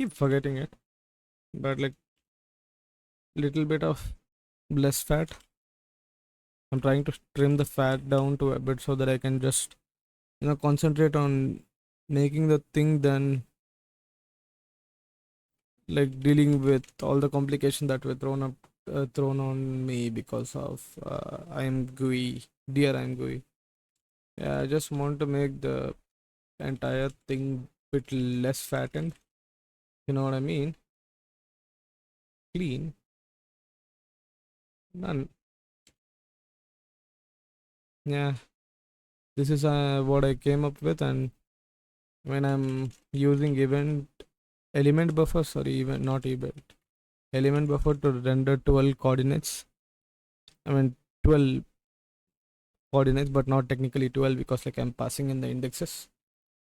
keep forgetting it, but like little bit of less fat. I'm trying to trim the fat down to a bit so that I can just concentrate on making the thing than like dealing with all the complications that were thrown on me because of I'm gooey. Dear, I'm gooey. Yeah, I just want to make the entire thing bit less fattened. You know what I mean? Clean. None. Yeah, this is what I came up with, and when I'm using element buffer, sorry, even not event element buffer to render 12 coordinates. I mean 12 coordinates, but not technically 12 because like I'm passing in the indexes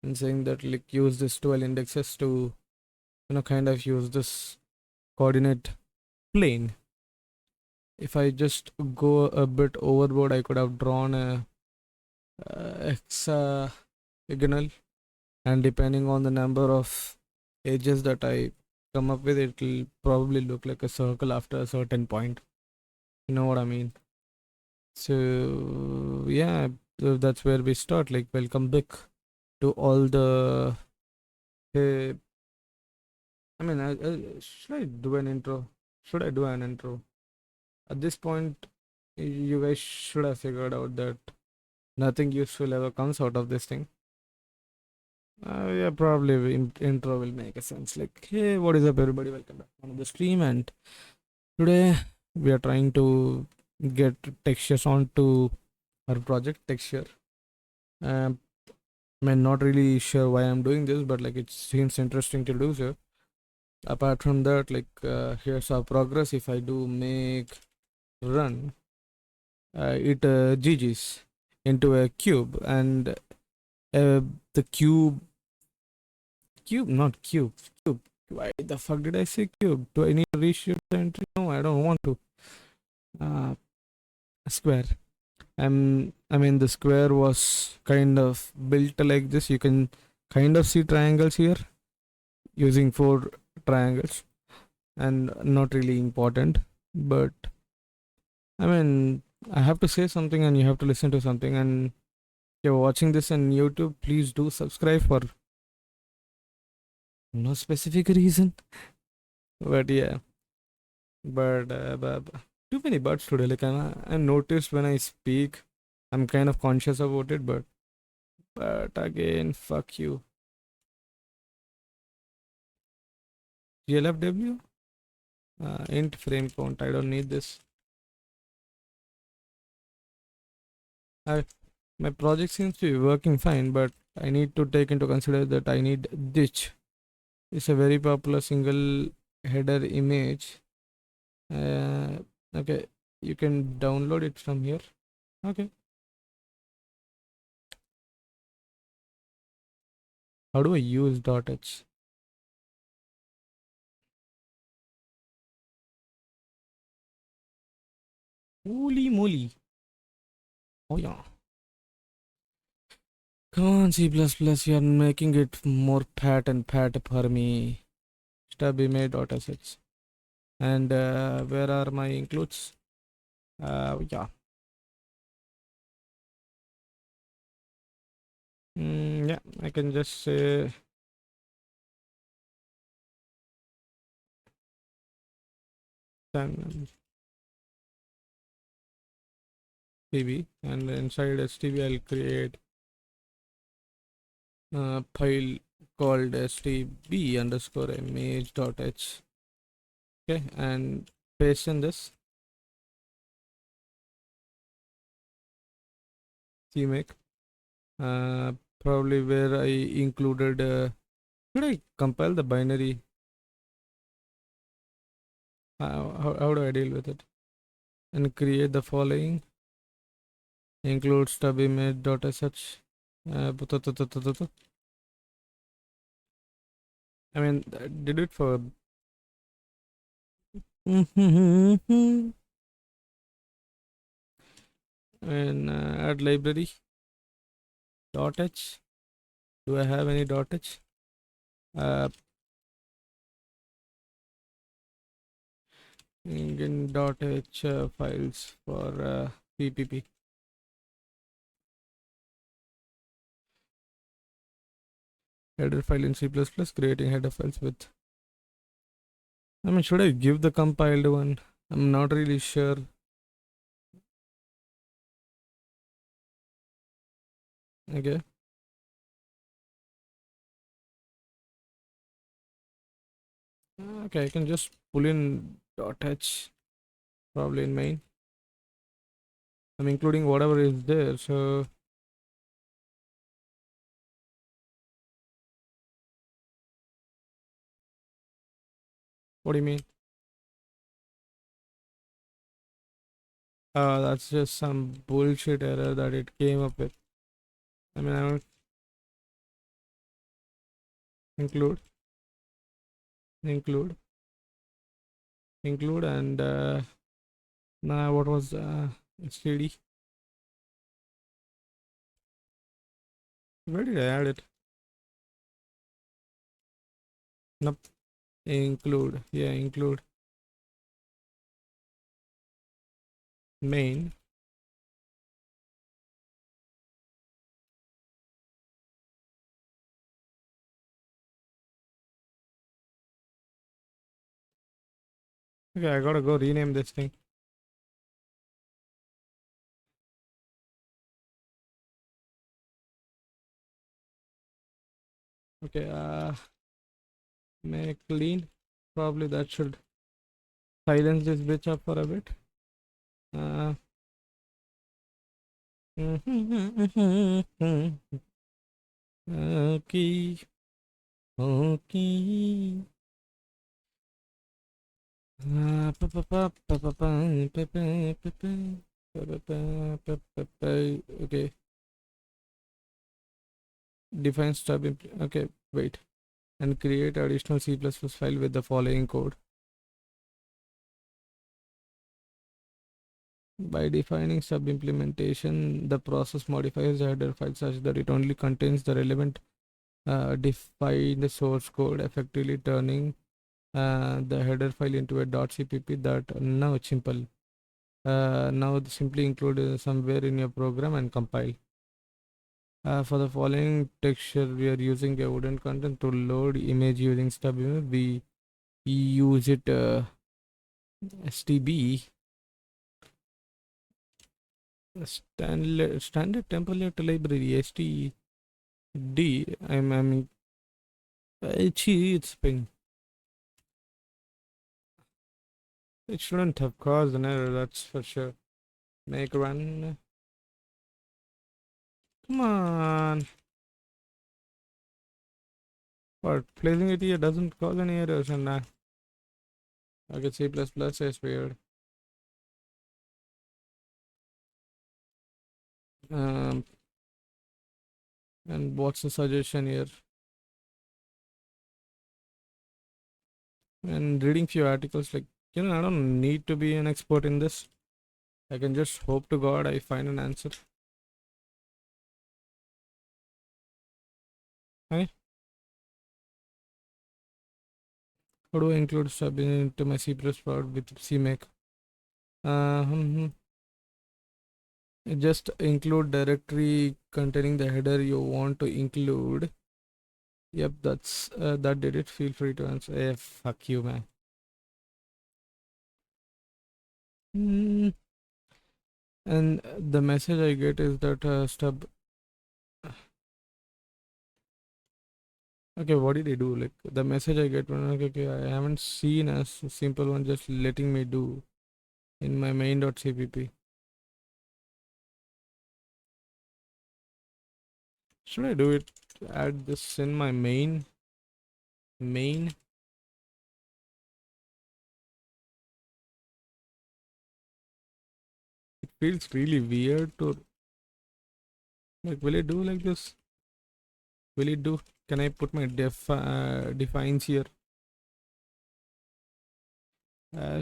and saying that like use this 12 indexes to kind of use this coordinate plane. If I just go a bit overboard, I could have drawn a hexagonal, and depending on the number of edges that I come up with, it will probably look like a circle after a certain point. You know what I mean? So yeah, that's where we start. Like, welcome back to all the. Uh, I mean, should I do an intro? Should I do an intro? At this point, you guys should have figured out that nothing useful ever comes out of this thing. Yeah, probably intro will make a sense. Like, hey, what is up, everybody? Welcome back on the stream, and today we are trying to get textures onto our project texture. Um, I'm not really sure why I'm doing this, but like it seems interesting to do so. Apart from that, like here's our progress. If I do make run, it GG's into a cube, and the cube, not cube. Why the fuck did I say cube? Do I need to reshape the entry? No, I don't want to. Uh, Square. I mean, the square was kind of built like this. You can kind of see triangles here using four triangles, and not really important. But I mean, I have to say something, and you have to listen to something. And if you're watching this on YouTube, please do subscribe for no specific reason. But yeah, but too many buts today. Like I noticed when I speak, I'm kind of conscious about it. But again, fuck you. GLFW? Int frame count. I don't need this. I My project seems to be working fine, but I need to take into consider that I need ditch. It's a very popular single header image. Uh, okay, you can download it from here. Okay. How do I use .h? Holy moly! Oh yeah. Come on, C++, you are making it more fat and fat for me. Stubimage.sh. And where are my includes? Yeah. Yeah, I can just say stb, and inside stb I'll create a file called stb underscore image.h. Okay, and paste in this cmake. Probably where I included. Should I compile the binary? How do I deal with it? And create the following. Include stub image.sh. I mean, did it for. And add library .h. Do I have any .h? in.h files for PPP. Header file in C++, creating header files with. I mean, should I give the compiled one? I'm not really sure. Okay. Okay, I can just pull in .h probably in main. I'm including whatever is there. So what do you mean? That's just some bullshit error that it came up with. I mean, I will include, include, include, and nah, what was std? Where did I add it? Nope. Include, yeah, include main. Okay, I gotta go rename this thing. Okay, make clean. Probably that should silence this bitch up for a bit. Uh, okay, okay. Okay, define stub. Okay, wait. And create additional C++ file with the following code. By defining sub implementation, the process modifies the header file such that it only contains the relevant defined source code, effectively turning the header file into a .cpp that now it's simple. Now simply include somewhere in your program and compile. For the following texture, we are using a wooden content to load image using stub image. We use it stb standard template library std. I'm it's been. It shouldn't have caused an error, that's for sure. Make run. Come on. What? Placing it here doesn't cause any errors and okay, C++ is weird. Um, and what's the suggestion here? And reading few articles, like, I don't need to be an expert in this. I can just hope to God I find an answer. Hey, how do I include sub into my C++ with CMake? Uh, hmm, hmm. Just include directory containing the header you want to include. Yep, that did it. Feel free to answer. Fuck you, man. Mm. And the message I get is that stub. Okay, what did I do? Like the message I get when okay, I haven't seen a simple one just letting me do in my main.cpp. Should I do it? Add this in my main. It feels really weird to like. Will it do like this? Will it do? Can I put my defines here?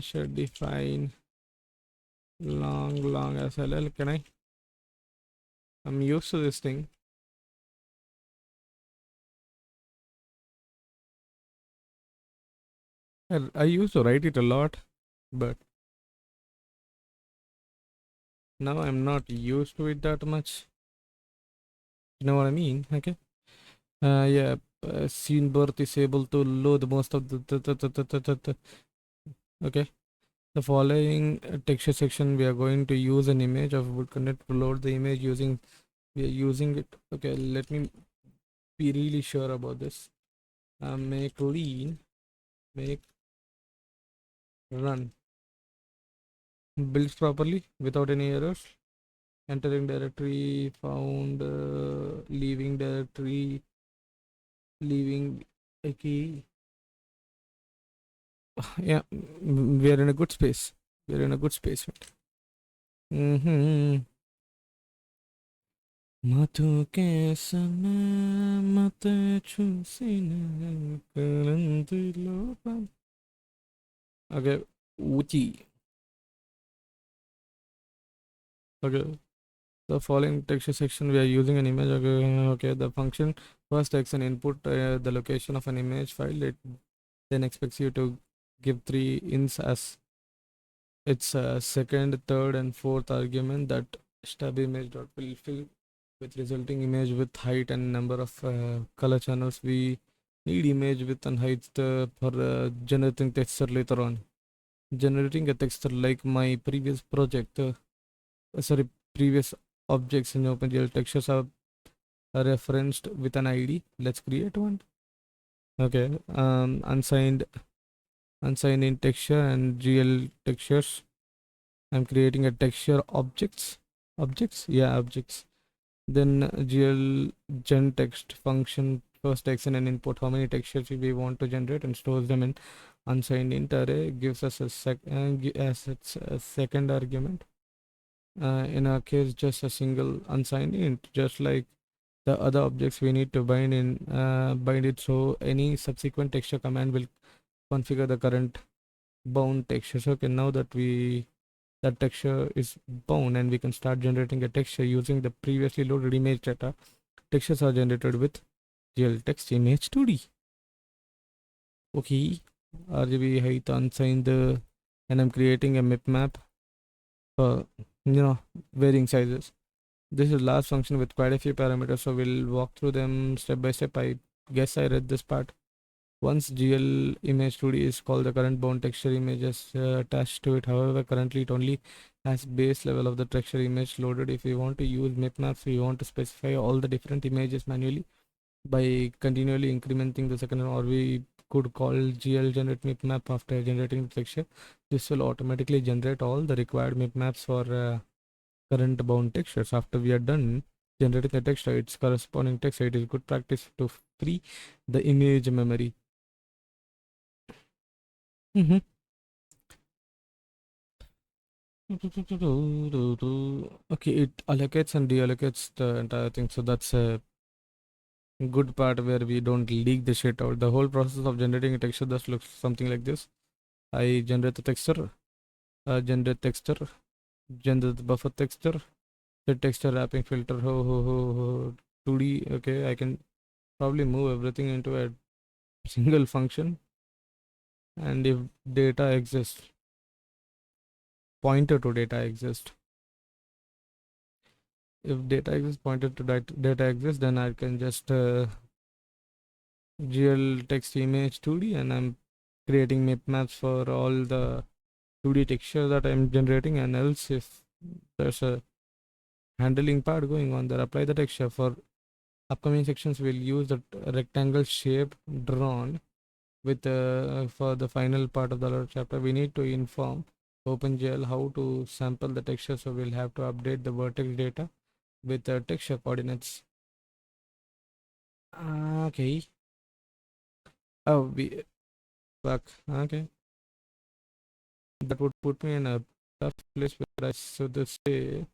Should define long SLL. Can I? I'm used to this thing. I used to write it a lot. but now I'm not used to it that much. You know what I mean? Okay. Yeah. Scene birth is able to load most of the. Okay. The following texture section, we are going to use an image of wood content to load the image using. We are using it. Okay. Let me be really sure about this. Make lean. Make run. Builds properly without any errors. Entering directory found. Leaving directory. Leaving a key. Yeah, we are in a good space. We are in a good space. Mm-hmm. Madhu Kesana మత చూసిన కలంతిలోపం. Okay, Uchi. Okay, the following texture section we are using an image. Okay, okay, the function first takes an input, the location of an image file. It then expects you to give three ints as its second, third, and fourth argument. That stub image dot will fill with resulting image with height and number of color channels. We need image width and height for generating texture later on. Generating a texture like my previous project, sorry, previous objects in OpenGL textures are referenced with an ID. Let's create one. Okay, unsigned in texture and GL textures. I'm creating a texture objects, yeah, objects. Then GL gen text function first takes in an input how many textures we want to generate and stores them in unsigned int array, gives us as its second argument. In our case, just a single unsigned int, just like the other objects we need to bind it, so any subsequent texture command will configure the current bound textures. Okay, now that texture is bound and we can start generating a texture using the previously loaded image data. Textures are generated with GL text image 2D. Okay, RGB height unsigned, and I'm creating a map for varying sizes. This is last function with quite a few parameters, so we'll walk through them step by step. I guess I read this part. Once GL image 2D is called, the current bound texture image is attached to it. However, currently it only has base level of the texture image loaded. If we want to use maps, we want to specify all the different images manually by continually incrementing the second, or we could call GL generate map after generating the texture. This will automatically generate all the required maps for current bound textures. After we are done generating the texture, its corresponding texture, it is good practice to free the image memory. Mm-hmm. Okay, it allocates and deallocates the entire thing, so that's a good part where we don't leak the shit out. The whole process of generating a texture thus looks something like this. I generate the texture, generate the buffer texture, the texture wrapping filter, 2D. Okay, I can probably move everything into a single function, and if data exists, pointer to data exists. If data exists, pointer to data exists, then I can just GL text image 2D, and I'm creating maps for all the 2D texture that I'm generating. And else, if there's a handling part going on there, apply the texture. For upcoming sections, we'll use the rectangle shape drawn with for the final part of the chapter. We need to inform OpenGL how to sample the texture, so we'll have to update the vertex data with texture coordinates. Okay. Oh, we fuck. Okay. That would put me in a tough place where I should say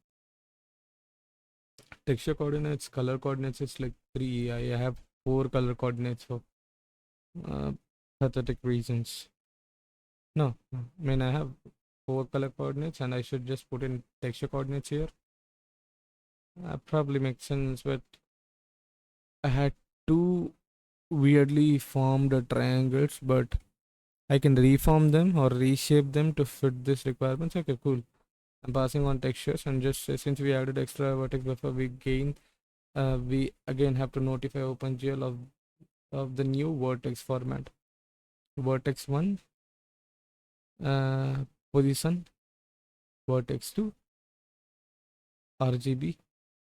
texture coordinates, color coordinates is like 3. I have 4 color coordinates for uh, pathetic reasons. No, I mean I have 4 color coordinates and I should just put in texture coordinates here. Probably makes sense, but I had 2 weirdly formed triangles, but I can reform them or reshape them to fit this requirements. Okay, cool. I'm passing on textures, and just since we added extra vertex buffer, we again have to notify OpenGL of the new vertex format. Vertex 1, uh, position, vertex 2, RGB,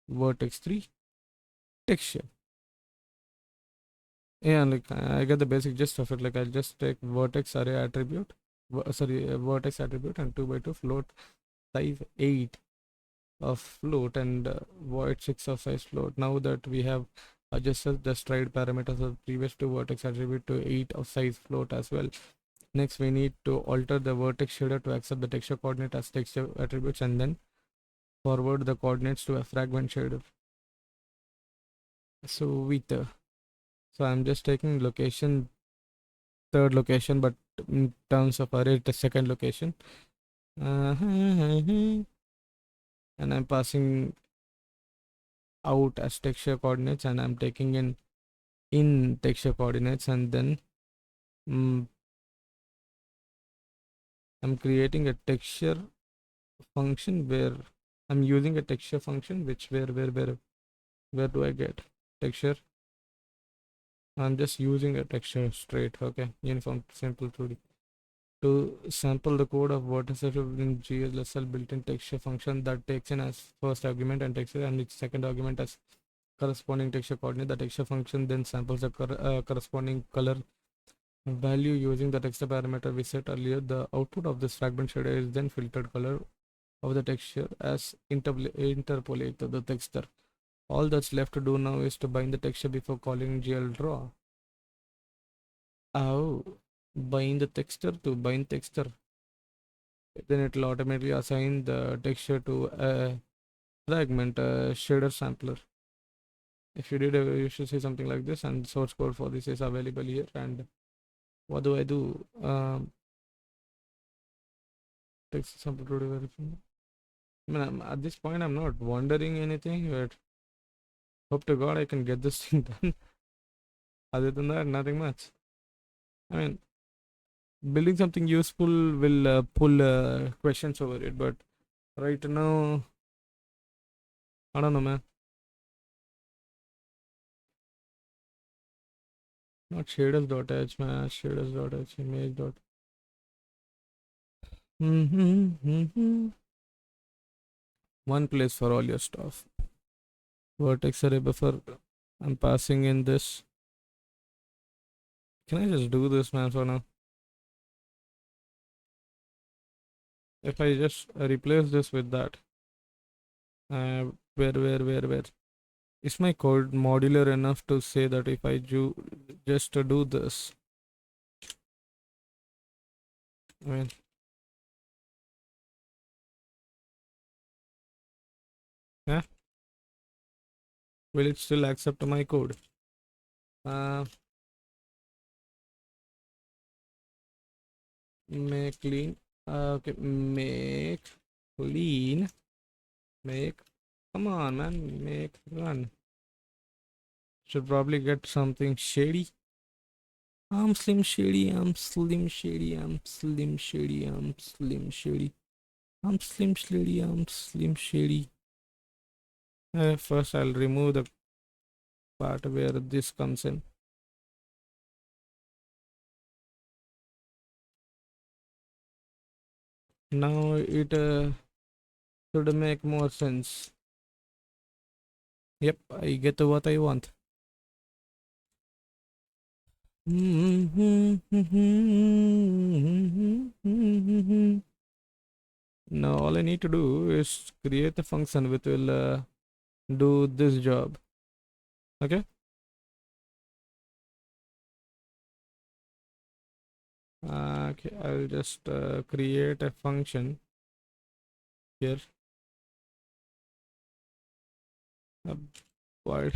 vertex 3, texture. Yeah, like I get the basic gist of it. Like I'll just take vertex array attribute, vertex attribute, and 2 by 2 float size 8 of float, and void 6 of size float. Now that we have adjusted the stride parameters of previous 2 vertex attribute to 8 of size float as well. Next, we need to alter the vertex shader to accept the texture coordinate as texture attributes, and then forward the coordinates to a fragment shader. So so I'm just taking location, third location, but in terms of array, the second location. And I'm passing out as texture coordinates, and I'm taking in texture coordinates, and then mm, I'm creating a texture function where I'm using a texture function which where do I get texture? I'm just using a texture straight. Okay, uniform simple 2D to sample the code of vertices in GLSL built-in texture function that takes in as first argument and texture and its second argument as corresponding texture coordinate. The texture function then samples the corresponding color value using the texture parameter we set earlier. The output of this fragment shader is then filtered color of the texture as interpolate the texture. All that's left to do now is to bind the texture before calling GL draw. Oh, bind the texture to bind texture. Then it will automatically assign the texture to a fragment shader sampler. If you did, you should see something like this, and source code for this is available here. And what do I do? Text sample to development. I mean, at this point, I'm not wondering anything, but hope to God I can get this thing done. Other than that, nothing much. I mean, building something useful will pull questions over it, but right now, I don't know, man. Not shaders.h, man. Shaders.h, image. One place for all your stuff. Vertex array buffer. I'm passing in this. Can I just do this, man, for now? If I just replace this with that. Where? Is my code modular enough to say that if I just to do this? I mean, yeah, will it still accept my code? Uh, make clean. Okay, make clean. Make. Come on, man. Make run. Should probably get something shady. I'm Slim Shady. I'm Slim Shady. I'm Slim Shady. I'm Slim Shady. I'm Slim Shady. I'm Slim Shady. First, I'll remove the part where this comes in. Now it should make more sense. Yep, I get what I want. Now all I need to do is create a function which will do this job. Okay. Okay, I'll just create a function here. Void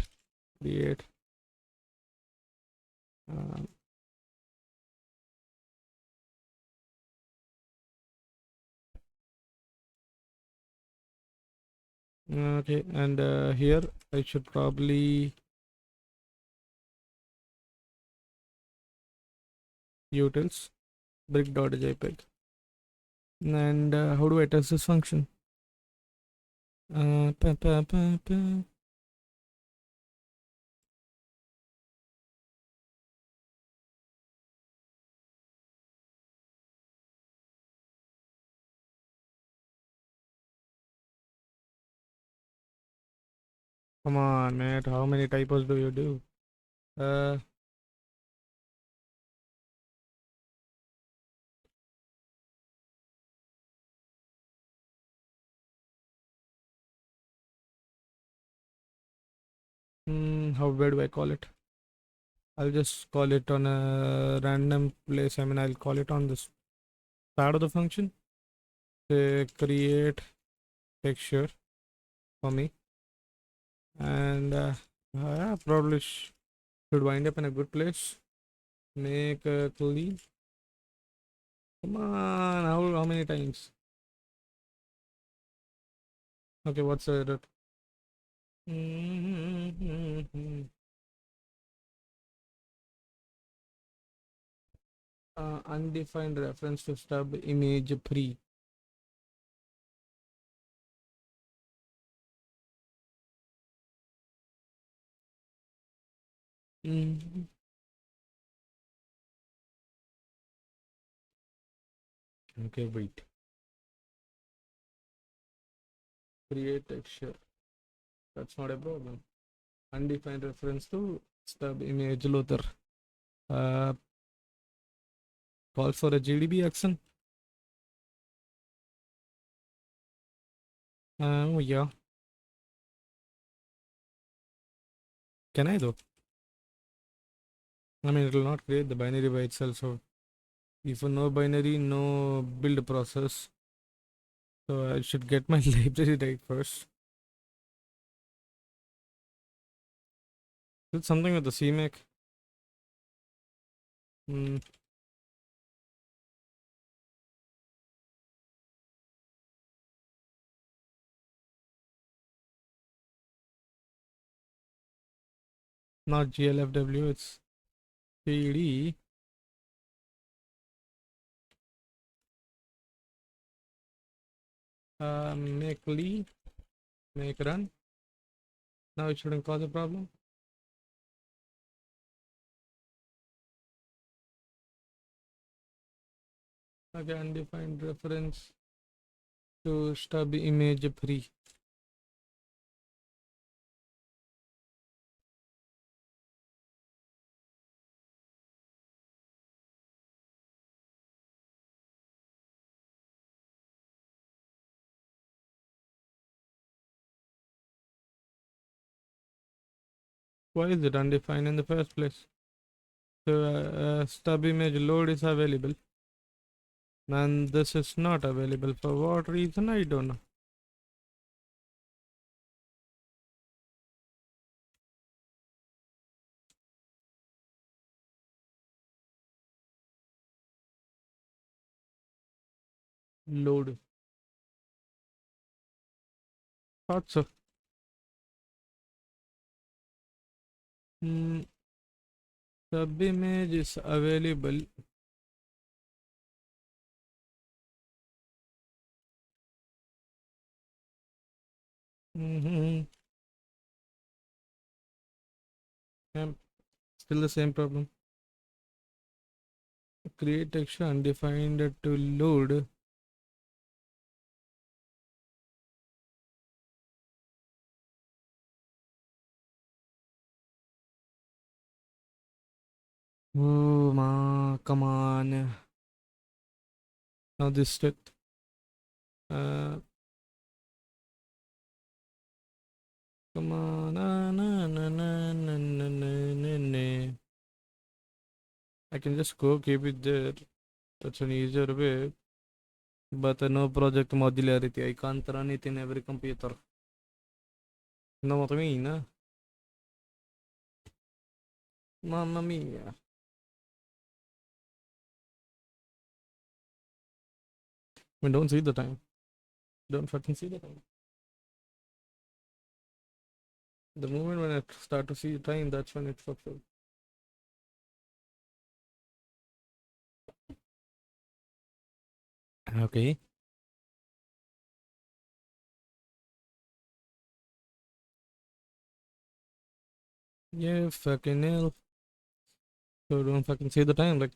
create. Um, okay, and here I should probably utils. brick.jpg. And how do I test this function? Pa, pa, pa, pa. Come on, mate. How many typos do you do? Uh, where do I call it? I'll just call it on a random place. I mean, I'll call it on this part of the function. Say create texture for me, and yeah, probably should wind up in a good place. Make clean. Come on, how many times? Okay, what's the error? Undefined reference to stub image pre. Mm. Okay, wait. Create texture. That's not a problem. Undefined reference to stub image loader. Uh, Call for a GDB action. Oh yeah. Can I though? I mean, it will not create the binary by itself. So if no binary, no build process. So I should get my library right first. It's something with the CMake. Hmm. Not GLFW. It's CD. Make Lee. Make run. Now it shouldn't cause a problem. Okay, undefined reference to stub image pre. Why is it undefined in the first place? So stub image load is available, and this is not available. For what reason? I don't know. Load. Thought so. Hmm. Stub image is available. Mm-hmm. Still the same problem. Create texture undefined to load. Oh ma, come on. Now this step. Uh, Come on. I can just go keep it there. That's an easier way. But no project modularity. I can't run it in every computer. Know what I mean? Huh? Mamma mia. I mean, don't see the time. Don't fucking see the time. The moment when I start to see the time, that's when it fucks up. Okay. Yeah, fucking hell. So don't fucking say the time. Like,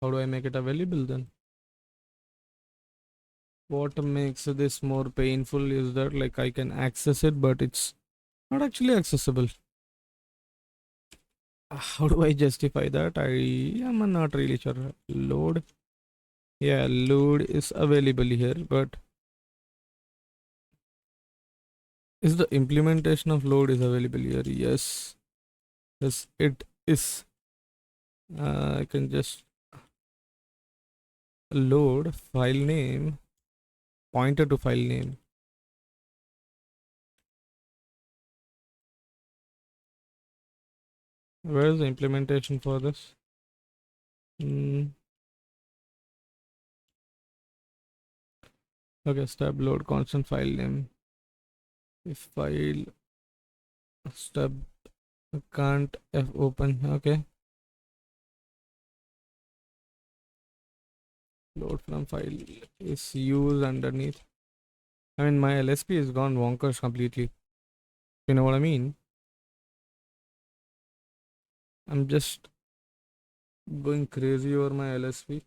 how do I make it available then? What makes this more painful is that like I can access it, but it's not actually accessible. How do I justify that? I am not really sure. Load. Yeah, load is available here, but is the implementation of load is available here? Yes. Yes, it is. I can just load file name, pointer to file name. Where is the implementation for this? Okay, step load constant file name. If file step can't f open. Okay. Load from file is used underneath. I mean, my LSP is gone wonkers completely. You know what I mean? I'm just going crazy over my LSP.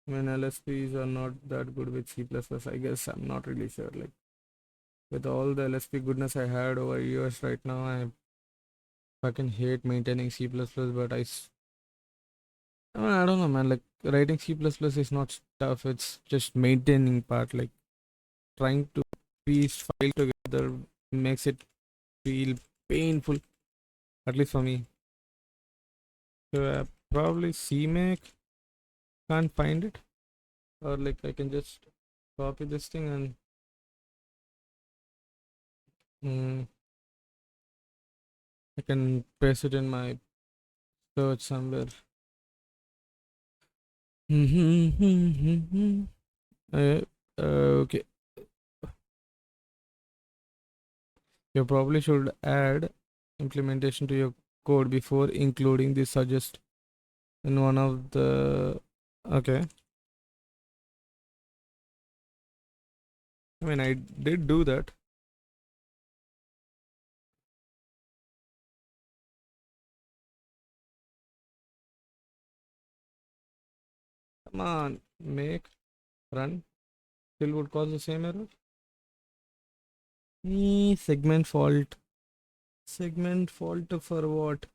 I mean, LSPs are not that good with C++. I guess I'm not really sure. Like, with all the LSP goodness I had over years right now, I fucking hate maintaining C++, but I mean, I don't know, man. Like, writing C++ is not tough. It's just maintaining part. Like, trying to piece file together makes it feel painful, at least for me. So, probably CMake can't find it, or like I can just copy this thing and I can paste it in my search somewhere. Okay. You probably should add implementation to your code before including the suggest in one of the. Okay. I mean, I did do that. Come on, make run. Still would cause the same error. Segment fault. Segment fault for what?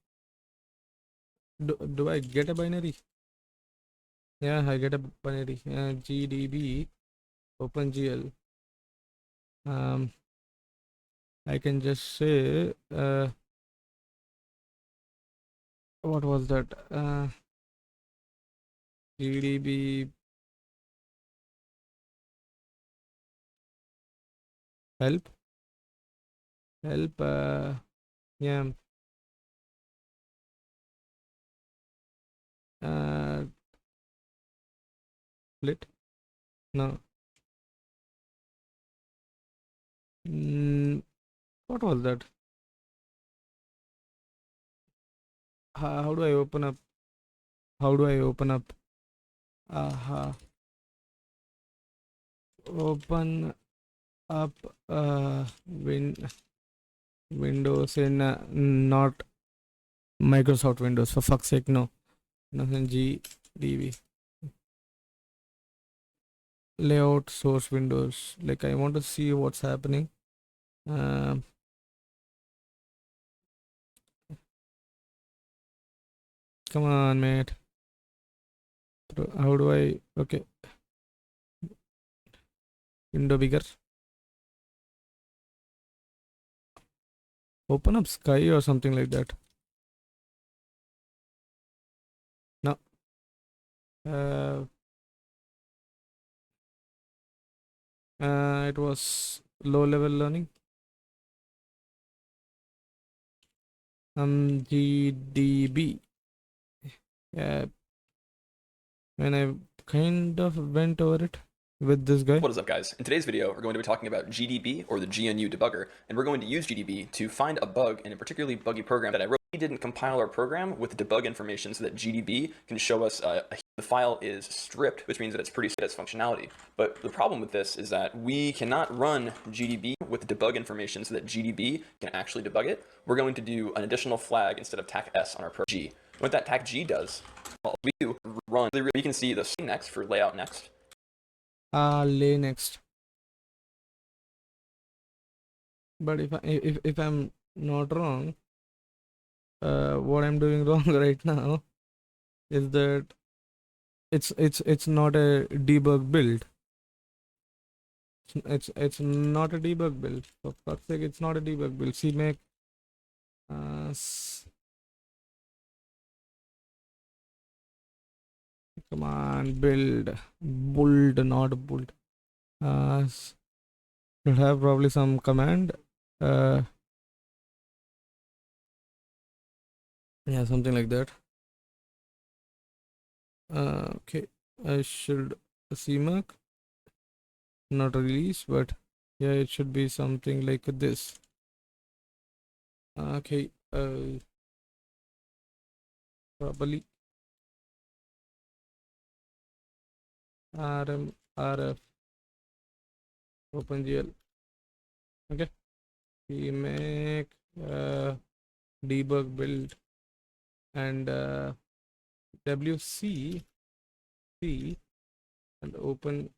Do I get a binary? Yeah, I get a binary. GDB OpenGL. I can just say what was that? GDB help help. Yeah. Split. No. What was that? How do I open up? How do I open up? Open up Windows in not Microsoft Windows, for fuck's sake. No, nothing. GDB layout source Windows. Like, I want to see what's happening. Come on, mate. How do I? Okay, window bigger. Open up Sky or something like that. No. It was low level learning. GDB. Yeah, and I kind of went over it with this guy. What is up, guys? In today's video, we're going to be talking about GDB, or the GNU debugger, and we're going to use GDB to find a bug in a particularly buggy program that I wrote. We didn't compile our program with debug information so that GDB can show us a the file is stripped, which means that it's pretty set its functionality. But the problem with this is that we cannot run GDB with debug information so that GDB can actually debug it. We're going to do an additional flag instead of tac S on our program G. What that tac G does, well, we do run, we can see the next for layout next. Lay next. But if I'm not wrong, what I'm doing wrong right now is that it's not a debug build. It's not a debug build. For fuck's sake, it's not a debug build. CMake come on, build not build. Should have probably some command. Yeah, something like that. Okay, I should CMake, not release, but yeah, it should be something like this. Okay, probably rf OpenGL. Okay, we make debug build and wc c and open.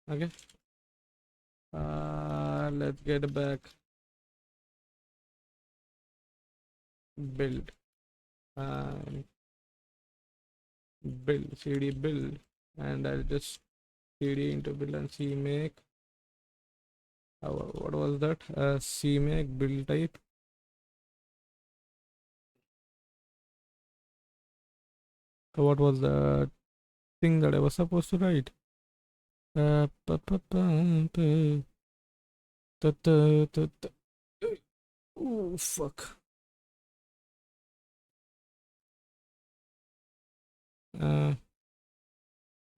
Okay, let's get back build and build cd build, and I'll just cd into build and CMake. What was that? CMake build type. What was the thing that I was supposed to write? Oh fuck.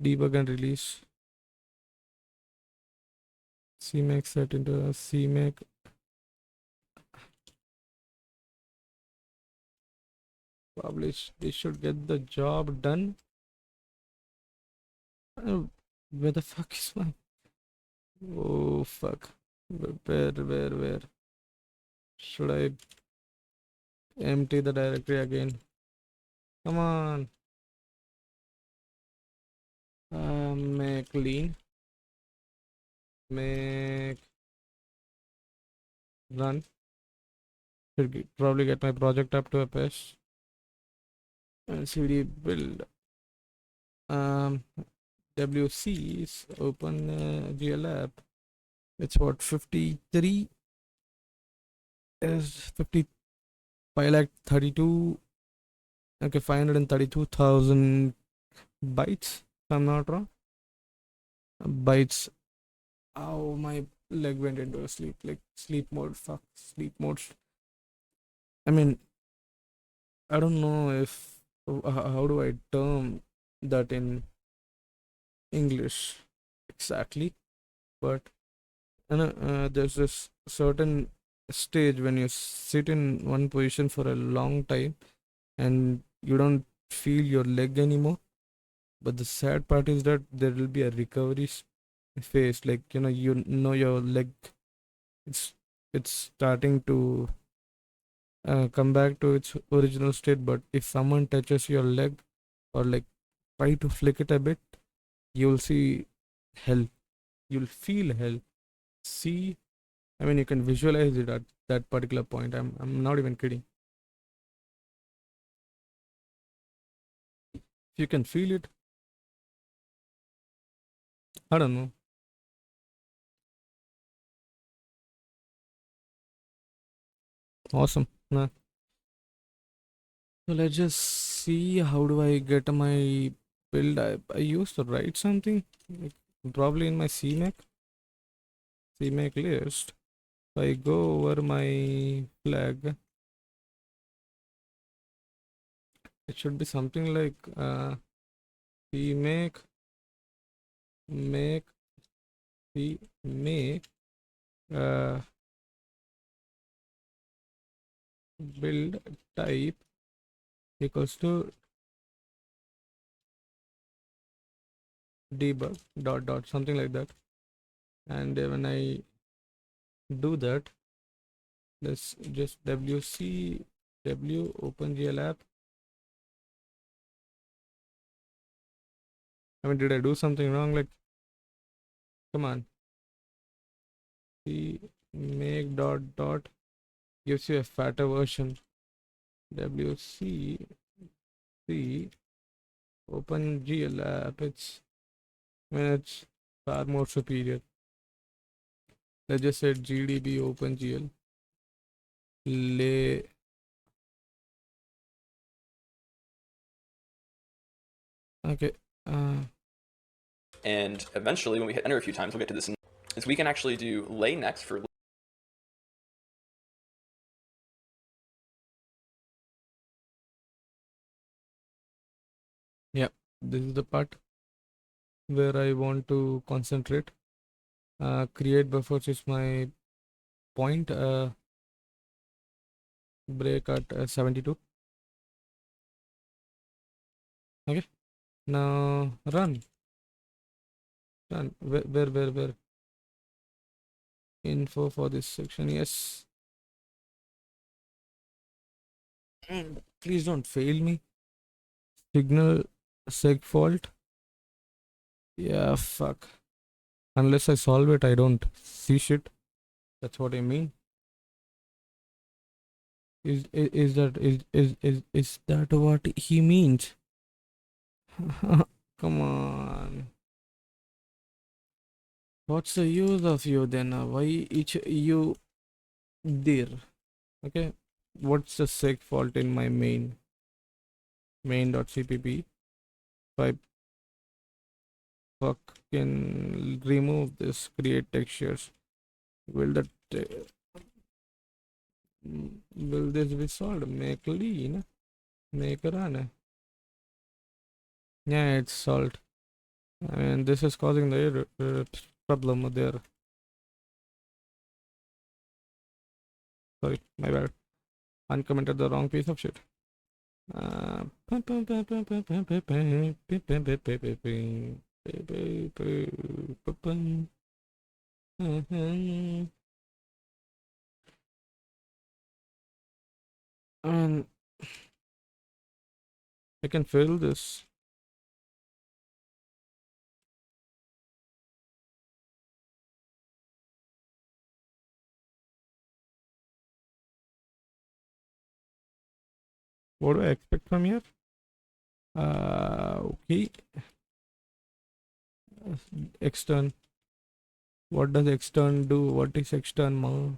Debug and release. CMake set into a CMake. Publish. This should get the job done. Where the fuck is my? Oh fuck. Where? Should I empty the directory again? Come on. Make clean. Make run. Should probably get my project up to a pace. And cd build. WC is open GL app. It's what 53 is 55 lakh 32. Okay, 532,000 bytes. If I'm not wrong. Bytes. Oh, my leg went into a sleep mode. Fuck, sleep mode. I mean, I don't know if how do I term that in English exactly, but there's this certain stage when you sit in one position for a long time and you don't feel your leg anymore. But the sad part is that there will be a recovery phase, like your leg, it's it's starting to come back to its original state. But if someone touches your leg or like try to flick it a bit, you'll see hell. You'll feel hell. See, I mean, you can visualize it at that particular point. I'm not even kidding. If you can feel it, I don't know. Awesome. Nah. So let's just see how do I get my build. I used to write something, like, probably in my CMake list. If I go over my flag, it should be something like CMake make CMake build type equals to debug dot dot something like that. And when I do that, let's just wc w OpenGL app. I mean, did I do something wrong? Like, come on. C make dot dot gives you a fatter version. WC OpenGL app. I mean, it's far more superior. Let's just say GDB OpenGL. Lay. Okay. And eventually, when we hit enter a few times, we'll get to this. Is we can actually do lay next for. Yeah, this is the part where I want to concentrate. Create buffers is my point. Break at 72. Okay. Now run. Where? Info for this section. Yes. Please don't fail me. Signal seg fault. Yeah, fuck. Unless I solve it, I don't see shit. That's what I mean. Is that what he means? Come on. What's the use of you then? Why each you there? Okay. What's the seg fault in my main.cpp? If I fucking remove this, create textures, will that will this be solved? Make clean, make run. Yeah, it's solved. I mean, this is causing the error, problem there. Sorry, my bad. Uncommented the wrong piece of shit. And I can fill this. What do I expect from here? Okay. Extern. What does extern do? What is extern, ma?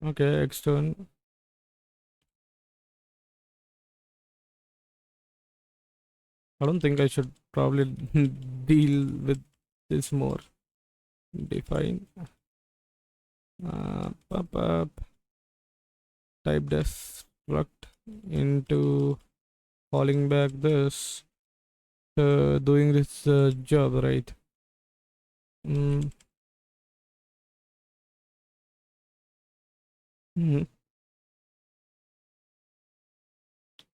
Okay, extern. I don't think I should probably deal with this more. Define. Pop up. Type def struct into calling back this. Doing this job, right? Mm. Hmm.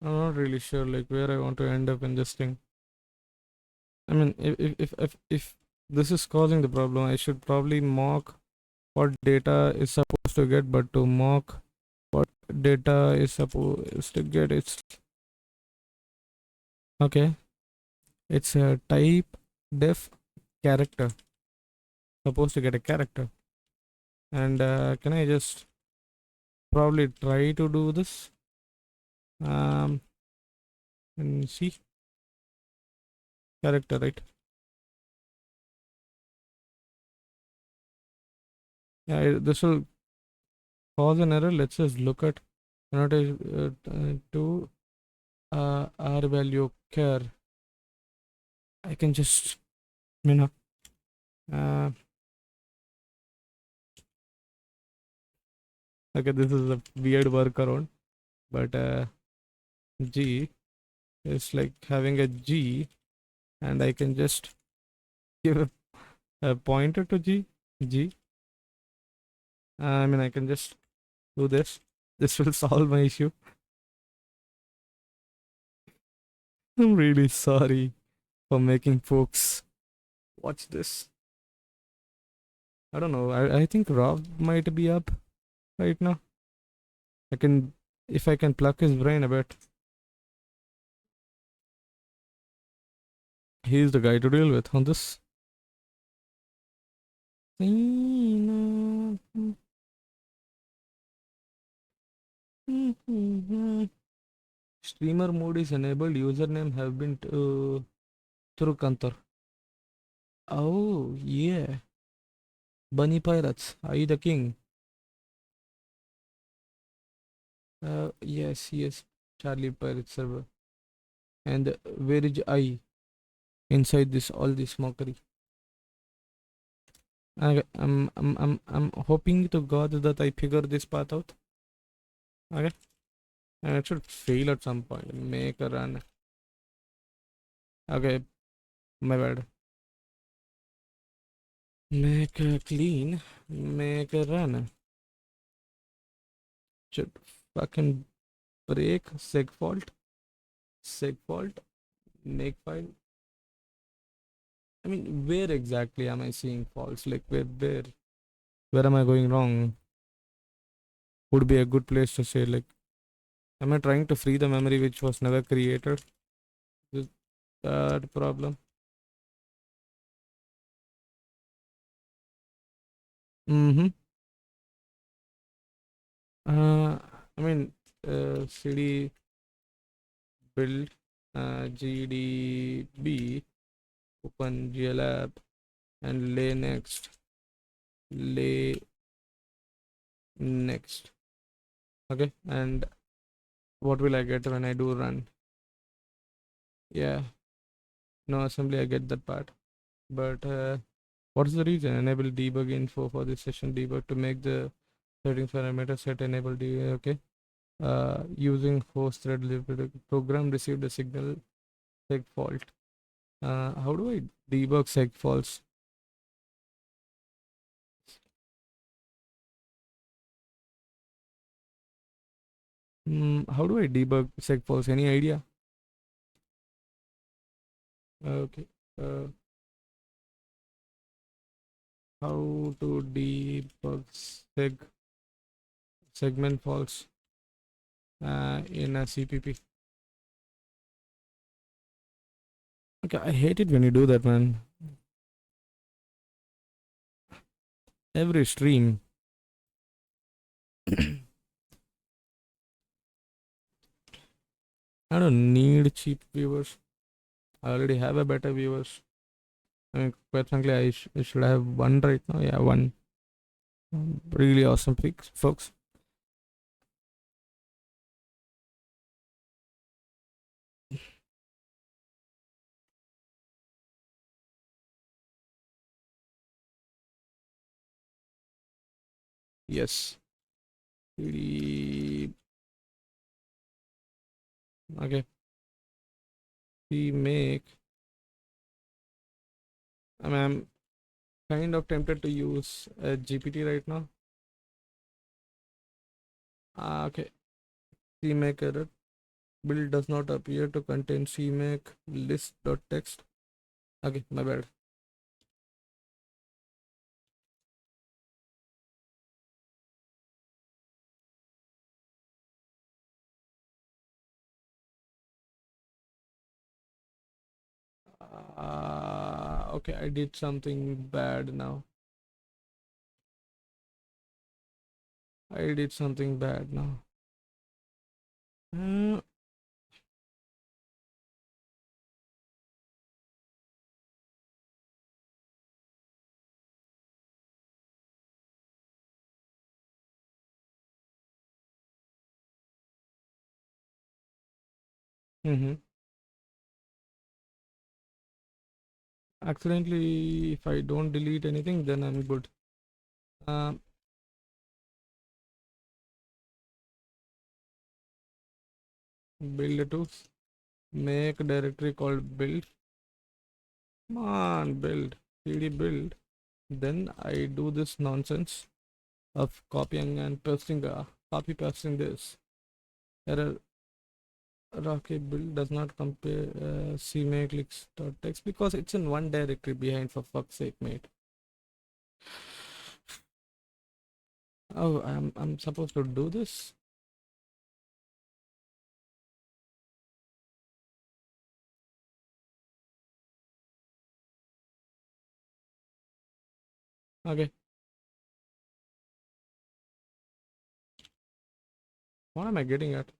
I'm not really sure like where I want to end up in this thing. I mean, if this is causing the problem, I should probably mock what data is supposed to get, but to mock what data is supposed to get, it's okay. It's a type def character, supposed to get a character, and can I just probably try to do this? And see character, right? Yeah, this will cause an error. Let's just look at annotation to r value char. I can just you know uh, okay, this is a weird workaround. but G is like having a G, and I can just give a pointer to G. I mean, I can just do this. This will solve my issue. I'm really sorry for making folks watch this. I don't know. I think Rob might be up right now. I can, if I can pluck his brain a bit. He's the guy to deal with on this. Streamer mode is enabled. Username have been through Kantar. Oh yeah, Bunny Pirates. Are you the king? Yes, yes. Charlie Pirate server. And where is I inside this all this mockery? I'm hoping to God that I figure this path out. Okay, and it should fail at some point. Make a run. Okay, my bad. Make a clean. Make a run. Should fucking break. Seg fault. Seg fault. Make file. I mean, where exactly am I seeing faults? Like where am I going wrong? Would be a good place to say. Like, am I trying to free the memory which was never created? Is that problem? Mm-hmm. I mean, cd build gdb OpenGL app and lay next. Okay, and what will I get when I do run? Yeah, no assembly. I get that part, but what's the reason? Enable debug info for this session debug to make the settings parameter set enable debug. Okay. Using host thread program received a signal seg fault. How do I debug seg faults? How do I debug seg faults? Any idea? Okay. Uh, how to debug segment faults in a CPP? Okay, I hate it when you do that, man. Every stream. I don't need cheap viewers. I already have a better viewers. I mean, quite frankly, I should have one right now. Yeah, one. Really awesome pics, folks. Yes. Really. Okay. We make. I mean, I'm kind of tempted to use a GPT right now. Okay. CMake error. Build does not appear to contain CMake list.txt. Okay, my bad. Okay, I did something bad now. I did something bad now. Uh, mm-hmm. Accidentally, if I don't delete anything, then I'm good. Um, build to make directory called build. Come on, build. cd build. Then I do this nonsense of copying and pasting, copy pasting this. Error, rocket build does not compare cmake clicks.txt because it's in one directory behind, for fuck's sake, mate. Oh, I'm supposed to do this? Okay. What am I getting at?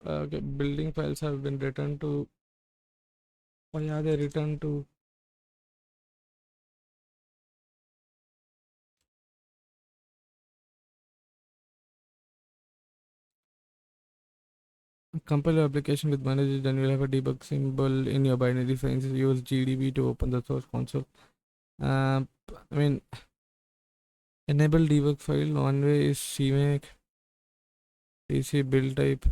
Okay, building files have been returned to. Why are they returned to? Compile your application with manager, then you'll have a debug symbol in your binary files. Use GDB to open the source console. I mean, enable debug file. One way is cmake tc build type.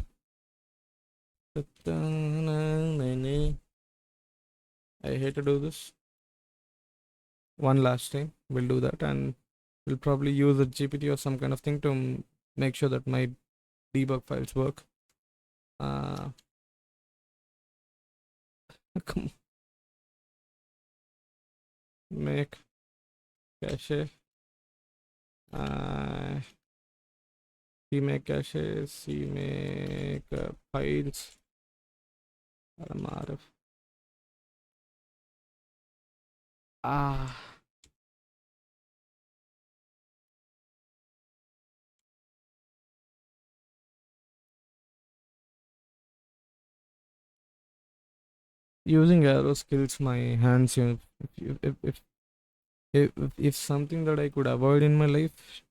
I hate to do this. One last time, we'll do that, and we'll probably use a GPT or some kind of thing to make sure that my debug files work. Come, make cache. CMake cache, CMake files, RMRF. Ah, using arrows kills my hands. You know, if something that I could avoid in my life,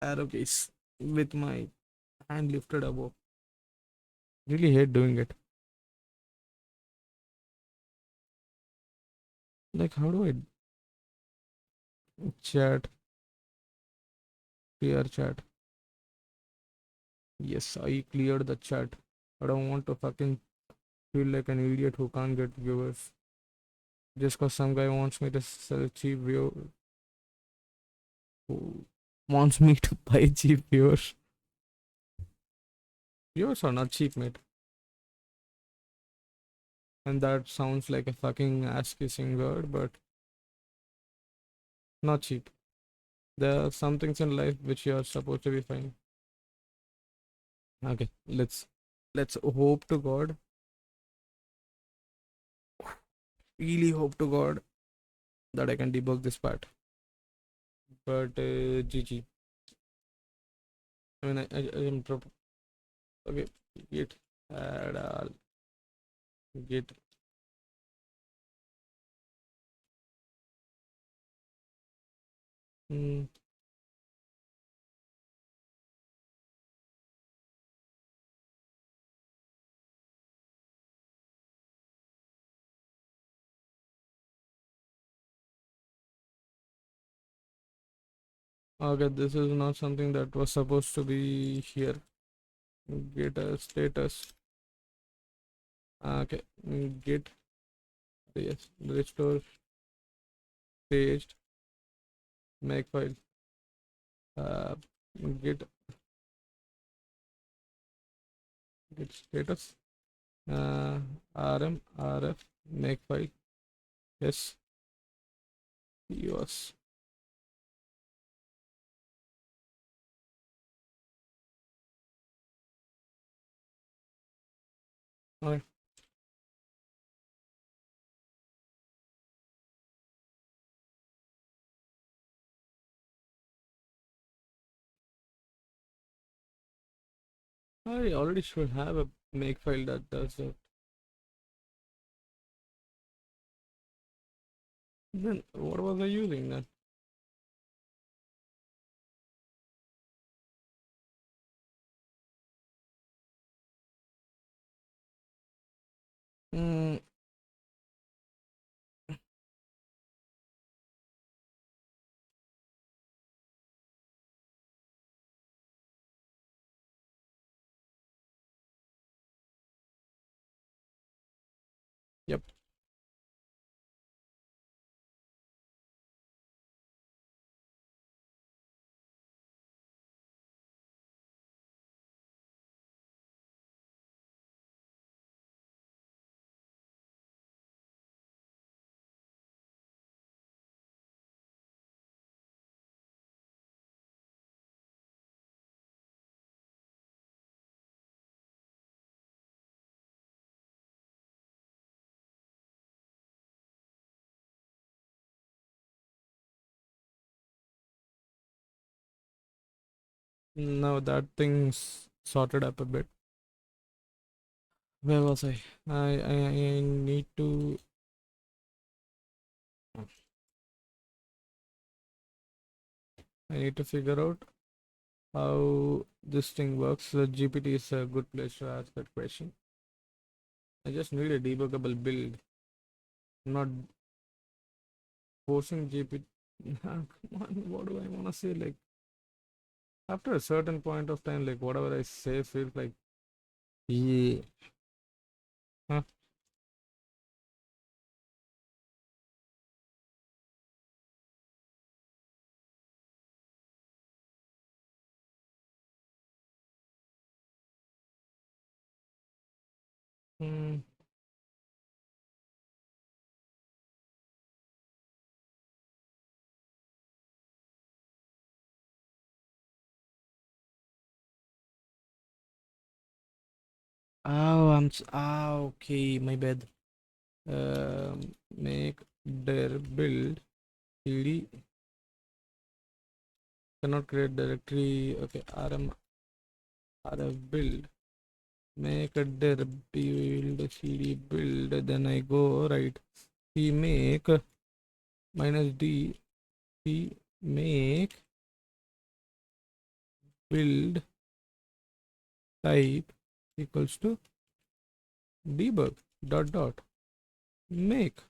arrow keys with my hand lifted above. Really hate doing it. Like, how do I chat? Clear chat. Yes, I cleared the chat. I don't want to fucking feel like an idiot who can't get viewers just because some guy wants me to sell cheap view, who wants me to buy cheap viewers. Viewers are not cheap, mate. And that sounds like a fucking ass kissing word, but not cheap. There are some things in life which you are supposed to be fine. Okay, let's hope to God. Really hope to God that I can debug this part. But GG. I mean, I am okay. Git add all. Git. Hmm. Okay, this is not something that was supposed to be here. Git status. Okay, git, yes, restore paged make file. Uh, git git status. Rm rf make file. Yes, us. Okay. I already should have a make file that does that. Then what was I using then? Mm, Yep. Now that thing's sorted up a bit. Where was I? I need to. I need to figure out how this thing works. The GPT is a good place to ask that question. I just need a debuggable build. I'm not forcing GPT. Come on, what do I want to say? Like, after a certain point of time, like, whatever I say feels like, yeah. Huh? Hmm. Oh, okay, my bad. Make their build cd cannot create directory. Okay, rf build. Make a dir build cd build. Then I go right. C make minus d. C make build type equals to debug dot dot make.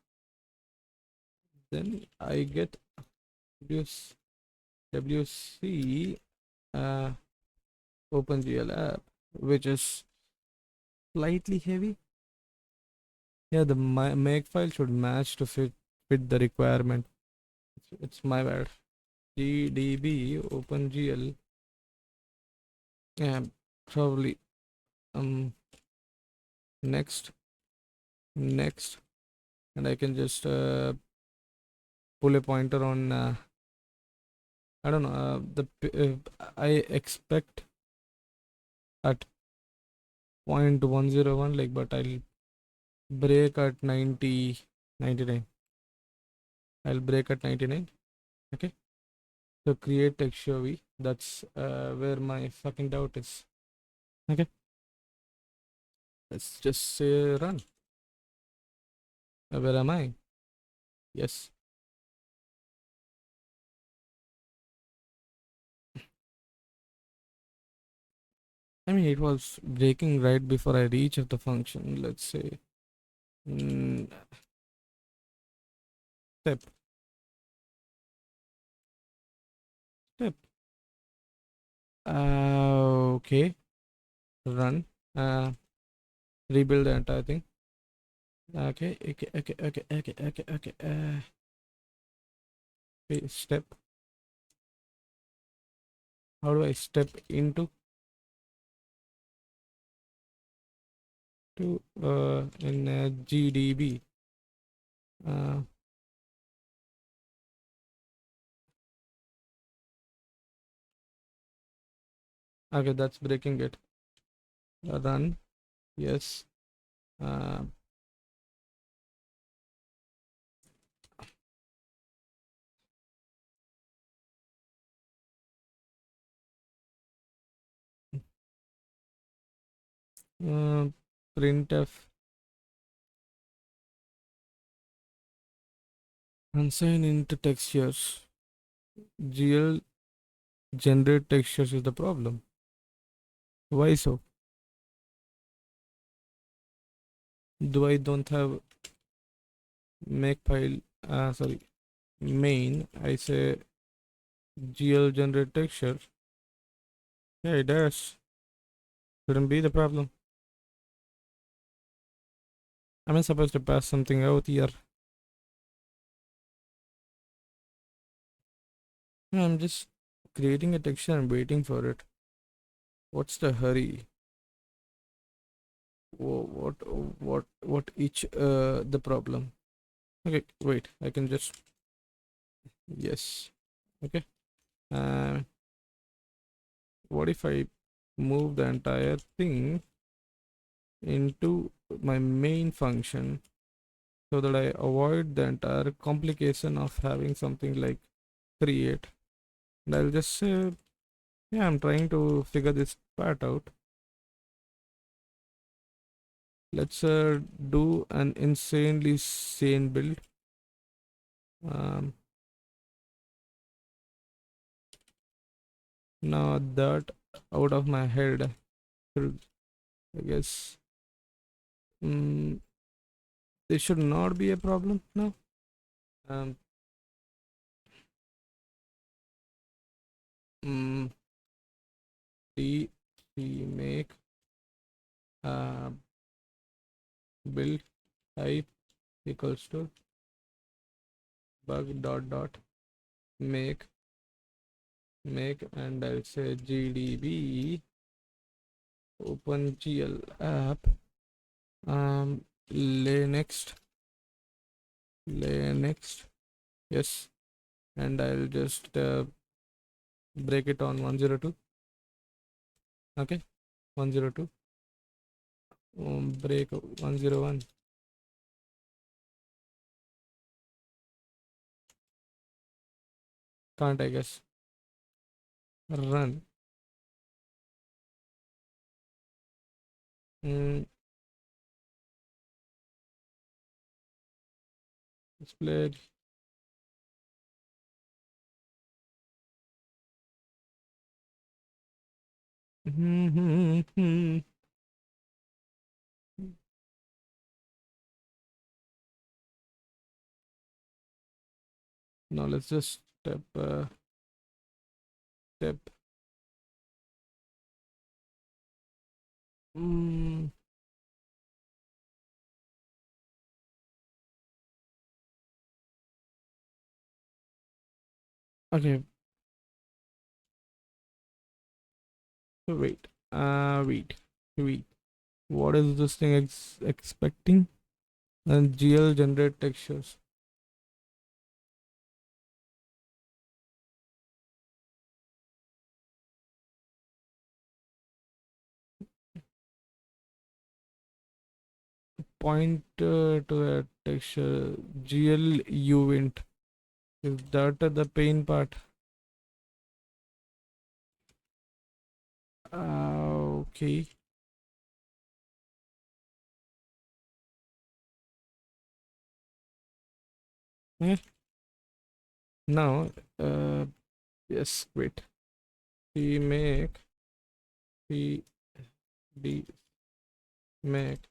Then I get wc OpenGL app, which is slightly heavy. Yeah, the make file should match to fit the requirement. It's my bad. GDB OpenGL. Yeah, probably. Um, next, next, and I can just pull a pointer on. I don't know. I expect at 0.101, like, but I'll break at 99. I'll break at 99. Okay. So create texture V. That's where my fucking doubt is. Okay. Let's just say run. Where am I? Yes. I mean, it was breaking right before I reached the function. Let's say mm, step, step. Okay. Run. Uh, Rebuild the entire thing. Okay. Okay. Okay. Okay. Okay. Okay. Okay. Wait, step. How do I step into to in GDB? Uh, okay, that's breaking it. Run. Yes. Uh, uh, printf unsign into textures. GL generate textures is the problem. Why so? Do I don't have make file? Sorry, main. I say GL generate texture. Yeah, it does. Shouldn't be the problem. Am I supposed to pass something out here? No, I'm just creating a texture and waiting for it. What's the hurry? What each the problem? Okay, wait. I can just yes. Okay. Uh, what if I move the entire thing into my main function so that I avoid the entire complication of having something like create? And I'll just say, yeah, I'm trying to figure this part out. Let's do an insanely sane build. Um, Now that out of my head, I guess mm, this should not be a problem now. Um, mm, D C make uh, build type equals to bug dot dot make and I'll say GDB OpenGL app lay next yes, and I'll just break it on 102. Okay, 102 break 101. Can't, I guess. Run. mm, Display. Now let's just step. mm, okay, so wait, what is this thing expecting? And GL generate textures. Point to a texture. GL uint. Is that the pain part? Okay. Eh, now, yes, wait. We make we d make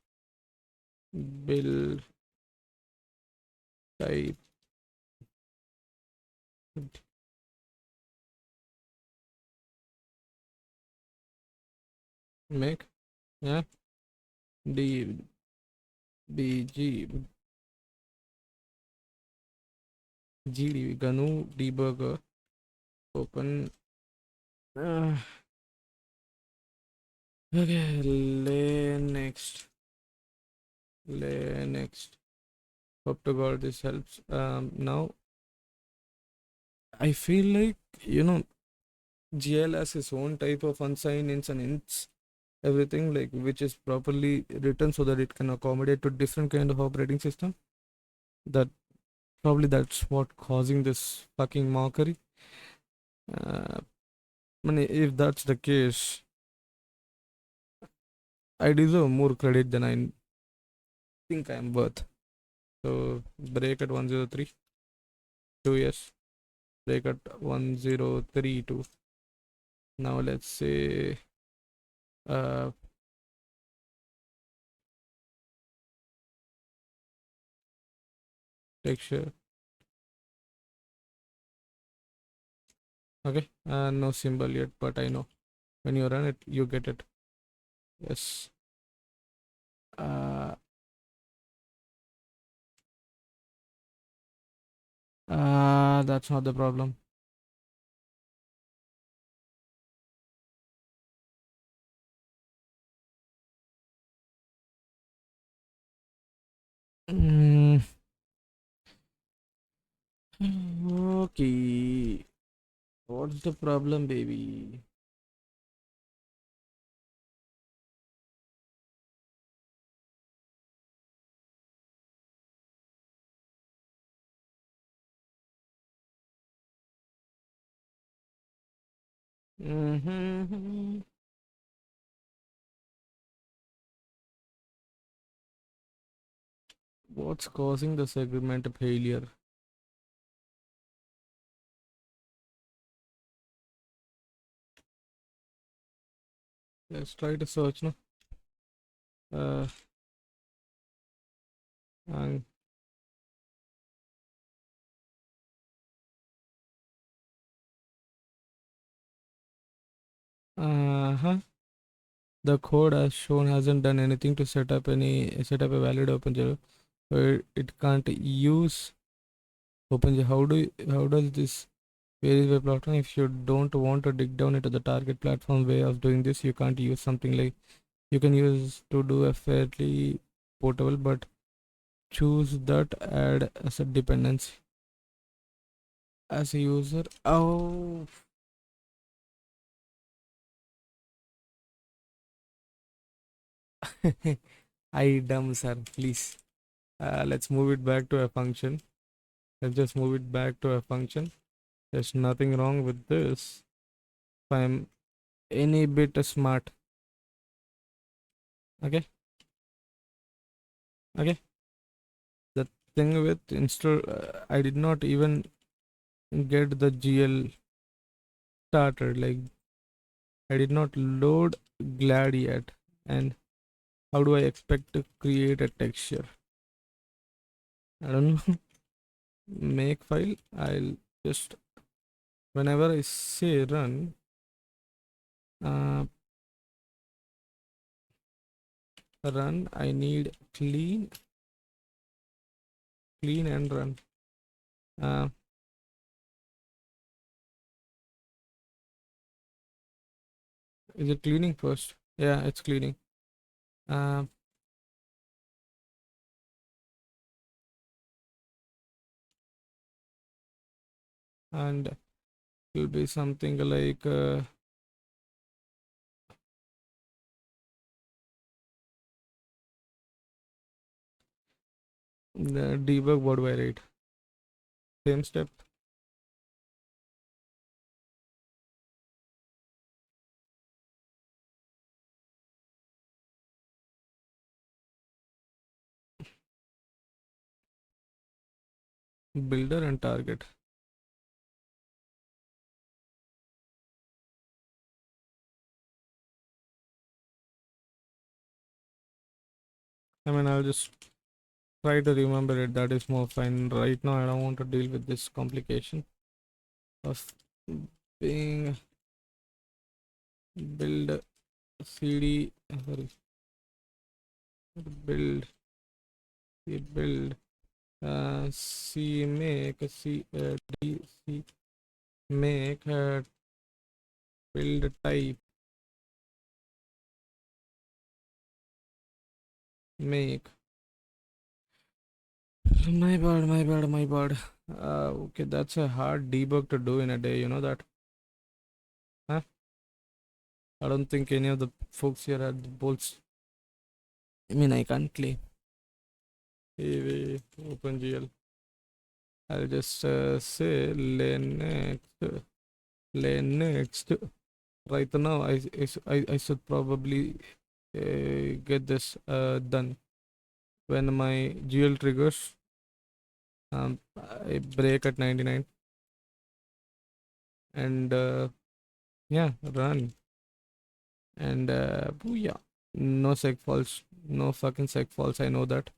build type make, yeah, d bg gd gnu debugger open. uh, okay, lay next. Hope to god this helps. Now I feel like, you know, GL has its own type of unsigned ints and ints, everything like which is properly written so that it can accommodate to different kind of operating system. That probably that's what causing this fucking mockery. uh, I mean, if that's the case, I deserve more credit than I think I'm worth. So break at 103 2, yes, break at 1032. Now let's say uh texture. Okay, no symbol yet, but I know when you run it you get it. Yes. uh That's not the problem. Mm, okay. What's the problem, baby? Mm-hmm. What's causing the segment failure? Let's try to search now. Uh, and uh-huh. The code as shown hasn't done anything to set up a valid OpenGL. So it can't use OpenGL. How does this varies by platform? If you don't want to dig down into the target platform way of doing this, you can't use something like you can use to do a fairly portable, but choose that add as a dependency as a user. Oh, I dumb sir, please. Let's move it back to a function. Let's just move it back to a function. There's nothing wrong with this. If I'm any bit smart. Okay, okay. The thing with install, I did not even get the GL started. Like I did not load Glad yet, and how do I expect to create a texture? I don't know. Make file. I'll just whenever I say run, uh, run. I need clean and run. Uh, is it cleaning first? Yeah, it's cleaning. Uh, and it will be something like the debug. What do I write? Same step. Builder and target. I mean, I'll just try to remember it. That is more fine. Right now, I don't want to deal with this complication of being build cd. Sorry, build build c make c d c make build type make. My bad. Okay, that's a hard debug to do in a day. You know that, huh? I don't think any of the folks here had the bolts. I mean, I can't claim. OpenGL. I'll just say lay next. Right now, I should probably get this done. When my GL triggers, I break at 99 and yeah, run and booyah. No seg faults, no fucking seg faults. I know that.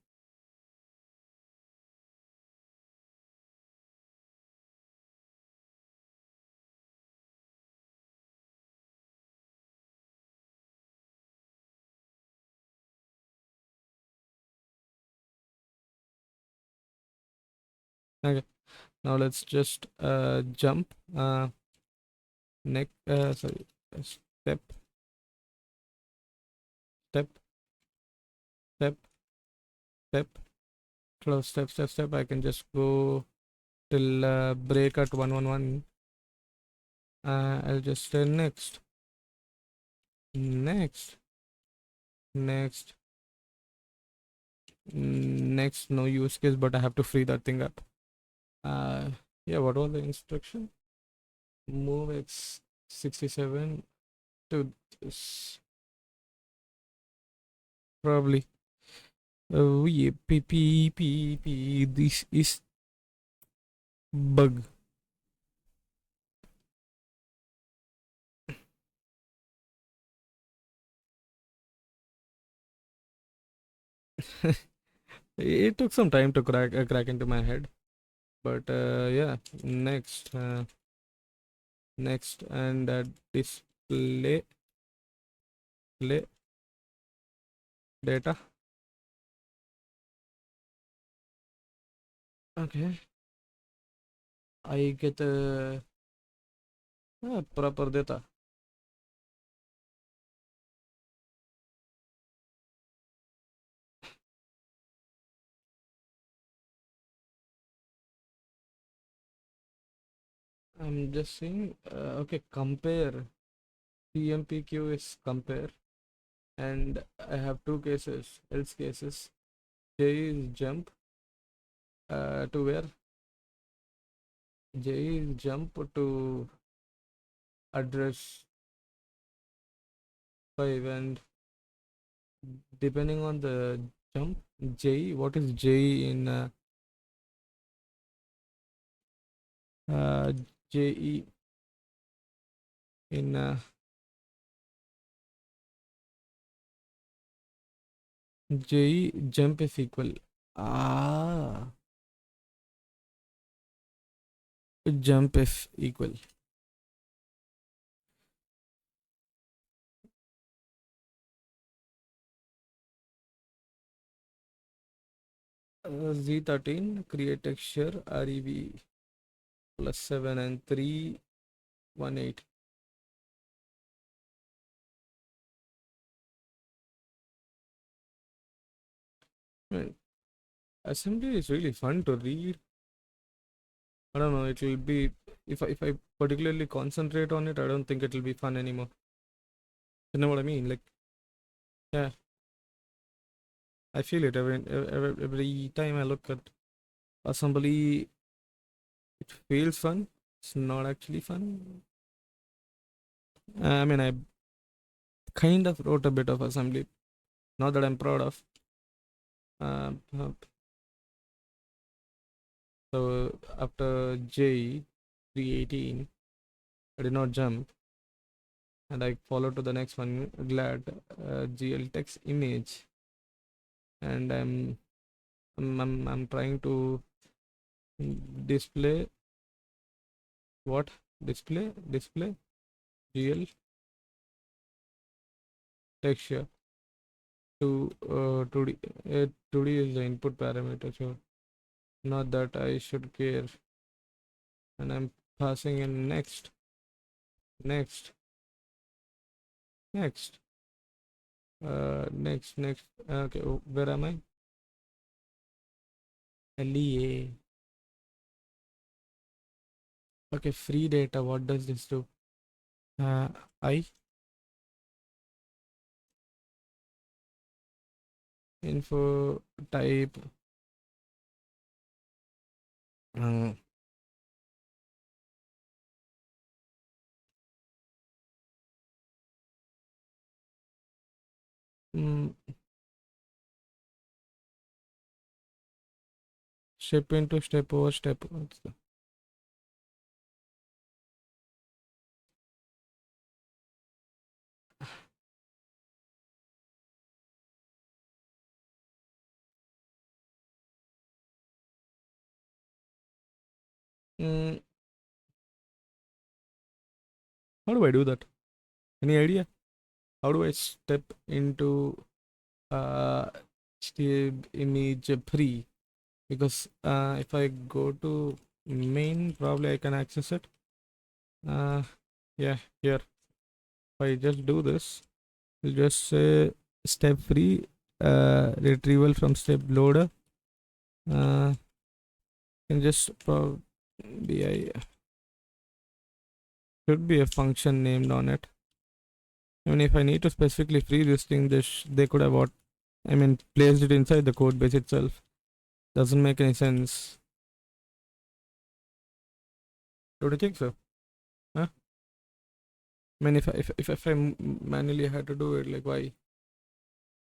Okay. Now let's just jump next sorry step step step step step. I can just go till break at 111. I'll just say next next next next. No use case, but I have to free that thing up. Yeah, what was the instruction? Move x67 to this. Probably yeah, this is bug. It took some time to crack into my head, but yeah. Next and display play data. Okay, I get proper data. I'm just saying. Okay, compare. CMPQ is compare, and I have two cases, else cases. J is jump to where? J is jump to address 5, and depending on the jump, J, what is J in uh, JE in JE jump is equal. Ah, jump is equal. Z13 create texture REV +7 and 318. Man, assembly is really fun to read. I don't know, it will be if I particularly concentrate on it, I don't think it will be fun anymore. You know what I mean? Like, yeah, I feel it every time I look at assembly. It feels fun. It's not actually fun. I mean, I kind of wrote a bit of assembly, not that I'm proud of. Uh, so after J 318, I did not jump, and I followed to the next one. Glad GL text image, and I'm trying to display what display GL texture to 2D. 2D is the input parameter, so not that I should care. And I'm passing in next next next next. Okay, where am I? LEA. Okay, free data. What does this do? uh I info type uh, mm, step into step over step. What's the- mm, how do I do that? Any idea? How do I step into step image pre? Because if I go to main, probably I can access it. Yeah, here. If I just do this, we'll just say step free, retrieval from step loader. Can just probably I should be a function named on it. Even if I need to specifically free this thing, they could have what I mean placed it inside the code base itself. Doesn't make any sense. Don't you think so? Huh? I mean, if I manually had to do it, like why?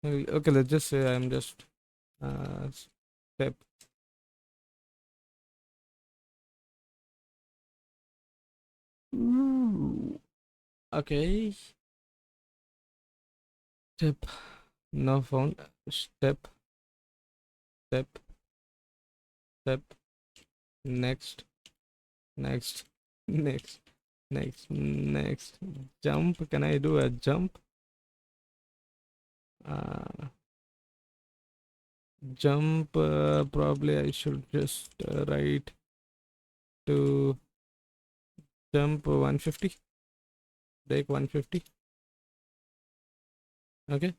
Okay, let's just say I'm just step. Ooh. Okay. Step. No found. Step. Step. Step. Next. Next. Next. Next. Next. Jump. Can I do a jump? Uh, jump. Probably I should just write to jump 150. Take 150. Okay.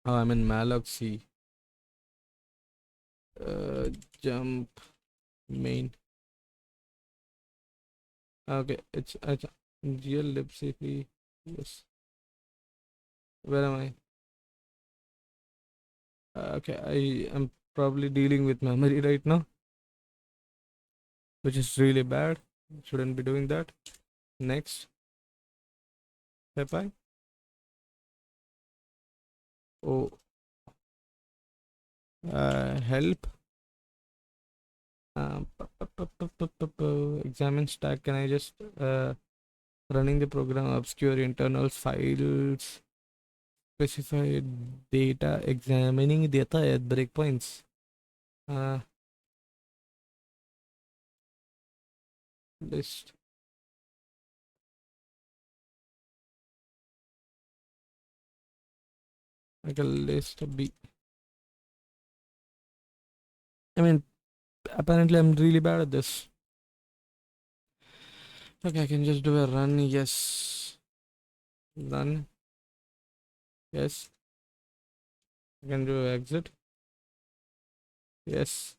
Oh, I'm in malloc C. Jump main. Okay, it's GL libcp. Yes. Where am I? Okay, I am probably dealing with memory right now, which is really bad. Shouldn't be doing that. Next. Step I. Oh, help. Examine stack. Can I just running the program obscure internal files? Specify data. Examining data at breakpoints. List. Like a list B. I mean, apparently I'm really bad at this. Okay, I can just do a run. Yes. Run. Yes. I can do exit. Yes.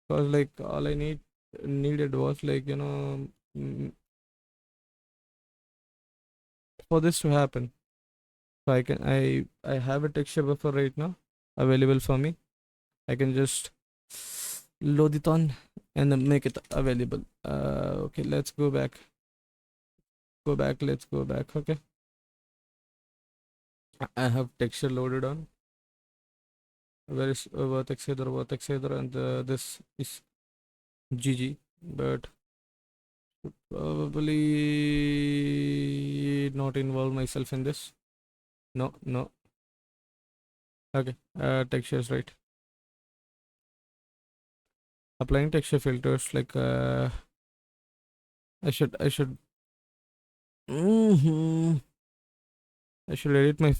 Because like all I needed was like, for this to happen. So I have a texture buffer right now available for me. I can just load it on and then make it available. Okay, let's go back. Let's go back. Okay. I have texture loaded on. Where is vertex header, and this is GG, but probably not involve myself in this. No, no. Okay, textures, right? Applying texture filters, like I should mm-hmm. I should edit my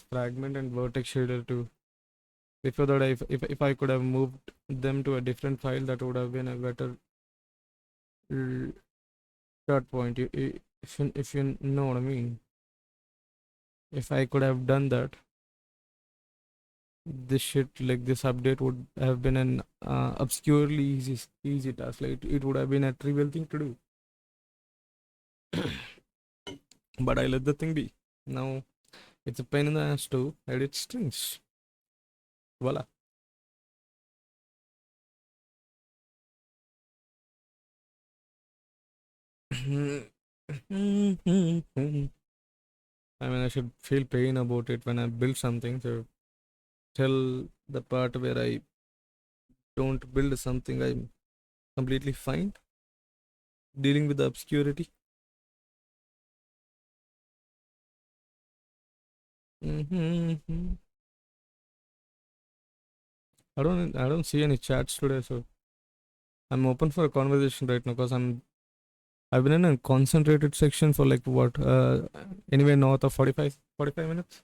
fragment and vertex shader too. Before that, if I could have moved them to a different file, that would have been a better start point. If you know what I mean. If I could have done that, this shit, like this update would have been an obscurely easy task. Like it would have been a trivial thing to do. But I let the thing be. Now it's a pain in the ass to edit strings. Voila. I mean, I should feel pain about it when I build something. So till the part where I don't build something, I'm completely fine dealing with the obscurity. Mm-hmm. I don't see any chats today, so I'm open for a conversation right now because I've been in a concentrated section for like what anywhere north of 45 minutes.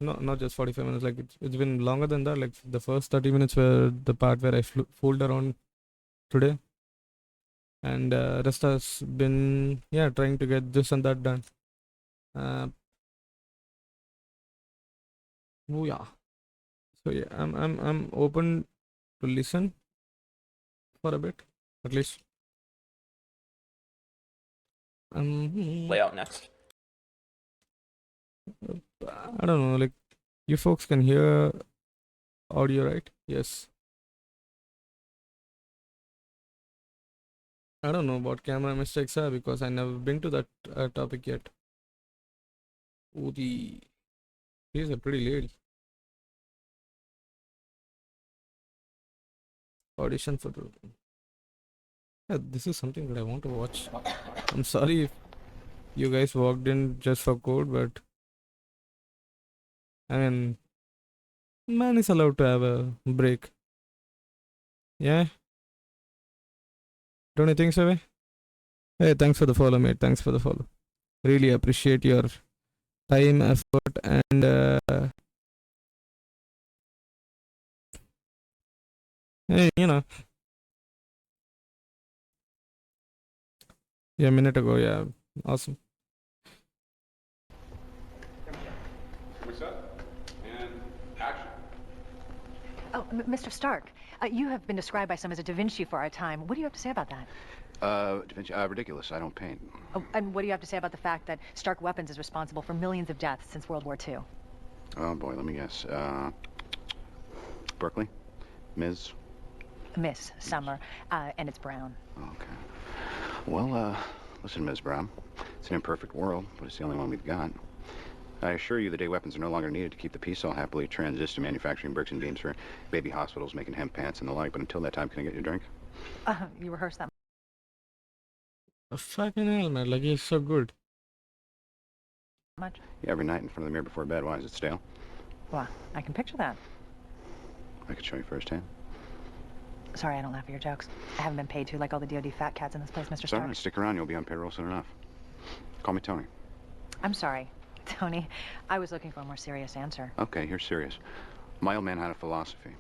not just 45 minutes. Like it's been longer than that. Like the first 30 minutes were the part where I fooled around today, and rest has been trying to get this and that done. Uh, oh yeah. So yeah, I'm open to listen for a bit, at least. Layout next. I don't know. Like you folks can hear audio, right? Yes. I don't know what camera mistakes are because I never been to that topic yet. Oh, she's a pretty lady. Audition for the. Yeah, this is something that I want to watch. I'm sorry if you guys walked in just for code, but I mean, man is allowed to have a break. Yeah, don't you think so? Hey, thanks for the follow, mate. Thanks for the follow. Really appreciate your time, effort, and hey, yeah, a minute ago, yeah, awesome. What's up? And action. Oh, Mr. Stark, you have been described by some as a Da Vinci for our time. What do you have to say about that? Da Vinci, ridiculous. I don't paint. Oh, and what do you have to say about the fact that Stark Weapons is responsible for millions of deaths since World War II? Oh, boy, let me guess. Berkeley? Ms.? Miss Summer, and it's Brown. Okay. Well, listen, Ms. Brown. It's an imperfect world, but it's the only one we've got. I assure you the day weapons are no longer needed to keep the peace, I'll happily transist to manufacturing bricks and beams for baby hospitals, making hemp pants and the like, but until that time, can I get you a drink? You rehearsed that Fucking hell, man! Like he's so good. much? Yeah, every night in front of the mirror before bed. Why, is it stale? Well, I can picture that. I could show you firsthand. Sorry, I don't laugh at your jokes. I haven't been paid to like all the DoD fat cats in this place, Mr. It's all Stark. right, stick around, you'll be on payroll soon enough. Call me Tony. I'm sorry, Tony. I was looking for a more serious answer. Okay, here's serious. My old man had a philosophy.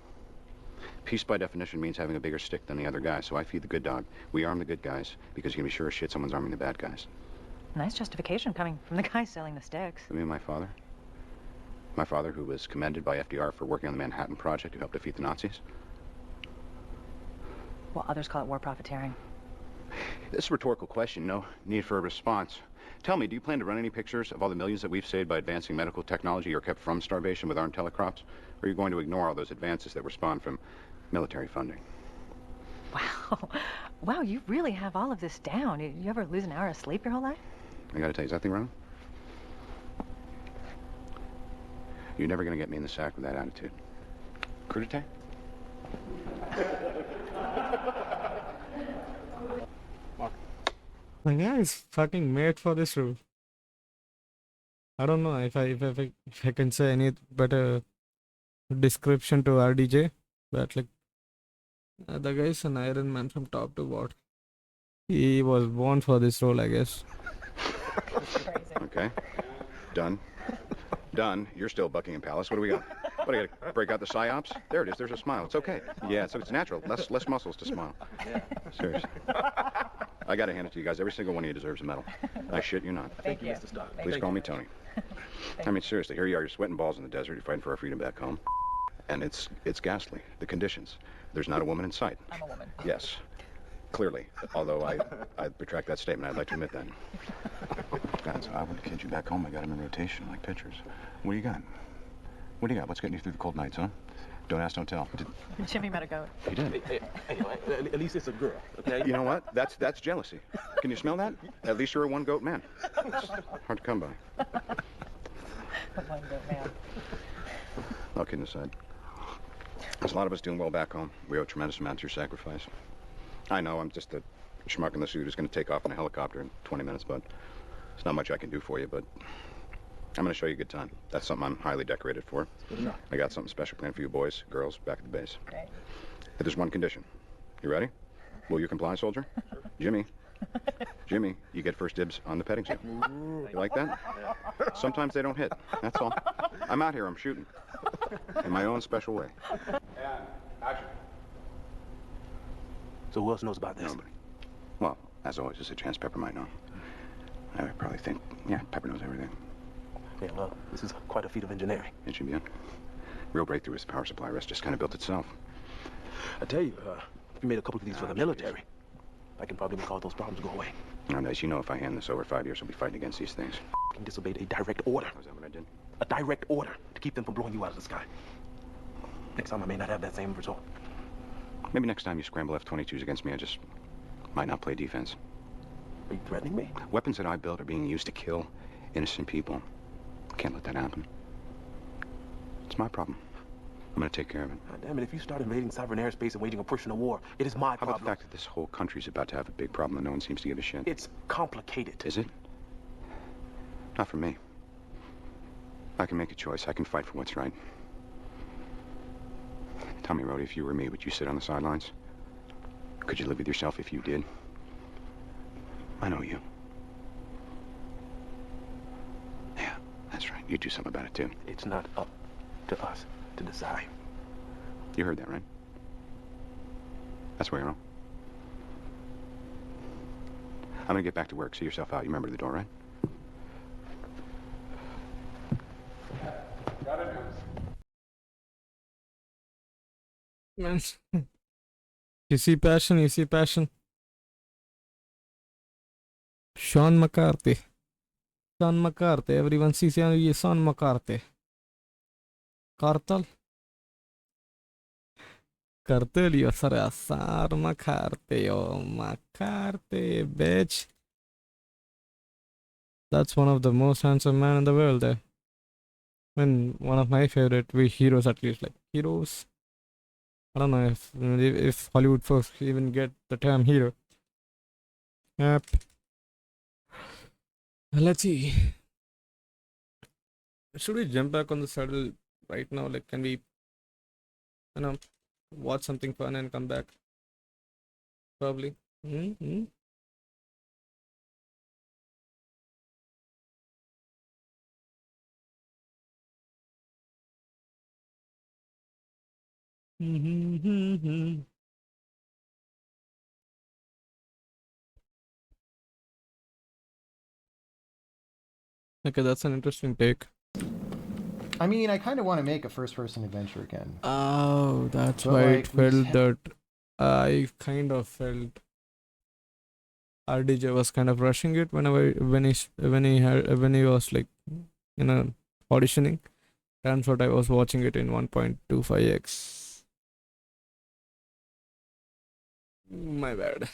Peace by definition means having a bigger stick than the other guy, so I feed the good dog. We arm the good guys, because you can be sure as shit someone's arming the bad guys. Nice justification coming from the guy selling the sticks. You mean my father? My father, who was commended by FDR for working on the Manhattan Project to help defeat the Nazis? Well, others call it war profiteering. This is a rhetorical question, no need for a response. Tell me, do you plan to run any pictures of all the millions that we've saved by advancing medical technology or kept from starvation with armed telecrops? Or are you going to ignore all those advances that were spawned from military funding? Wow. Wow, you really have all of this down. You ever lose an hour of sleep your whole life? I gotta tell you, is that thing wrong? You're never gonna get me in the sack with that attitude. Crudité? The guy is fucking made for this role. I don't know if I can say any better description to RDJ, but like the guy is an Iron Man from top to bottom. He was born for this role, I guess. Okay. Done. Done. You're still Buckingham Palace. What do we got? What, I gotta break out the psyops? There it is. There's a smile. It's okay. Yeah, it's natural. Less muscles to smile. Seriously. I gotta hand it to you guys. Every single one of you deserves a medal. I shit you not. Thank you, Mr. Stark. Please call me Tony. I mean, seriously, here you are, you're sweating balls in the desert, you're fighting for our freedom back home. And it's ghastly, the conditions. There's not a woman in sight. I'm a woman. Yes, clearly. Although I retract that statement, I'd like to admit that. God, so I would kid you back home, I got him in rotation, like pitchers. What do you got? What do you got? What's getting you through the cold nights, huh? Don't ask, don't tell. Jimmy met a goat. He did. Anyway, at least it's a girl, okay? You know what? That's jealousy. Can you smell that? At least you're a one-goat man. It's hard to come by. One goat man. All kidding aside. There's a lot of us doing well back home. We owe a tremendous amount to your sacrifice. I know I'm just a schmuck in the suit who's going to take off in a helicopter in 20 minutes, but there's not much I can do for you, but I'm going to show you a good time. That's something I'm highly decorated for. I got something special planned for you boys, girls, back at the base. Great. But there's one condition. You ready? Will you comply, soldier? Jimmy, Jimmy, you get first dibs on the petting zoo. You like that? Sometimes they don't hit. That's all. I'm out here. I'm shooting. In my own special way. And action. So who else knows about this? Nobody. Well, as always, there's a chance Pepper might know. I would probably think, yeah, Pepper knows everything. Yeah, well, this is quite a feat of engineering. It should be a real breakthrough is the power supply. Rest just kind of built itself. I tell you, if you made a couple of these for the military, I can probably make all those problems go away. Now, as you know, if I hand this over 5 years, I'll be fighting against these things. I disobeyed a direct order. Was that what I did? A direct order to keep them from blowing you out of the sky. Next time I may not have that same result. Maybe next time you scramble F-22s against me, I just might not play defense. Are you threatening me? Weapons that I built are being used to kill innocent people. Can't let that happen. It's my problem. I'm gonna take care of it. God damn it, if you start invading sovereign airspace and waging a push in a war, it is my How problem. about the fact that this whole country's about to have a big problem and no one seems to give a shit? It's complicated. Is it? Not for me. I can make a choice. I can fight for what's right. Tell me, Rhodey, if you were me, would you sit on the sidelines? Could you live with yourself if you did? I know you. Yeah, that's right. You'd do something about it, too. It's not up to us to decide. You heard that, right? That's where you're wrong. I'm gonna get back to work. See yourself out. You remember the door, right? Man. You see passion, you see passion. Sean McCarthy. Sean McCarthy. Everyone sees Sean McCarthy. Cartel. Cartel, you Sar McCarthy. Oh, McCarthy, bitch. That's one of the most handsome men in the world there. And one of my favorite heroes, at least, like heroes. I don't know if Hollywood folks even get the term hero. Yep. Let's see. Should we jump back on the saddle right now? Like, can we, watch something fun and come back? Probably. Mm-hmm. Mm-hmm. Okay, that's an interesting take. I mean, I kind of want to make a first-person adventure again. Oh, that's But, why like, it we felt just that I kind of felt RDJ was kind of rushing it when he was like, auditioning. Turns out I was watching it in 1.25x. My bad.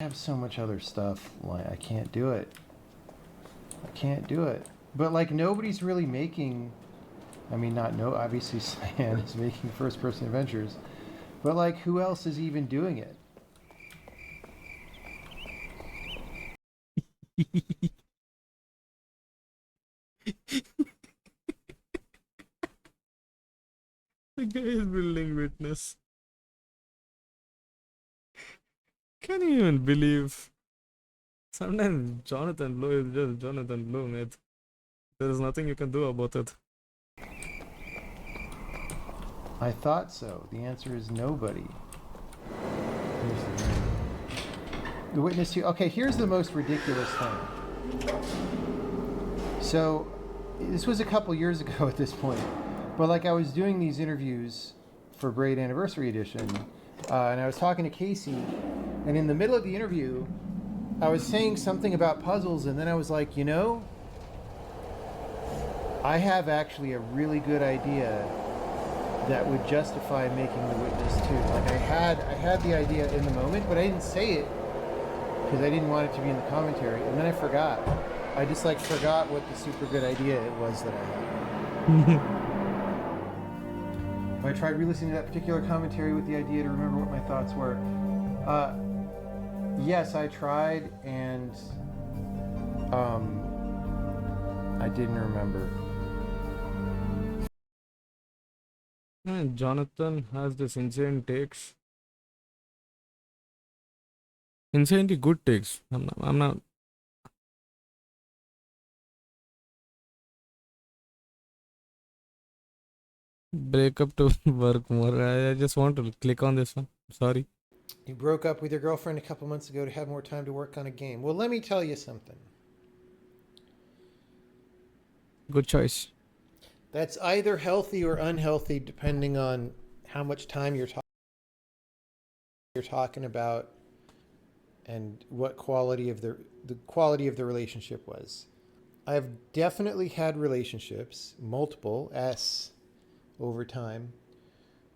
I have so much other stuff. Like, I can't do it. I can't do it. But like, nobody's really making. I mean, obviously Cyan is making first-person adventures, but like, who else is even doing it? The guy is building witness. Can you even believe? Sometimes Jonathan Blow is just Jonathan Blow, mate. There is nothing you can do about it. I thought so. The answer is nobody. The witness to. Okay, here's the most ridiculous thing. So, this was a couple years ago at this point, but like, I was doing these interviews for Braid Anniversary Edition, and I was talking to Casey, and in the middle of the interview, I was saying something about puzzles, and then I was like, I have actually a really good idea that would justify making The Witness 2. Like, I had the idea in the moment, but I didn't say it because I didn't want it to be in the commentary, and then I forgot. I just forgot what the super good idea it was that I had. I tried re-listening to that particular commentary with the idea to remember what my thoughts were. Yes, I tried, and I didn't remember. And Jonathan has this insane takes. insanely good takes. I'm not. Break up to work more. I just want to click on this one. Sorry. You broke up with your girlfriend a couple months ago to have more time to work on a game. Well, let me tell you something. Good choice. That's either healthy or unhealthy, depending on how much time you're talking about and what quality of the quality of the relationship was. I've definitely had relationships, multiple S over time,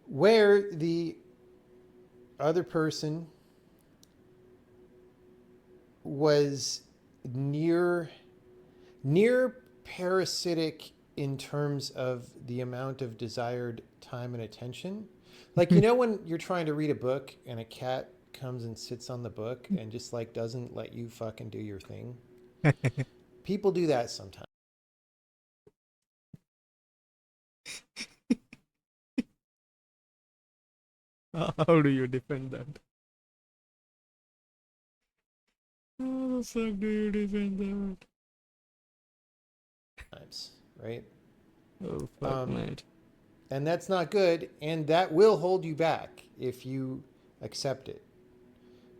where the other person was near parasitic in terms of the amount of desired time and attention. Like, you know, when you're trying to read a book and a cat comes and sits on the book and just like doesn't let you fucking do your thing? People do that sometimes. How do you defend that? How the fuck do you defend that? Right? Oh fuck, mate. And that's not good, and that will hold you back if you accept it.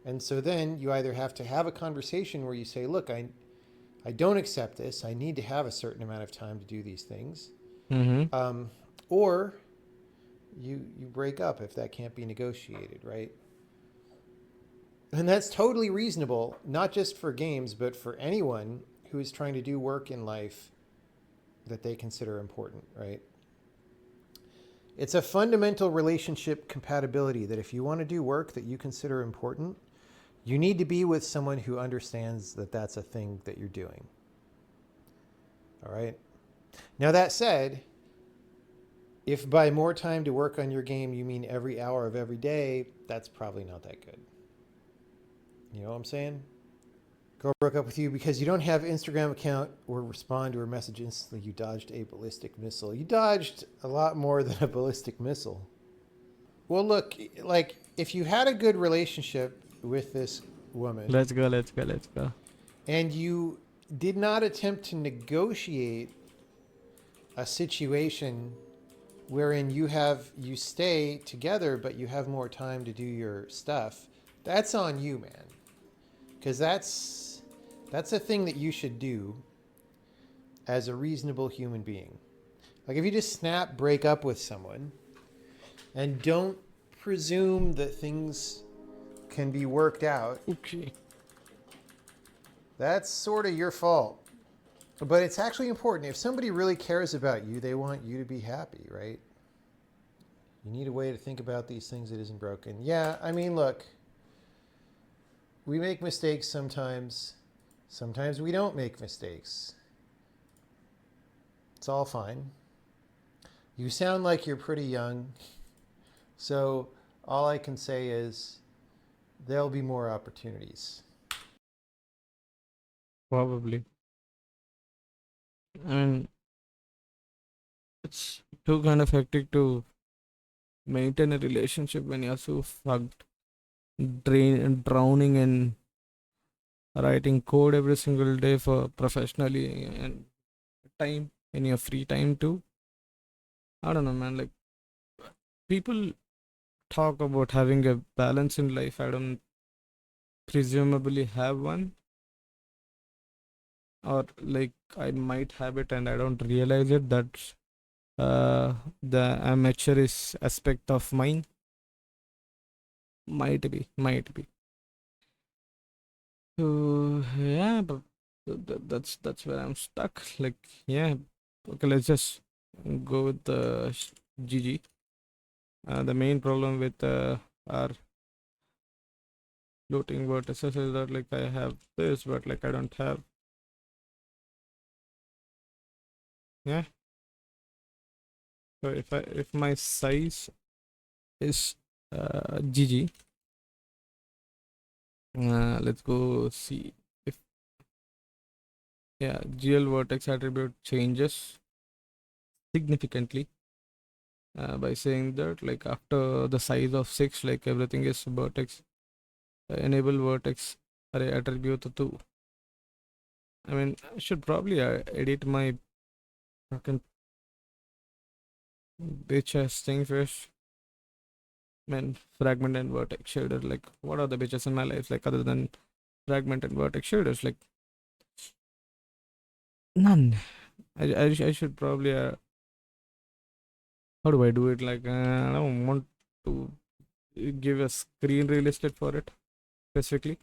And so then you either have to have a conversation where you say, look, I don't accept this. I need to have a certain amount of time to do these things. Mm-hmm. Or you break up if that can't be negotiated, right? And that's totally reasonable, not just for games, but for anyone who is trying to do work in life that they consider important, right? It's a fundamental relationship compatibility that if you want to do work that you consider important, you need to be with someone who understands that that's a thing that you're doing. All right? Now, that said, if by more time to work on your game you mean every hour of every day, that's probably not that good. You know what I'm saying? Girl broke up with you because you don't have Instagram account or respond to her message instantly. You dodged a ballistic missile. You dodged a lot more than a ballistic missile. Well, look, like if you had a good relationship with this woman Let's go. and you did not attempt to negotiate a situation wherein you stay together but you have more time to do your stuff, that's on you, man. Because that's a thing that you should do as a reasonable human being. Like if you just break up with someone and don't presume that things can be worked out, Okay. that's sort of your fault. But it's actually important. If somebody really cares about you, they want you to be happy, right? You need a way to think about these things that isn't broken. Yeah, I mean, look, we make mistakes sometimes. Sometimes we don't make mistakes. It's all fine. You sound like you're pretty young. So all I can say is there'll be more opportunities. Probably. I mean, it's too kind of hectic to maintain a relationship when you're so fucked, drowning in writing code every single day for professionally and time in your free time too. I don't know, man. Like people talk about having a balance in life. I don't presumably have one, or like I might have it and I don't realize it. That's the amateurish aspect of mine. Might be. So yeah, but that's where I'm stuck. Like yeah, okay. Let's just go with the GG. The main problem with our floating vertices is that like I have this, but like I don't have. Yeah. So if my size is GG, let's go see if yeah GL vertex attribute changes significantly by saying that like after the size of 6, like everything is vertex enable vertex array attribute to. I mean, I should probably edit my fucking bitch ass thing first. Man, fragment and vertex shader. Like, what are the bitches in my life? Like, other than fragment and vertex shaders? Like, none. I should probably. How do I do it? Like, I don't want to give a screen real estate for it specifically.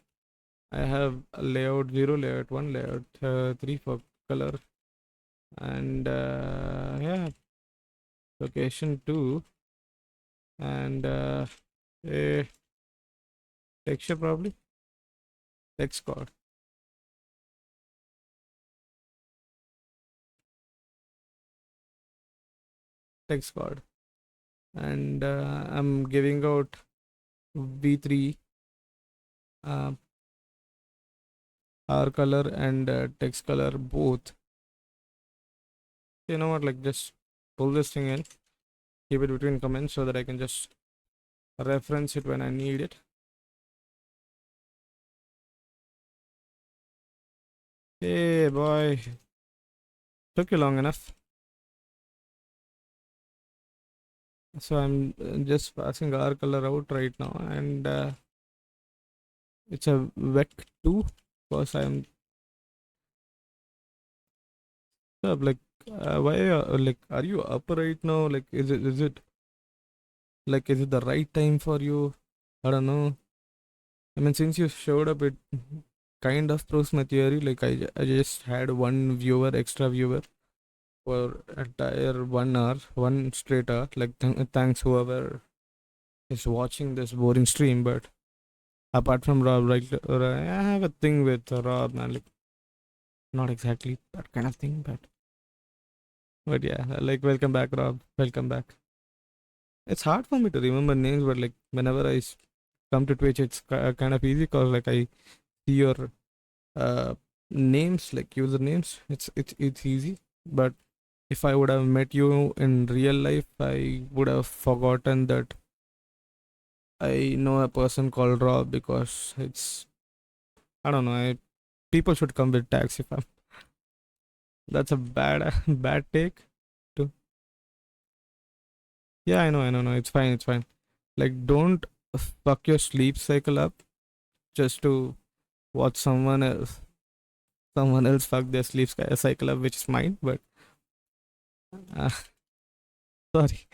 I have a layout 0, layout 1, layout 3 for color, and yeah, location 2, and a texture probably text card. Text card, and I'm giving out v3 uh, r color and text color both. You know what, like, just pull this thing in, keep it between comments so that I can just reference it when I need it. Hey boy, took you long enough. So I'm just passing r color out right now, and it's a vec2 because I'm like, why like, are you up right now? Like, is it like, is it the right time for you? I don't know. I mean, since you showed up, it kind of proves my theory. Like, I just had one viewer, extra viewer for entire 1 hour, one straight hour. Like, thanks whoever is watching this boring stream. But apart from Rob, like, I have a thing with Rob, man. Like, not exactly that kind of thing, but yeah, like, welcome back, Rob. Welcome back. It's hard for me to remember names, but like, whenever come to Twitch, it's kind of easy because like I see your uh names, like usernames. It's easy. But if I would have met you in real life, I would have forgotten that I know a person called Rob, because it's, I don't know. People should come with tags if I'm. That's a bad bad take. To Yeah, I know, no, it's fine, it's fine. Like, don't fuck your sleep cycle up just to watch someone else fuck their sleep cycle up, which is mine. But uh, sorry,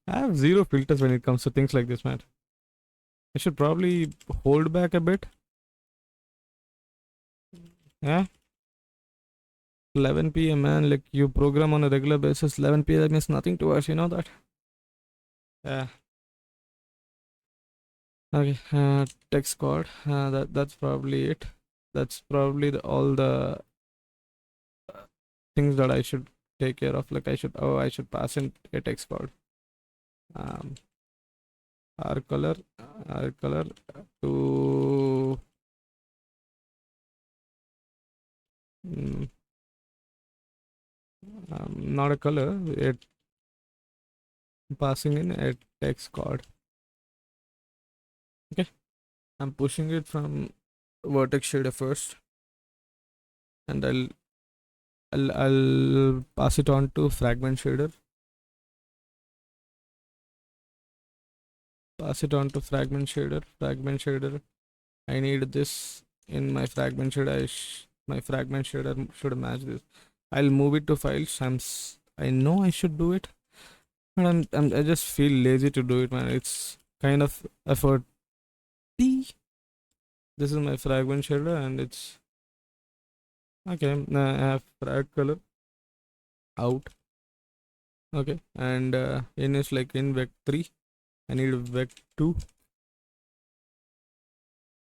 I have zero filters when it comes to things like this, man. I should probably hold back a bit. Yeah, 11 p.m., man. Like, you program on a regular basis. 11 p.m. means nothing to us, you know that. Yeah. Okay. Text code. That's probably it. That's probably all the things that I should take care of. Like, I should pass in a text code. Um, our color, to mm, not a color. It passing in a text code. Okay, I'm pushing it from vertex shader first, and I'll pass it on to fragment shader. Pass it on to fragment shader. Fragment shader. I need this in my fragment shader. My fragment shader should match this. I'll move it to files. I know I should do it, but I just feel lazy to do it, man. It's kind of effort. This is my fragment shader, and it's okay. I have frag color out. Okay, and in is like in vec3. I need vec2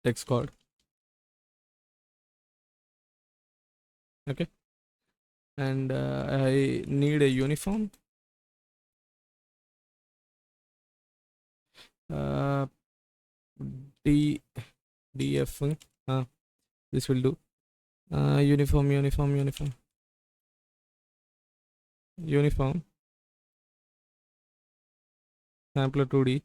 text code. Okay, and I need a uniform. Uh, D DF. This will do. Uniform. Sampler 2D.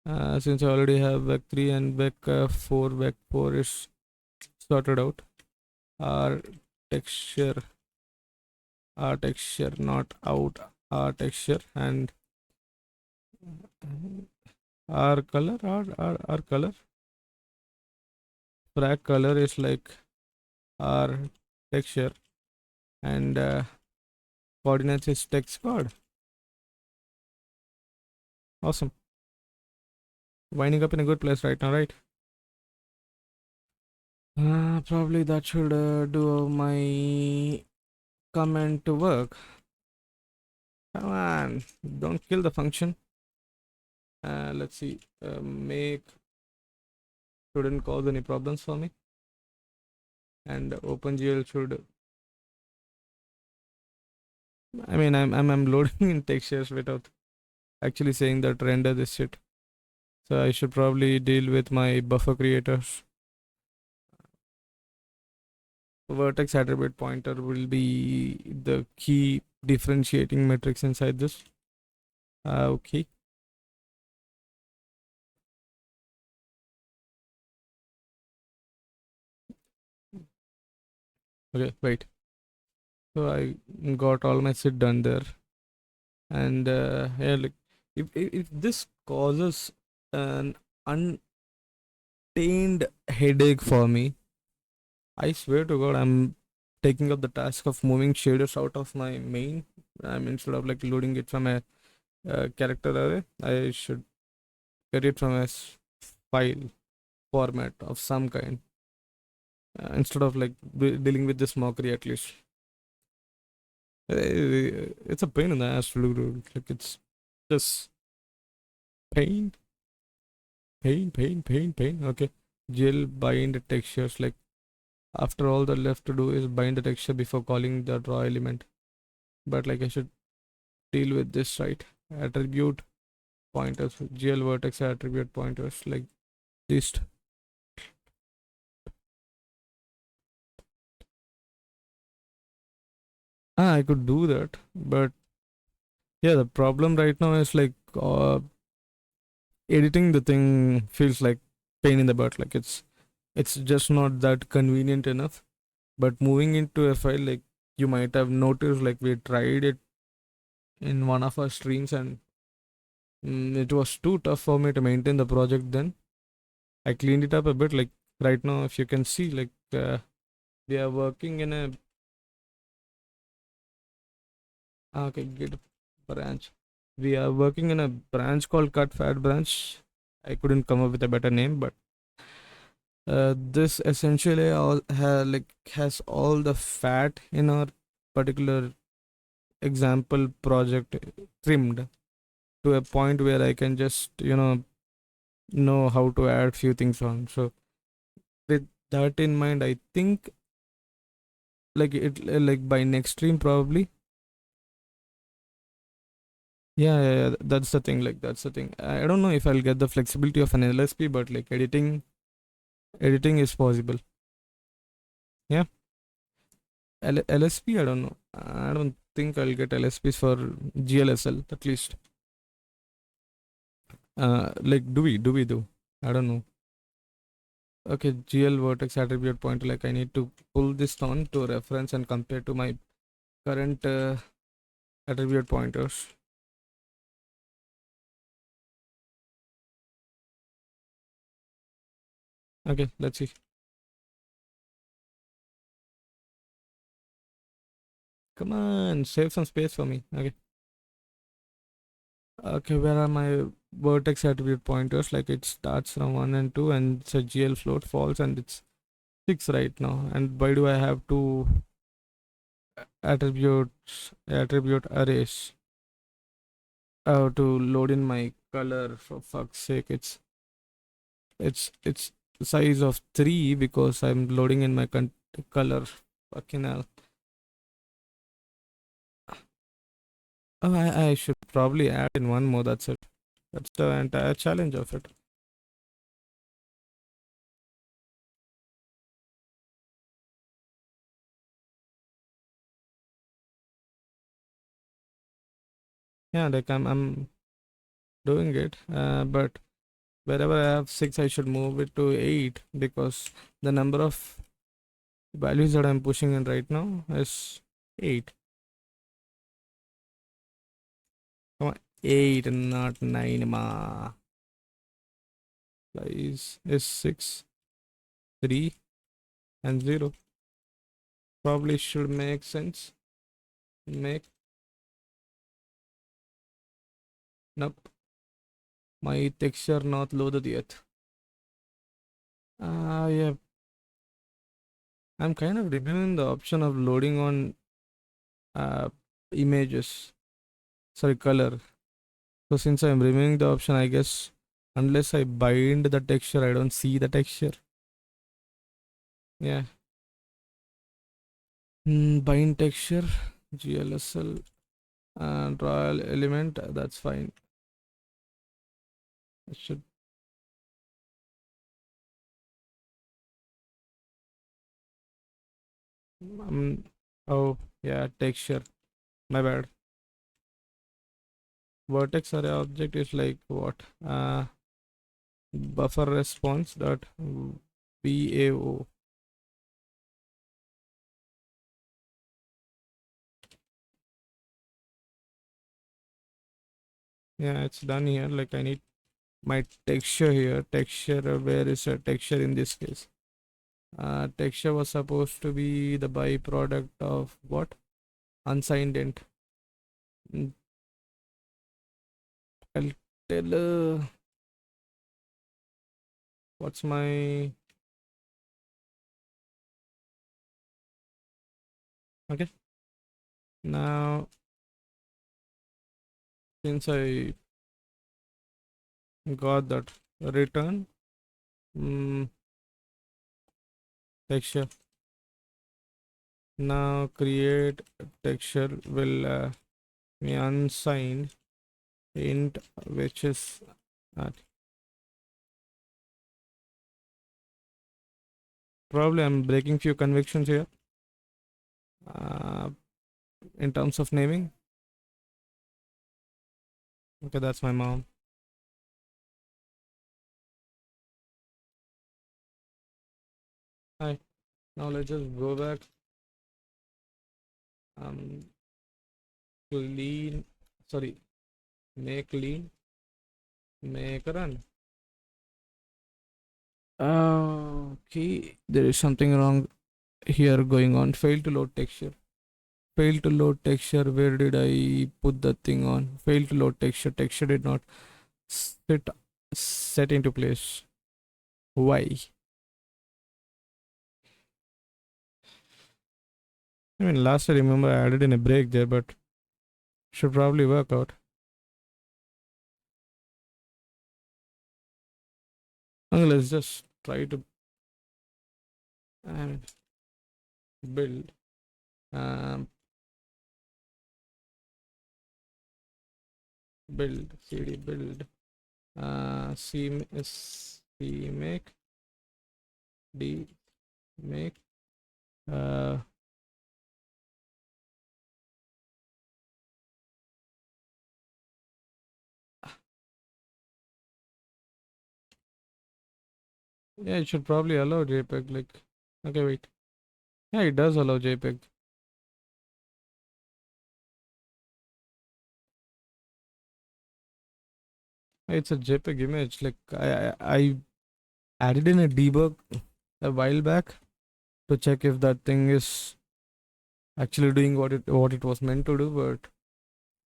Since I already have vec 3 and vec 4 is sorted out. Our texture, our texture, not out, our texture, and our color, our color, frag color is like our texture, and coordinates is text code. Awesome. Winding up in a good place right now, right? Probably that should do my comment to work. Come on, don't kill the function. Let's see. Make shouldn't cause any problems for me, and OpenGL should. I mean, I'm loading in textures without actually saying that render this shit. So I should probably deal with my buffer creators. Vertex attribute pointer will be the key differentiating matrix inside this. Okay. Okay, wait. So I got all my shit done there, and yeah, like if this causes an untamed headache for me, I swear to God, I'm taking up the task of moving shaders out of my main. Instead of like loading it from a character array, I should get it from a file format of some kind, instead of like dealing with this mockery at least. It's a pain in the ass to do. Like it's just pain, pain. Okay, GL bind textures. Like after all, the left to do is bind the texture before calling the draw element. But like I should deal with this, right? Attribute pointers, GL vertex attribute pointers, like this. I could do that, but yeah, the problem right now is like editing the thing feels like pain in the butt. Like it's just not that convenient enough. But moving into a file, like you might have noticed, like we tried it in one of our streams, and it was too tough for me to maintain the project. Then I cleaned it up a bit. Like right now, if you can see, like we are working in a okay, git branch. We are working in a branch called cut fat branch. I couldn't come up with a better name, but this essentially has all the fat in our particular example project trimmed to a point where I can just know how to add few things on. So with that in mind, I think like by next stream probably. Yeah, that's the thing. Like that's the thing. I don't know if I'll get the flexibility of an LSP, but like editing is possible. Yeah, LSP. I don't know. I don't think I'll get LSPs for GLSL at least. Like do? I don't know. Okay, GL vertex attribute pointer. Like I need to pull this on to reference and compare to my current attribute pointers. Okay, let's see. Come on, save some space for me. Okay. Okay, where are my vertex attribute pointers? Like it starts from 1 and 2, and it's a GL float false, and it's 6 right now. And why do I have two attribute arrays? Oh, to load in my color, for fuck's sake. It's size of 3 because I'm loading in my color. Fucking hell. Oh, I should probably add in one more. That's it. That's the entire challenge of it. Yeah, like I'm doing it, but wherever I have 6, I should move it to 8, because the number of values that I'm pushing in right now is 8. Come on, 8 and not 9, ma. Is 6, 3, and 0. Probably should make sense. Make. Nope. My texture not loaded yet. Yeah. I'm kind of reviewing the option of loading on images. Sorry, color. So since I'm removing the option, I guess unless I bind the texture, I don't see the texture. Yeah. Bind texture, GLSL, and draw element. That's fine. It should. Oh yeah, texture. My bad. Vertex array object is like what? Buffer response dot BAO. Yeah, it's done here. Like I need my texture here. Texture, where is a texture in this case? Texture was supposed to be the byproduct of what? Unsigned int. I'll tell what's my okay. Now since I got that return texture. Now create texture will be unsigned int, which is probably I'm breaking few conventions here in terms of naming. Okay, that's my mom. Hi. Now let's just go back. Clean. Sorry. Make clean. Make run. Okay, there is something wrong here going on. Fail to load texture. Fail to load texture. Where did I put the thing on? Fail to load texture. Texture did not set into place. Why? I mean, last I remember I added in a break there, but should probably work out. Let's just try to build. Build cd build c make d make yeah, it should probably allow JPEG. Like, okay, wait. Yeah, it does allow JPEG. It's a JPEG image. Like I added in a debug a while back to check if that thing is actually doing what it was meant to do, but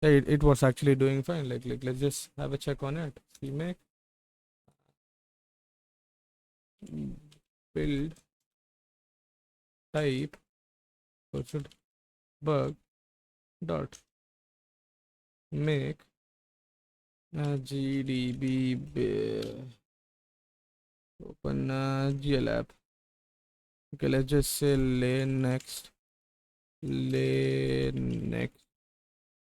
yeah, it was actually doing fine. Like let's just have a check on it. See, make build type should bug dot make gdb open GL app. Okay, let's just say lay next.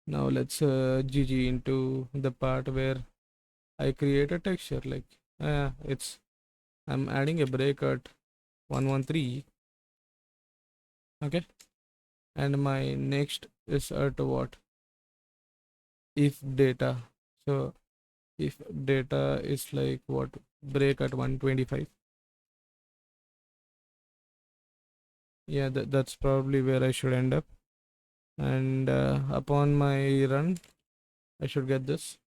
Now let's gg into the part where I create a texture. Like I'm adding a break at 113. Okay, and my next is at what? If data. So if data is like what, break at 125. Yeah, that's probably where I should end up. And upon my run, I should get this.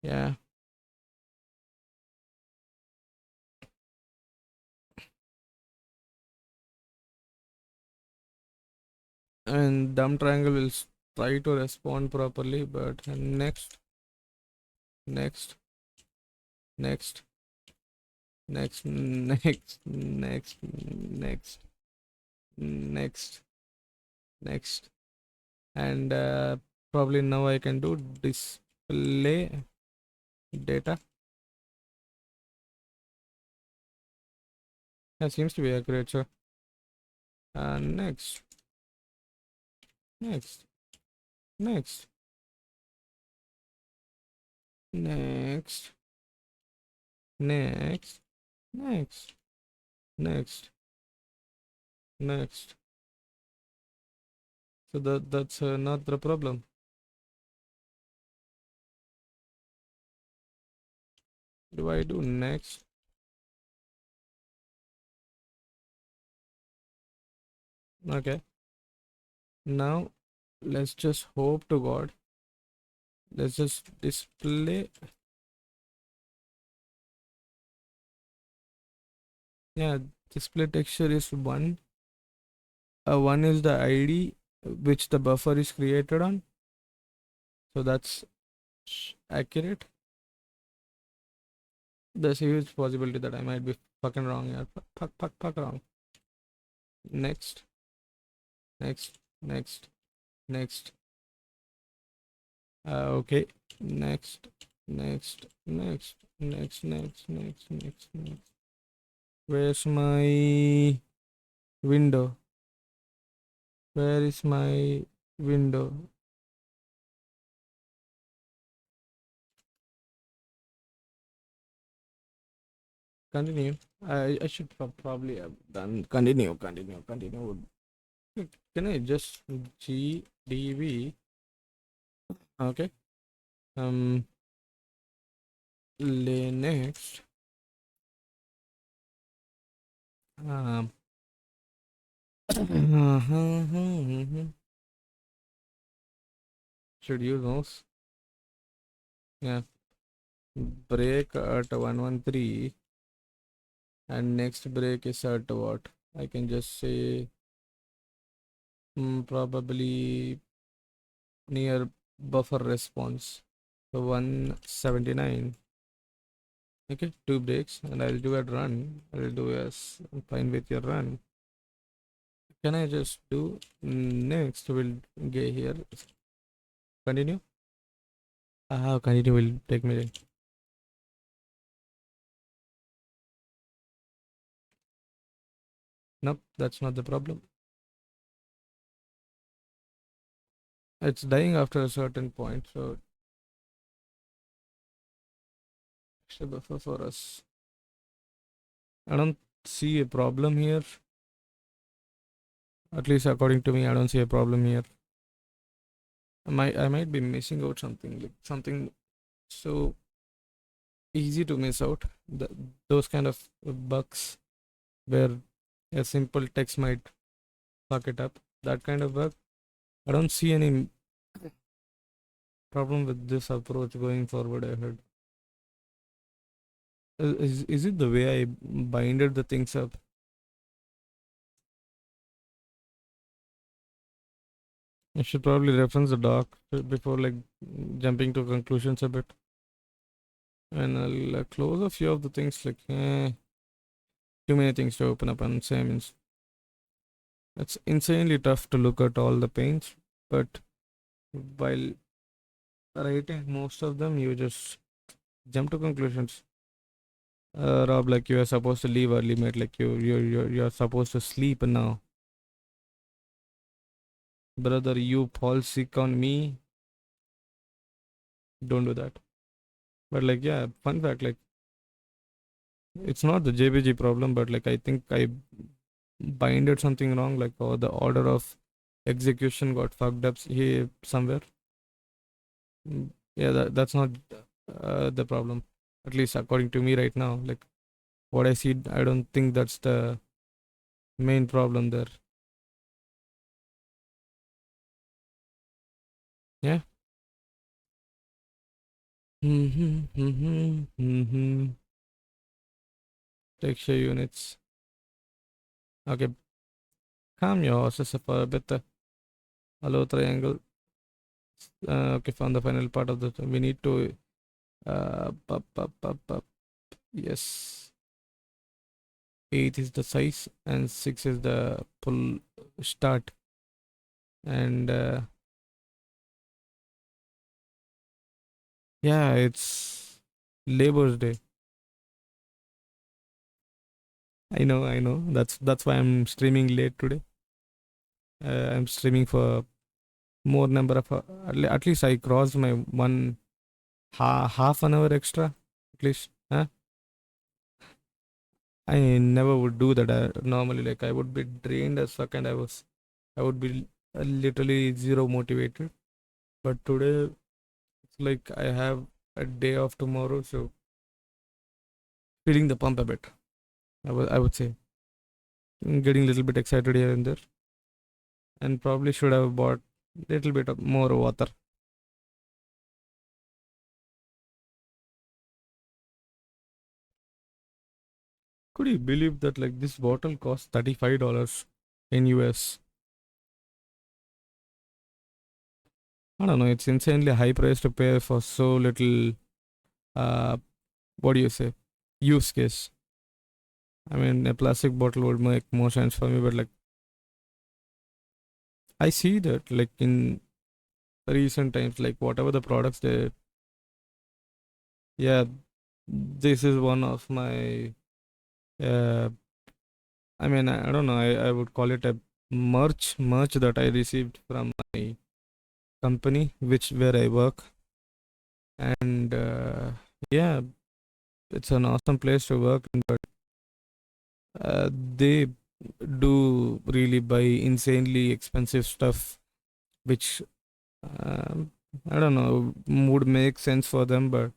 Yeah. And dumb triangle will try to respond properly, but next, next, next, next, next, next, next, next, next, and probably now I can do display data. That seems to be accurate, sir. Next, next, next, next, next, next, next, next. So that's not the problem. Do I do next? Okay. Now let's just hope to God. Let's just display. Yeah, display texture is one. One is the ID which the buffer is created on. So that's accurate. There's a huge possibility that I might be fucking wrong here. Fuck wrong. Next, next, next, next. Okay. Next, next, next, next, next, next, next, next. Where's my window? Where is my window? Continue. I should probably have done continue. Can I just GDB? Okay. Next. Should use those. Yeah. Break at 113. And next break is at what? I can just say probably near buffer response. So 179. Okay, 2 breaks, and I'll do a run. I'll do I'm fine with your run. Can I just do next? We'll get here. Continue. Continue will take me. Nope, that's not the problem. It's dying after a certain point, so extra buffer for us. I don't see a problem here. At least according to me, I don't see a problem here. I might be missing out something, like something so easy to miss out. Those kind of bugs where a simple text might fuck it up. That kind of bug. I don't see any problem with this approach going forward ahead. Is it the way I binded the things up? I should probably reference the doc before like jumping to conclusions a bit. And I'll close a few of the things, like too many things to open up and say. It's insanely tough to look at all the paints, but while writing most of them, you just jump to conclusions. Rob, like you are supposed to leave early, mate. Like you're supposed to sleep now. Brother, you fall sick on me. Don't do that. But like, yeah, fun fact, like it's not the JPG problem, but like I think I binded something wrong, like or the order of execution got fucked up here somewhere. Yeah, that's not the problem, at least according to me right now. Like what I see, I don't think that's the main problem there. Yeah. Texture units. Okay, calm your horses for a bit. Hello triangle. Okay, found the final part of the. We need to. Yes. 8 is the size and 6 is the pull start. And yeah, it's Labor's Day. I know. That's why I'm streaming late today. I'm streaming for more number of at least I crossed my one half an hour extra at least. Huh? I never would do that normally. Like I would be drained as fuck, and I would be literally zero motivated. But today it's like I have a day off tomorrow, so feeling the pump a bit. I would say getting a little bit excited here and there, and probably should have bought little bit of more water. Could you believe that like this bottle costs $35 in US? I don't know, it's insanely high price to pay for so little uh what do you say? Use case. I mean a plastic bottle would make more sense for me, but like I see that like in recent times, like whatever the products they yeah, this is one of my uh I mean I don't know, I would call it a merch that I received from my company which where I work. And yeah, it's an awesome place to work in, but they do really buy insanely expensive stuff which um, I don't know would make sense for them, but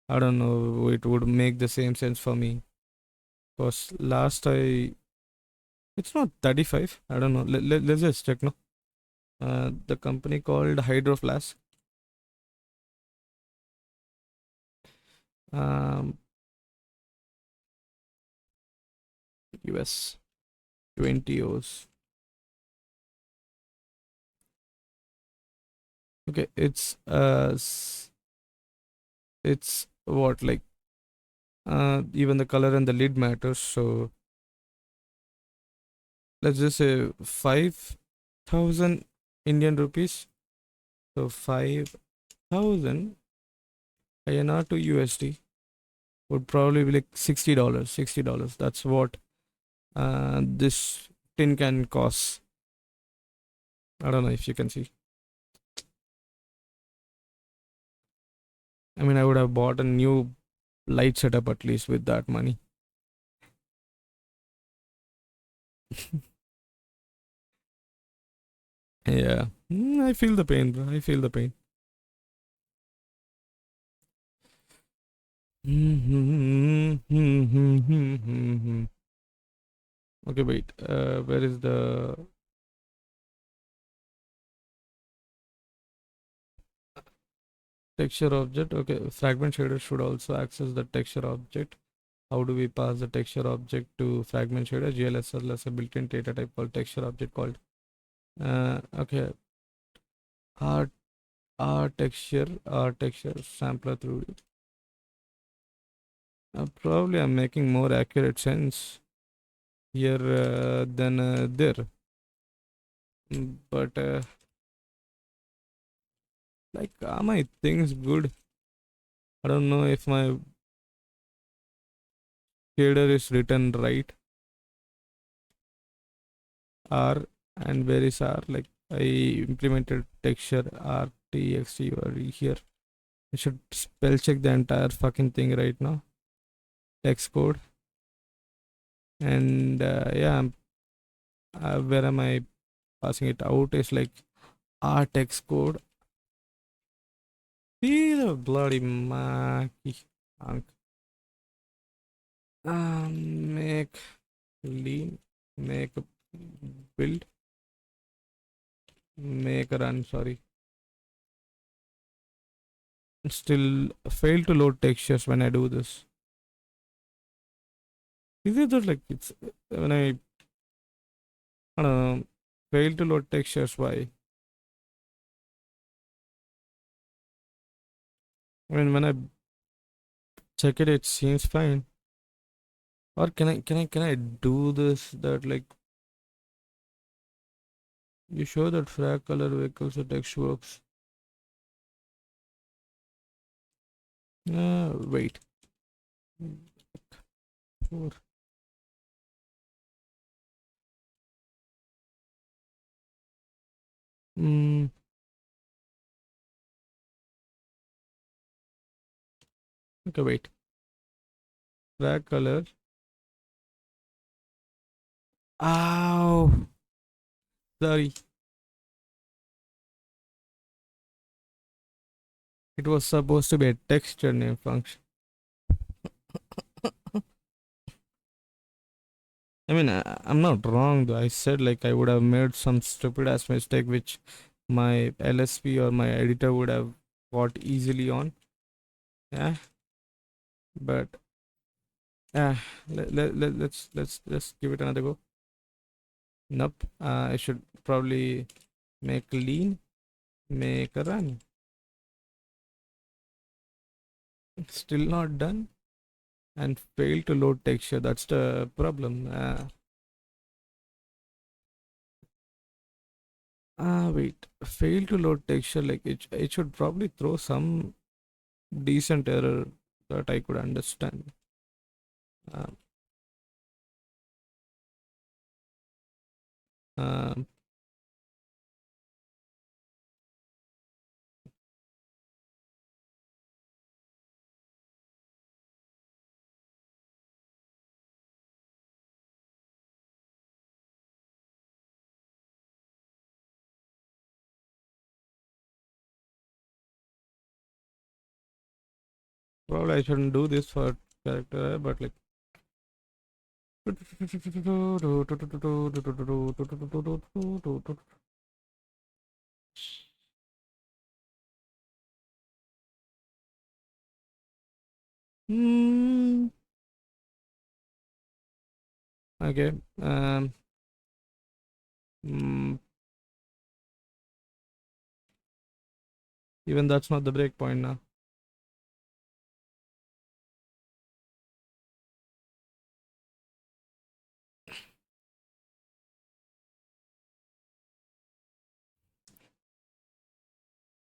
I don't know it would make the same sense for me because last I it's not 35, I don't know, let's just check. No, the company called Hydro Flask. um US 20 O's. Okay, it's what like even the color and the lid matters, so let's just say 5,000 Indian rupees. So 5,000 INR to USD would probably be like $60. $60. That's what this tin can cost. I don't know if you can see. I mean, I would have bought a new light setup at least with that money. Yeah. I feel the pain, bro. I feel the pain. Okay, wait. Where is the texture object? Okay, fragment shader should also access the texture object. How do we pass the texture object to fragment shader? GLSL has a built-in data type called texture object called okay, R texture sampler through it. Probably I'm making more accurate sense here than there. But like are my things good? I don't know if my shader is written right. R and where is R? Like I implemented texture RTXT over here. I should spell check the entire fucking thing right now. Text code. And yeah, where am I passing it out? Is like R text code. See the bloody Maki. Make lean, make a build, make a run. Sorry, still fail to load textures when I do this. Is it just like it's when I don't know, fail to load textures? Why? I mean, when I check it, it seems fine. Or can I do this? That like you show that frag color vehicles the text works. Wait. Four. Hmm. Okay, wait. Frag color. Ow. Sorry. It was supposed to be a texture name function. I mean, I'm not wrong though. I said like I would have made some stupid ass mistake which my LSP or my editor would have got easily on. Yeah, but uh, let's give it another go. Nope. I should probably make lean, make a run. Still not done, and fail to load texture. That's the problem. Wait. Fail to load texture. Like it should probably throw some decent error that I could understand. Um, um, Probably I shouldn't do this for character, but like. Hmm. Okay. Mm, Even that's not the breakpoint now.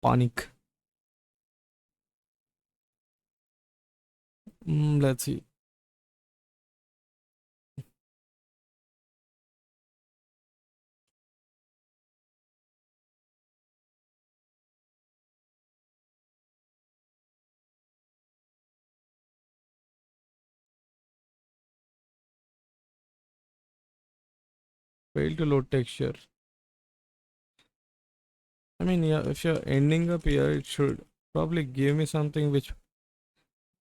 Panic. Let's see. Fail to load texture. I mean, yeah, if you're ending up here, it should probably give me something which.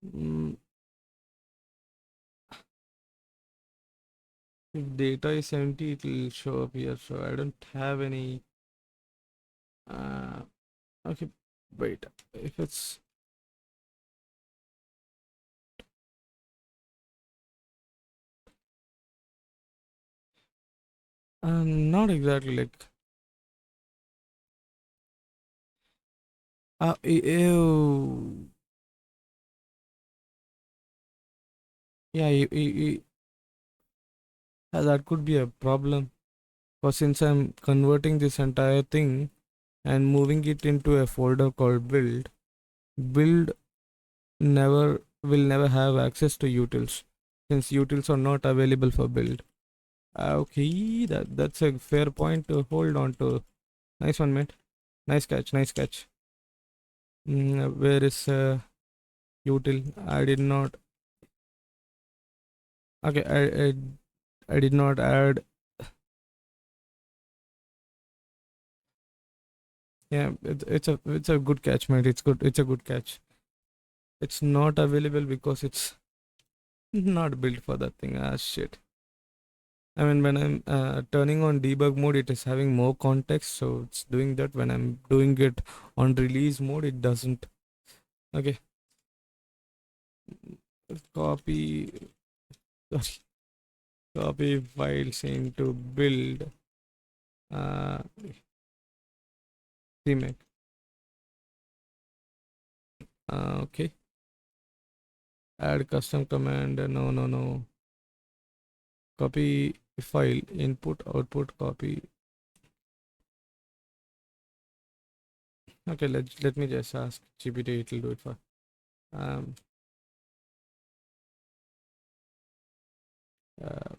Mm, if data is empty, it will show up here. So I don't have any. Uh, okay, wait. If it's. Not exactly like. Ew. Yeah, that could be a problem. Because since I'm converting this entire thing and moving it into a folder called build will never have access to utils since utils are not available for build. Okay, that's a fair point to hold on to. Nice one, mate. Nice catch, nice catch. Where is util? I did not. Okay, I did not add. Yeah, it's a good catch, mate. It's good. It's a good catch. It's not available because it's not built for that thing. Ah, shit. I mean, when I'm turning on debug mode, it is having more context, so it's doing that. When I'm doing it on release mode, it doesn't. Okay. Copy. Sorry. Copy files into build. Uh, remake. Okay. Add custom command. No, no, no. Copy file input output copy. Okay, let me just ask GPT. It will do it for. Um. Uh,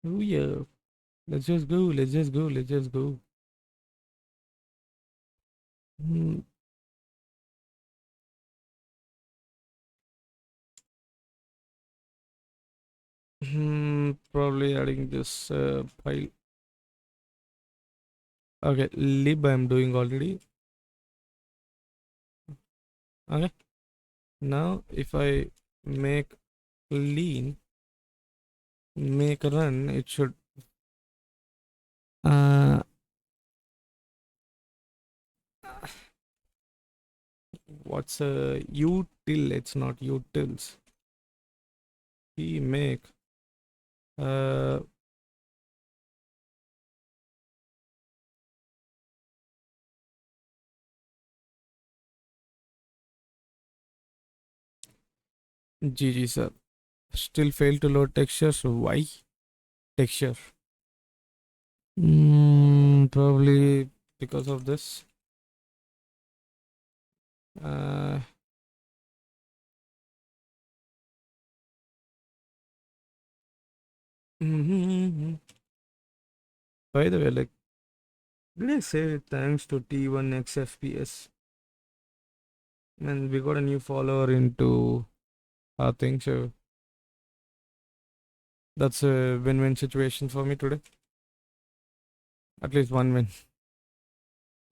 oh yeah. Let's just go. Let's just go. Let's just go. Hmm. Probably adding this file. Okay, lib I'm doing already. Okay. Now if I make lean, make run, it should. Uh, what's a util? It's not utils. We make. Uh, GG sir. Still failed to load textures. Why? Texture. Probably because of this. Uh, by the way, like, did I say thanks to T1XFPS? And we got a new follower into our thing, so that's a win-win situation for me today. At least one win.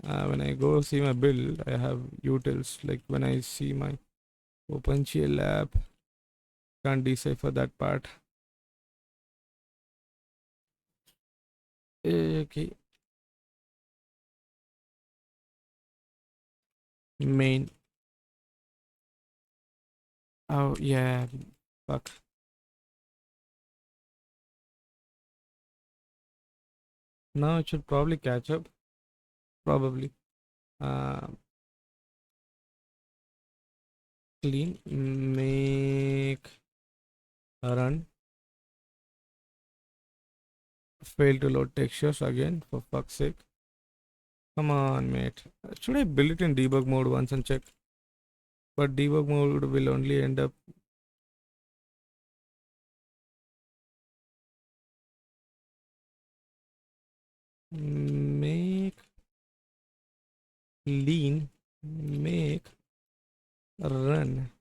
When I go see my build, I have utils. Like when I see my OpenGL app, can't decipher that part. Okay. Main. Oh yeah. Fuck. Now it should probably catch up. Probably. Uh, clean. Make a run. Fail to load textures again, for fuck's sake. Come on, mate. Should I build it in debug mode once and check? But debug mode will only end up. Make lean. Make run.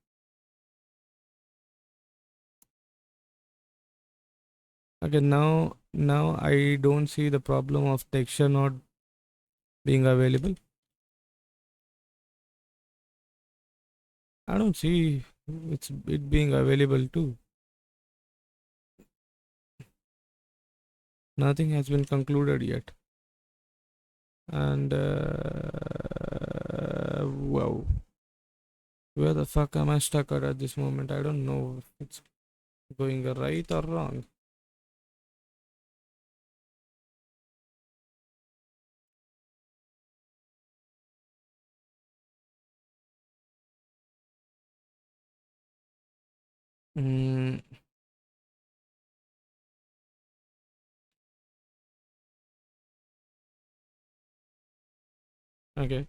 Okay, now I don't see the problem of texture not being available. I don't see it being available too. Nothing has been concluded yet. And wow, where the fuck am I stuck at this moment? I don't know if it's going right or wrong. Mm, okay,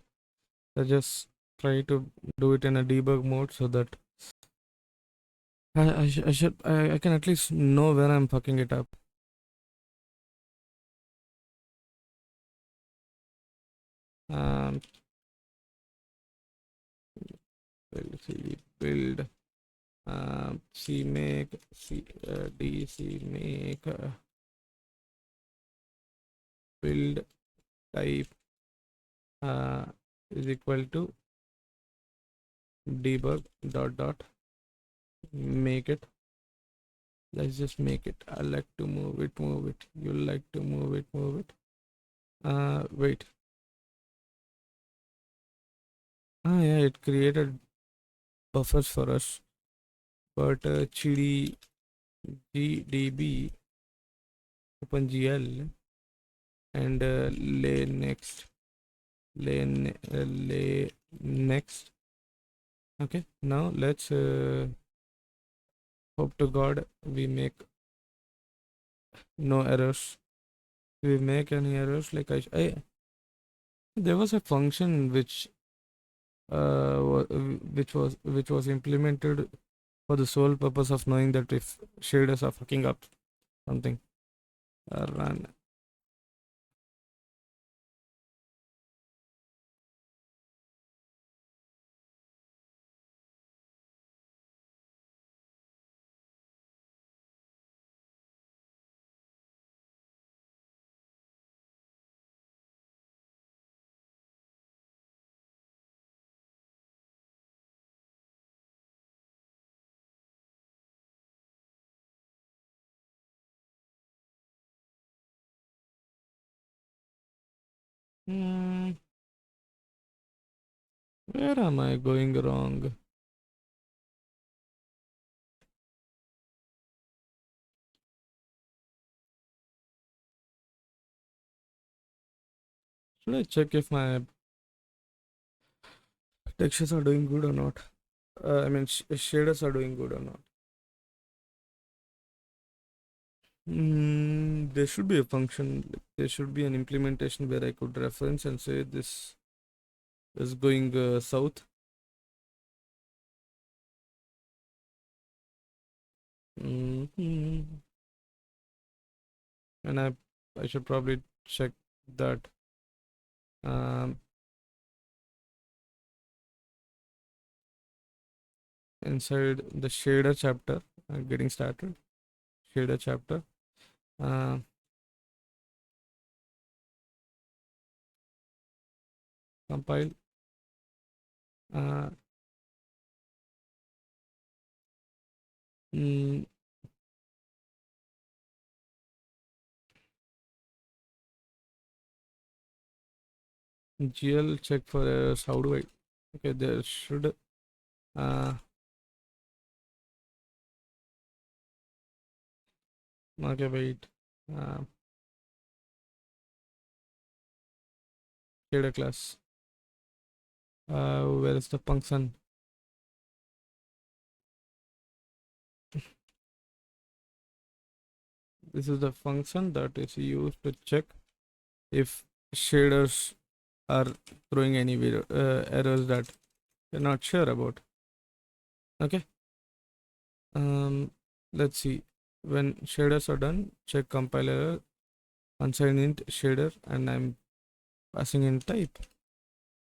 I just try to do it in a debug mode so that I can at least know where I'm fucking it up. Um, cd build c make c dc make build type is equal to debug dot dot make it. Let's just make it. I like to move it. You like to move it. Wait. Yeah, it created buffers for us, but GDB OpenGL and lay next. Okay, now let's hope to God we make no errors. We make any errors, like there was a function which which was implemented for the sole purpose of knowing that if shaders are fucking up something. Run. Where am I going wrong? Should I check if my textures are doing good or not? I mean, shaders are doing good or not? There should be a function. There should be an implementation where I could reference and say this is going south. And I should probably check that. Inside the shader chapter, getting started. Shader chapter. Compile. GL check for errors. How do I? Okay, there should. Okay, wait. Shader class. Where is the function? This is the function that is used to check if shaders are throwing any errors that you're not sure about. Okay. Let's see. When shaders are done, check compile error, unsigned int shader, and I'm passing in type.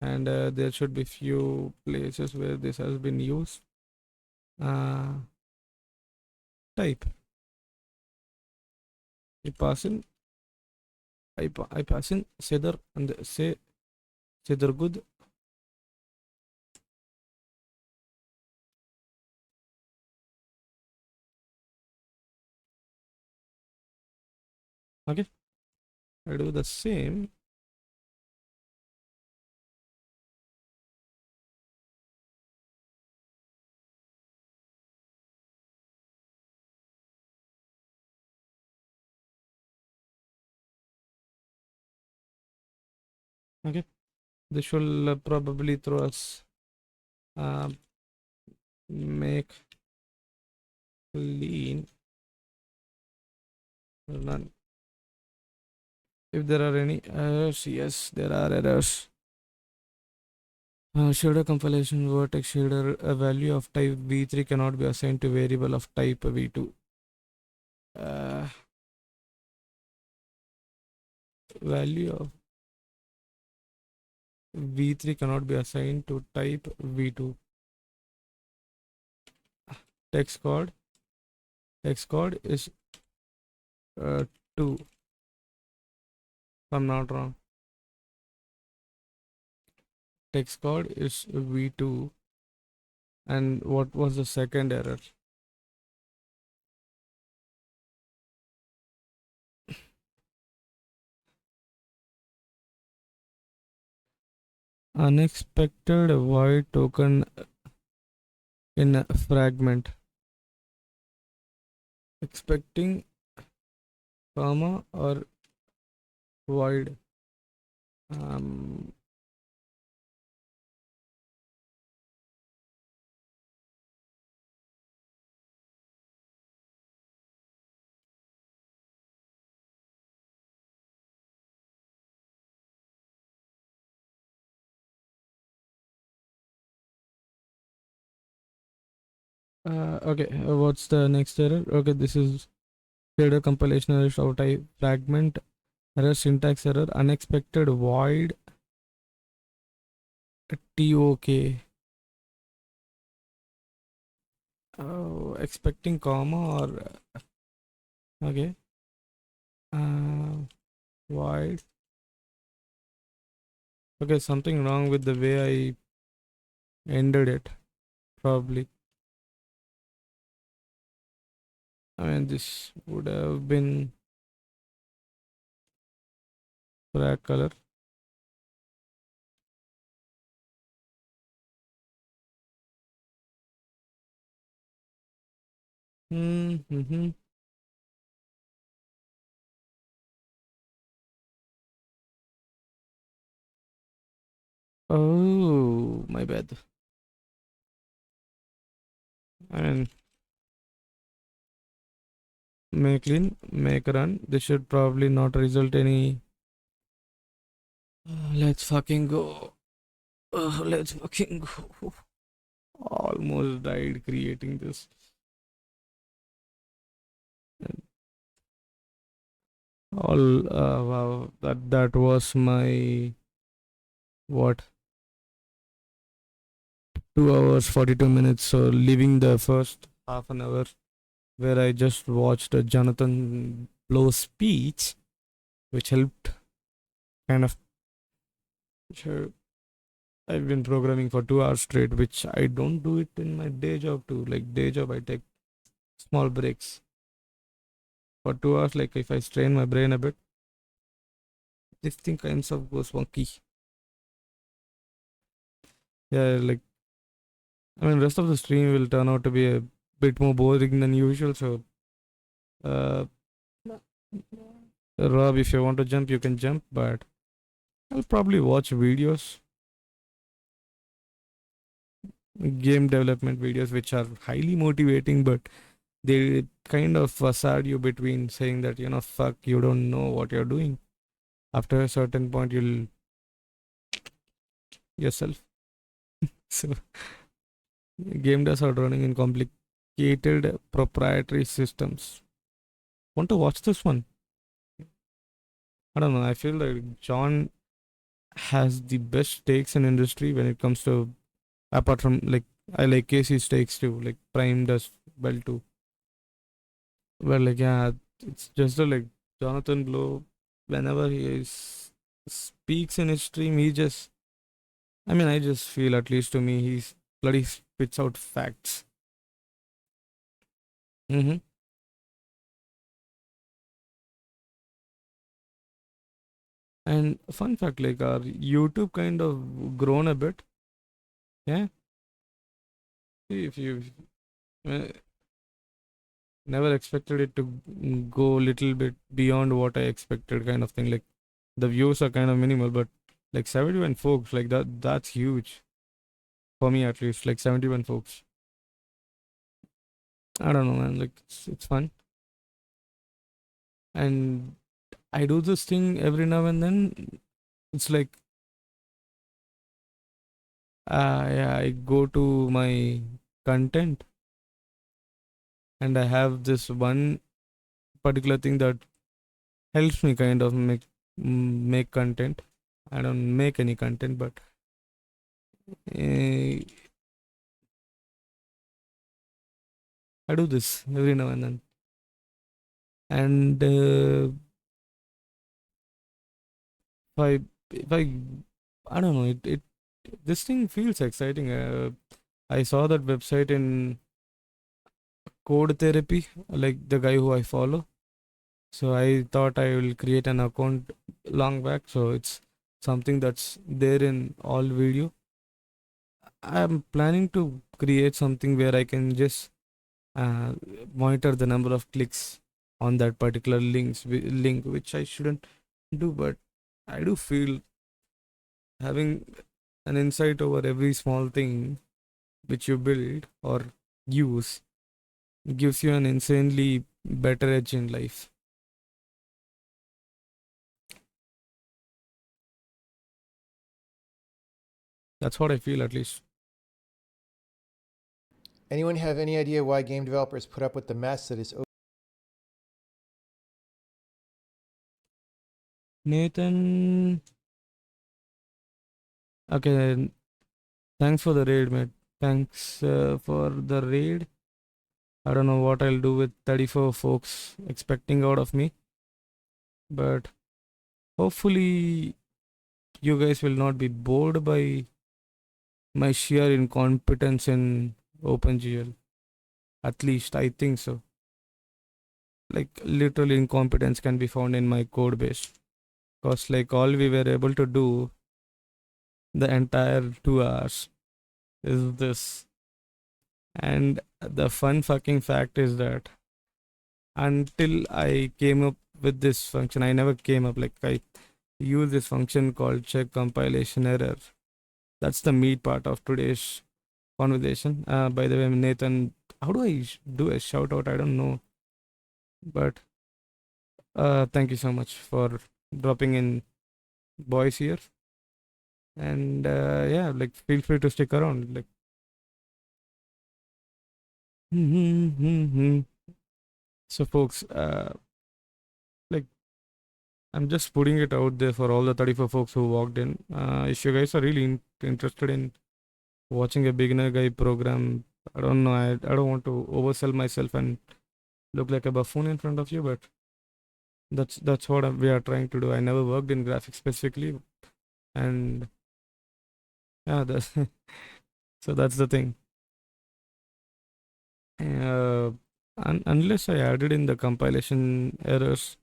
And there should be few places where this has been used. Type. I pass in Cedar and say Cedar good. Okay, I do the same. Okay, this will probably throw us make clean run. If there are any errors, yes, there are errors. Shader compilation vertex shader, a value of type v3 cannot be assigned to variable of type v2. Value of v3 cannot be assigned to type v2. text code is 2, if I'm not wrong. Text code is v2. And what was the second error? Unexpected void token in a fragment. Expecting comma or void. Um, okay, what's the next error? Okay, this is header compilation error, show type fragment error, syntax error, unexpected void tok. Oh, expecting comma or okay. Void. Okay, something wrong with the way I ended it, probably. I mean, this would have been black color. Mm-hmm. Oh, my bad. I mean, make clean, make run. This should probably not result any. Let's fucking go. Let's fucking go. Almost died creating this. All wow, that was my what, 2 hours 42 minutes. So leaving the first half an hour where I just watched a Jonathan Blow speech, which helped kind of. Sure, I've been programming for 2 hours straight, which I don't do it in my day job too. Like day job, I take small breaks for 2 hours. Like if I strain my brain a bit, this thing kind of goes wonky. Yeah, like I mean, rest of the stream will turn out to be a bit more boring than usual. So, uh, Rob, if you want to jump, you can jump, but I'll probably watch videos, game development videos, which are highly motivating, but they kind of facade you between saying that, fuck, you don't know what you're doing. After a certain point, you'll yourself. So, game devs are running in complicated proprietary systems. Want to watch this one? I don't know. I feel like John has the best takes in industry when it comes to, apart from like, I like Casey's takes too, like Prime does well too. Well, like, yeah, it's just like Jonathan Blow, whenever speaks in his stream, he just, I mean, I just feel, at least to me, he's bloody spits out facts. Mm-hmm. And fun fact, like our YouTube kind of grown a bit. Yeah. See, if you uh, never expected it to go little bit beyond what I expected, kind of thing. Like the views are kind of minimal, but like 71 folks, like that's huge for me, at least. Like 71 folks. I don't know, man. Like it's fun, and I do this thing every now and then. It's like yeah, I go to my content, and I have this one particular thing that helps me kind of make content. I don't make any content, but uh, I do this every now and then. And if I don't know, it this thing feels exciting. I saw that website in Code Therapy, like the guy who I follow. So I thought I will create an account long back. So it's something that's there in all video. I'm planning to create something where I can just uh, monitor the number of clicks on that particular link, which I shouldn't do, but I do feel having an insight over every small thing which you build or use gives you an insanely better edge in life. That's what I feel, at least. Anyone have any idea why game developers put up with the mess that is Nathan. Okay, thanks for the raid, mate. Thanks for the raid. I don't know what I'll do with 34 folks expecting out of me, but hopefully you guys will not be bored by my sheer incompetence in OpenGL. At least I think so. Like literal incompetence can be found in my code base. Cause like all we were able to do the entire 2 hours is this. And the fun fucking fact is that until I came up with this function, I never came up, like I use this function called check compilation error. That's the meat part of today's conversation. By the way, Nathan, how do I do a shout out? I don't know, but thank you so much for dropping in, boys here, and yeah, like feel free to stick around. Like, so folks, like I'm just putting it out there for all the 34 folks who walked in. If you guys are really interested in watching a beginner guy program, I don't know. I don't want to oversell myself and look like a buffoon in front of you, but that's what we are trying to do. I never worked in graphics specifically, and yeah, that's so that's the thing. Uh, unless I added in the compilation errors,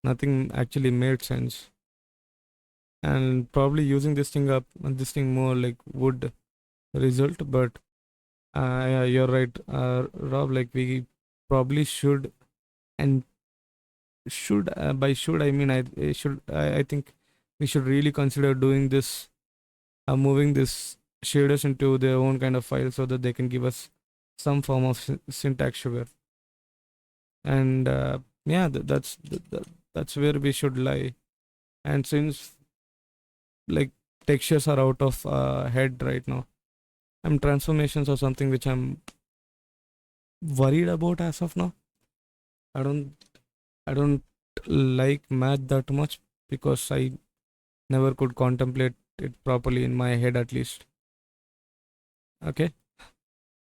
nothing actually made sense. And probably using this thing more like would result, but yeah, you're right, Rob. Like we probably should, and should by should I mean I think we should really consider doing this, moving this shaders into their own kind of file so that they can give us some form of syntax sugar. And yeah, that's where we should lie. And since like textures are out of head right now, transformations are something which I'm worried about as of now. I don't i don't like math that much because I never could contemplate it properly in my head, at least. Okay,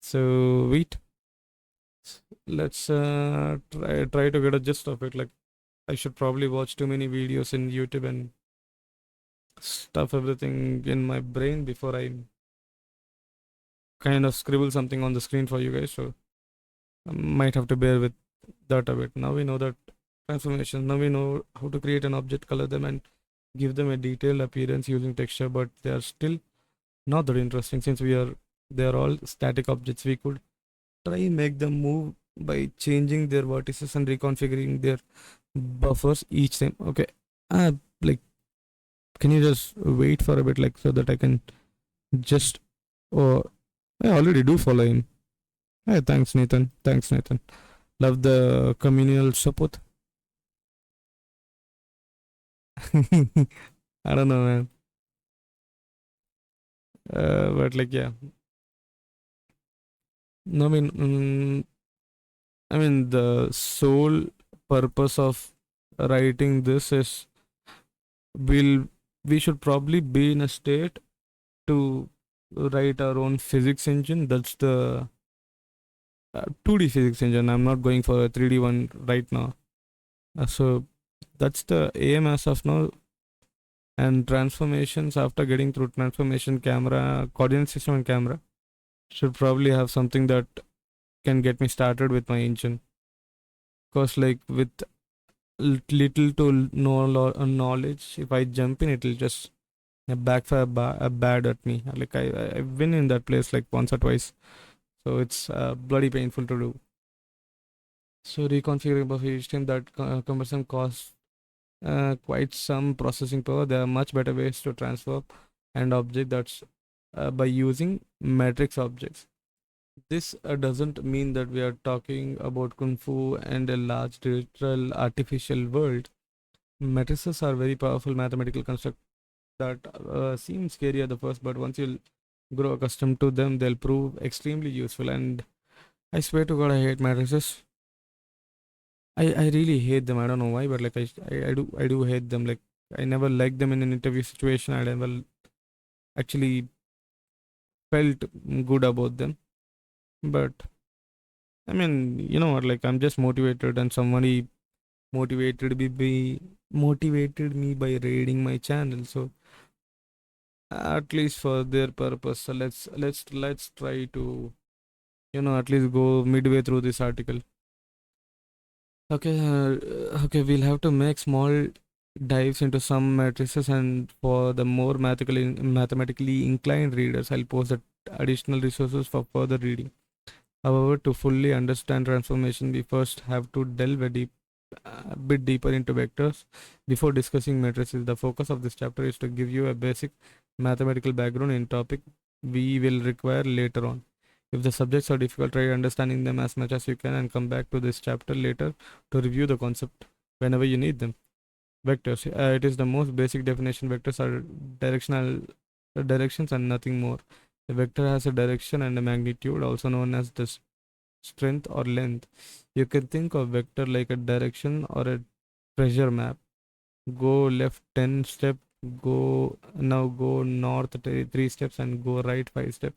so wait, let's try to get a gist of it. Like I should probably watch too many videos in YouTube and stuff everything in my brain before I kind of scribble something on the screen for you guys. So I might have to bear with that a bit. Now we know that transformations. Now we know how to create an object, color them, and give them a detailed appearance using texture. But they are still not that interesting since they are all static objects. We could try make them move by changing their vertices and reconfiguring their buffers each time. Okay, like can you just wait for a bit, like so that I can just. Oh, I already do follow him. Hey, thanks, Nathan. Thanks, Nathan. Love the communal support. I don't know, man. But like, yeah. No, I mean, the sole purpose of writing this is we'll we should probably be in a state to write our own physics engine. That's the 2D physics engine. I'm not going for a 3D one right now. So that's the aim as of now. And transformations, after getting through transformation, camera, coordinate system, and camera, should probably have something that can get me started with my engine. Because, like, with little to no knowledge, if I jump in, it'll just backfire bad at me. Like, I've been in that place like once or twice. So it's bloody painful to do. So reconfiguring buffer system that cumbersome costs quite some processing power. There are much better ways to transfer and object that's by using matrix objects. This doesn't mean that we are talking about kung fu and a large digital artificial world. Matrices are very powerful mathematical constructs that seem scary at the first, but once you grow accustomed to them, they'll prove extremely useful. And I swear to God, I hate matrices. I really hate them. I don't know why, but like I do hate them. Like I never liked them in an interview situation. I never actually felt good about them. But I mean, you know what? Like I'm just motivated, and somebody motivated me by raiding my channel. So at least for their purpose, so let's try to at least go midway through this article. Okay, we'll have to make small dives into some matrices, and for the more mathematically inclined readers, I'll post the additional resources for further reading. However, to fully understand transformation, we first have to delve a bit deeper into vectors before discussing matrices. The focus of this chapter is to give you a basic mathematical background in topic we will require later on. If the subjects are difficult, try understanding them as much as you can and come back to this chapter later to review the concept whenever you need them. Vectors. It is the most basic definition. Vectors are directional directions and nothing more. A vector has a direction and a magnitude, also known as the strength or length. You can think of vector like a direction or a treasure map. Go left 10 step, go north 3 steps and go right 5 steps.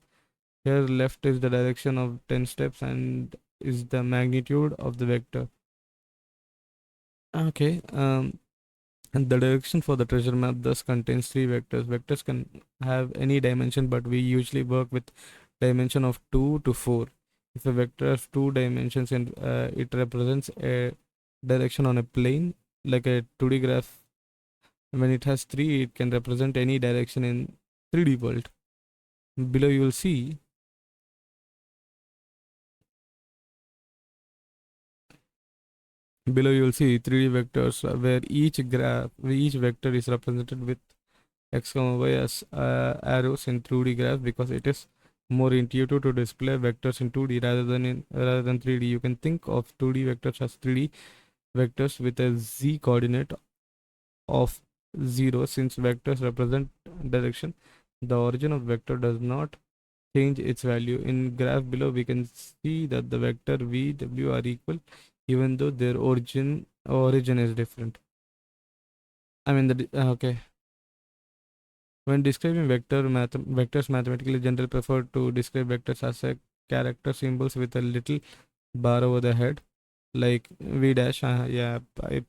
Here left is the direction of 10 steps and is the magnitude of the vector. Okay, and the direction for the treasure map thus contains 3 vectors. Vectors can have any dimension, but we usually work with dimension of 2 to 4. If a vector has 2 dimensions and it represents a direction on a plane, like a 2D graph, when it has 3, it can represent any direction in 3D world. Below you will see Below you will see 3D vectors where each vector is represented with x, y as arrows in 2D graph because it is more intuitive to display vectors in 2D rather than 3D. You can think of 2D vectors as 3D vectors with a z coordinate of 0. Since vectors represent direction, the origin of vector does not change its value. In graph below, we can see that the vector v, w are equal even though their origin is different. I mean okay. When describing vectors mathematically, generally prefer to describe vectors as a character symbols with a little bar over the head, like v dash. Yeah, I've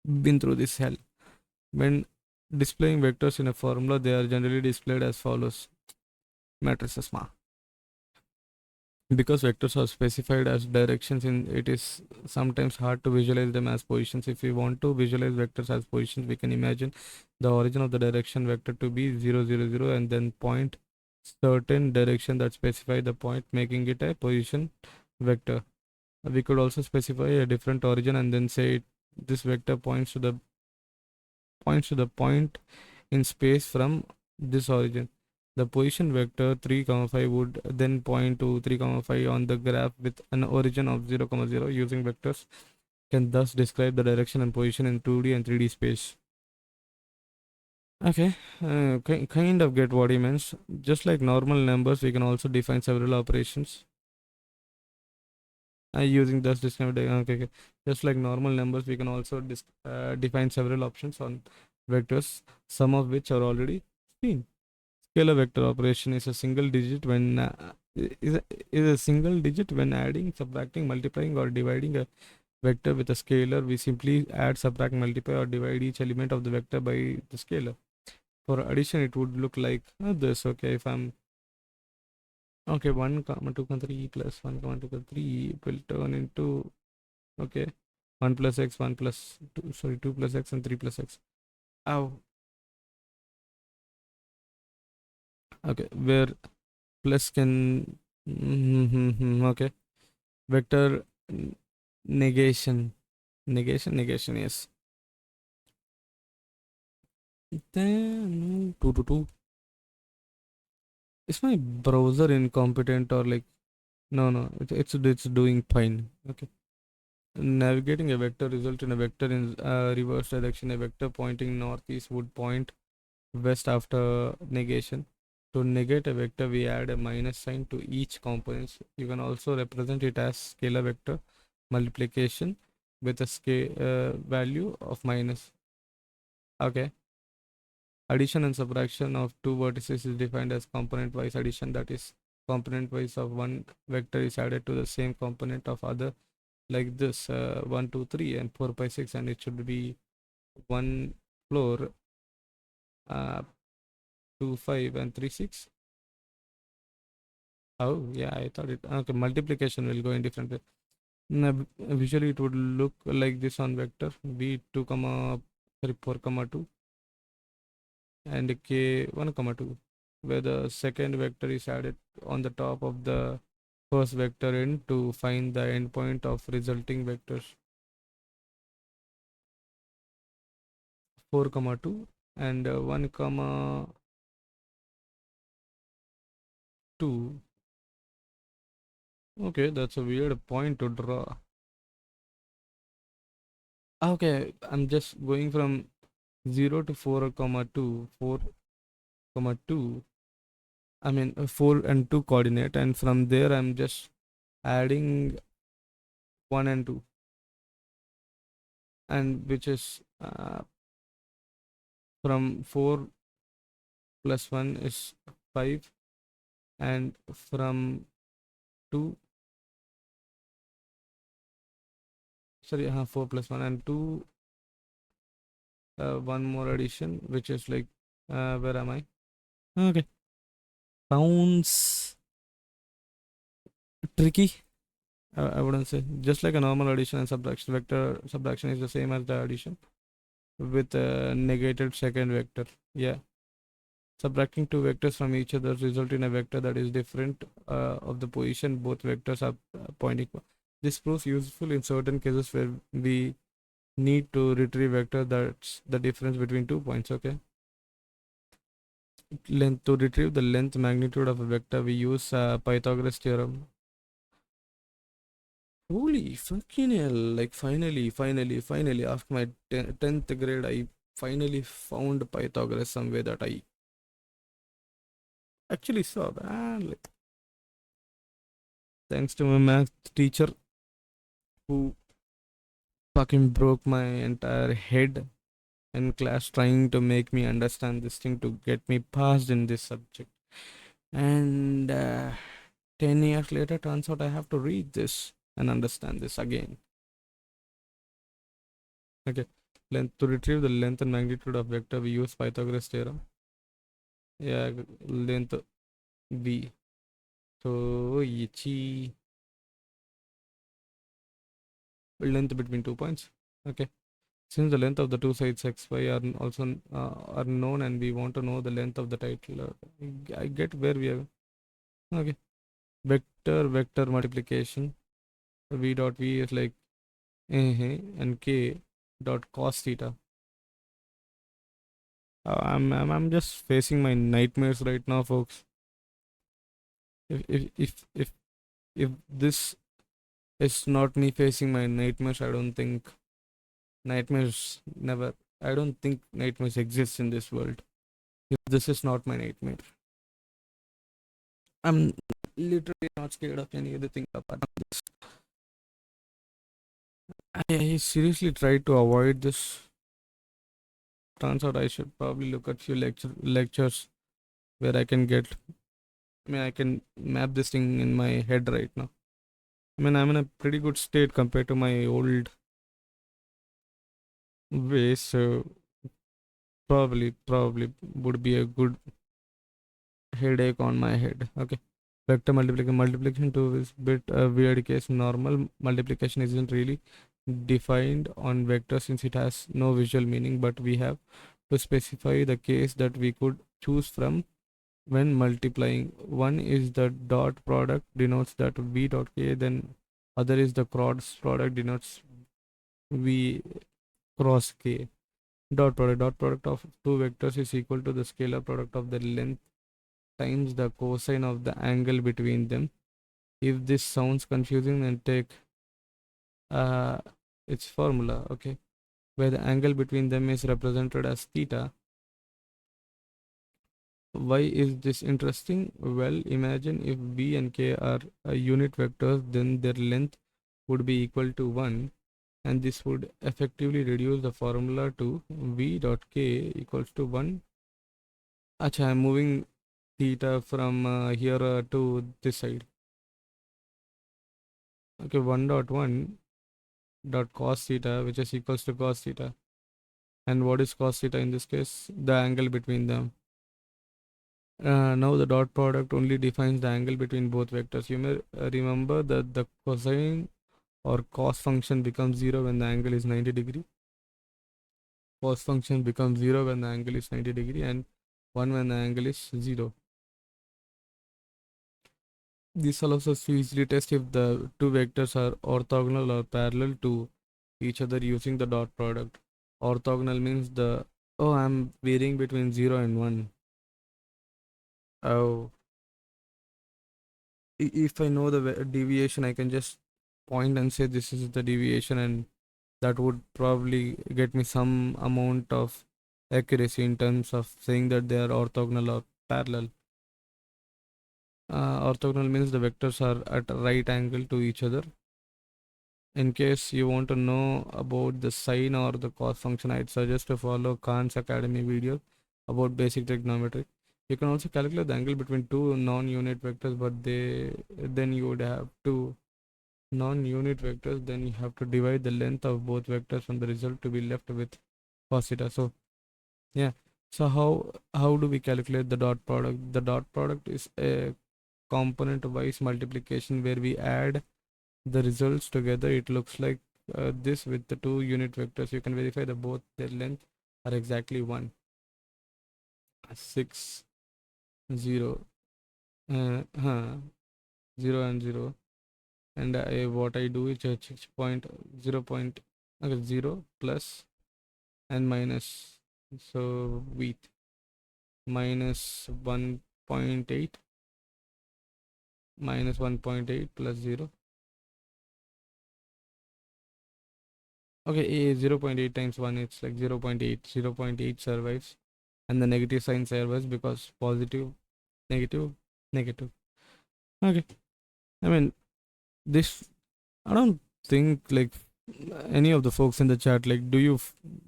been through this hell. When displaying vectors in a formula, they are generally displayed as follows: matrices. Because vectors are specified as directions, it is sometimes hard to visualize them as positions. If we want to visualize vectors as positions, we can imagine the origin of the direction vector to be 0 0 0 and then point certain direction that specify the point, making it a position vector. We could also specify a different origin and then say this vector points to the point in space from this origin. The position vector 3, 5 would then point to 3, 5 on the graph with an origin of 0, 0. Using vectors can thus describe the direction and position in 2D and 3D space. Okay, kind of get what he means. Just like normal numbers, we can also define several operations. Using thus described, okay. Just like normal numbers, we can also define several options on vectors, some of which are already seen. Scalar vector operation is a single digit when is a single digit when adding, subtracting, multiplying, or dividing a vector with a scalar. We simply add, subtract, multiply, or divide each element of the vector by the scalar. For addition, it would look like this. Okay, if I'm okay, 1 comma 2 comma 3 plus 1 comma 2 comma 3 will turn into, okay, 1 plus x, 1 plus 2, sorry, 2 plus x and 3 plus x. Ow. Okay, where plus can okay, vector negation, negation, yes. Then 2 to 2. Is my browser incompetent or like, no, it's doing fine. Okay. Navigating a vector result in a vector in reverse direction. A vector pointing northeast would point west after negation. To negate a vector, we add a minus sign to each component. You can also represent it as scalar vector multiplication with a scale value of minus. Okay. Addition and subtraction of two vertices is defined as component-wise addition. That is, component-wise of one vector is added to the same component of other, like this 1 2 3 and 4 5 6, and it should be one floor 2 5 and 3 6. Oh yeah, I thought it, okay, multiplication will go in different way. Visually it would look like this on vector v 2 comma 3 4 comma 2 and k 1 comma 2, where the second vector is added on the top of the first vector in to find the endpoint of resulting vectors 4 comma 2 and 1 comma 2. Okay, that's a weird point to draw. Okay, I'm just going from 0 to 4 comma 2, 4 comma 2. I mean 4 and 2 coordinate, and from there I'm just adding 1 and 2, and which is from 4 plus 1 is 5, and from 2, sorry, 4 plus 1 and 2, one more addition, which is like, where am I? Okay, sounds tricky. I wouldn't say, just like a normal addition and subtraction. Vector subtraction is the same as the addition with a negated second vector. Yeah, subtracting two vectors from each other result in a vector that is different of the position both vectors are pointing. This proves useful in certain cases where we need to retrieve vector that's the difference between 2 points. Okay, length, to retrieve the length magnitude of a vector we use Pythagoras theorem. Holy fucking hell, like finally, after my 10th grade, I finally found Pythagoras somewhere that I actually saw. Man, like, thanks to my math teacher who fucking broke my entire head in class trying to make me understand this thing to get me passed in this subject. And 10 years later, turns out I have to read this and understand this again. Okay, length, to retrieve the length and magnitude of vector we use Pythagoras theorem. Yeah, length v, so chi length between 2 points. Okay, since the length of the two sides xy are also are known and we want to know the length of the title, I get where we are. Okay, vector multiplication, v dot v is like and k dot cos theta. I'm just facing my nightmares right now, folks. If this is not me facing my nightmares, I don't think nightmares never. I don't think nightmares exist in this world. If this is not my nightmare, I'm literally not scared of any other thing apart from this. I seriously tried to avoid this. Turns out I should probably look at few lectures where I can get I mean, I can map this thing in my head right now. I mean, I'm in a pretty good state compared to my old ways, so probably would be a good headache on my head. Okay. Vector multiplication too is bit a weird case. Normal multiplication isn't really defined on vector since it has no visual meaning, but we have to specify the case that we could choose from when multiplying. One is the dot product denotes that v dot k, then other is the cross product denotes v cross k. Dot product of two vectors is equal to the scalar product of the length times the cosine of the angle between them. If this sounds confusing, then take uh, its formula, okay, where the angle between them is represented as theta. Why is this interesting? Well, imagine if v and k are unit vectors, then their length would be equal to 1, and this would effectively reduce the formula to v dot k equals to 1. Acha, I'm moving theta from here to this side. Okay, 1 dot 1 dot cos theta, which is equals to cos theta. And what is cos theta in this case? The angle between them. Now the dot product only defines the angle between both vectors. You may remember that the cosine or cos function becomes 0 when the angle is 90 degree. Cos function becomes 0 when the angle is 90 degree and 1 when the angle is 0. This allows us to easily test if the two vectors are orthogonal or parallel to each other using the dot product. Orthogonal means I'm varying between 0 and 1. Oh, if I know the deviation, I can just point and say this is the deviation, and that would probably get me some amount of accuracy in terms of saying that they are orthogonal or parallel. Orthogonal means the vectors are at a right angle to each other. In case you want to know about the sine or the cos function, I'd suggest to follow Khan's Academy video about basic trigonometry. You can also calculate the angle between two non-unit vectors, but then you would have to non-unit vectors, then you have to divide the length of both vectors from the result to be left with cos theta. So yeah. So how do we calculate the dot product? The dot product is a component wise multiplication where we add the results together. It looks like this with the two unit vectors. You can verify that both their length are exactly 1, 6, 0, 0 and 0. And what I do is just point 0 point, okay, 0 plus and minus, so width minus 1.8 minus 1.8 plus 0. Okay, 0.8 times 1, it's like 0.8. 0.8 survives, and the negative sign survives because positive, negative, negative. Okay, I mean, this, I don't think like any of the folks in the chat, like, do you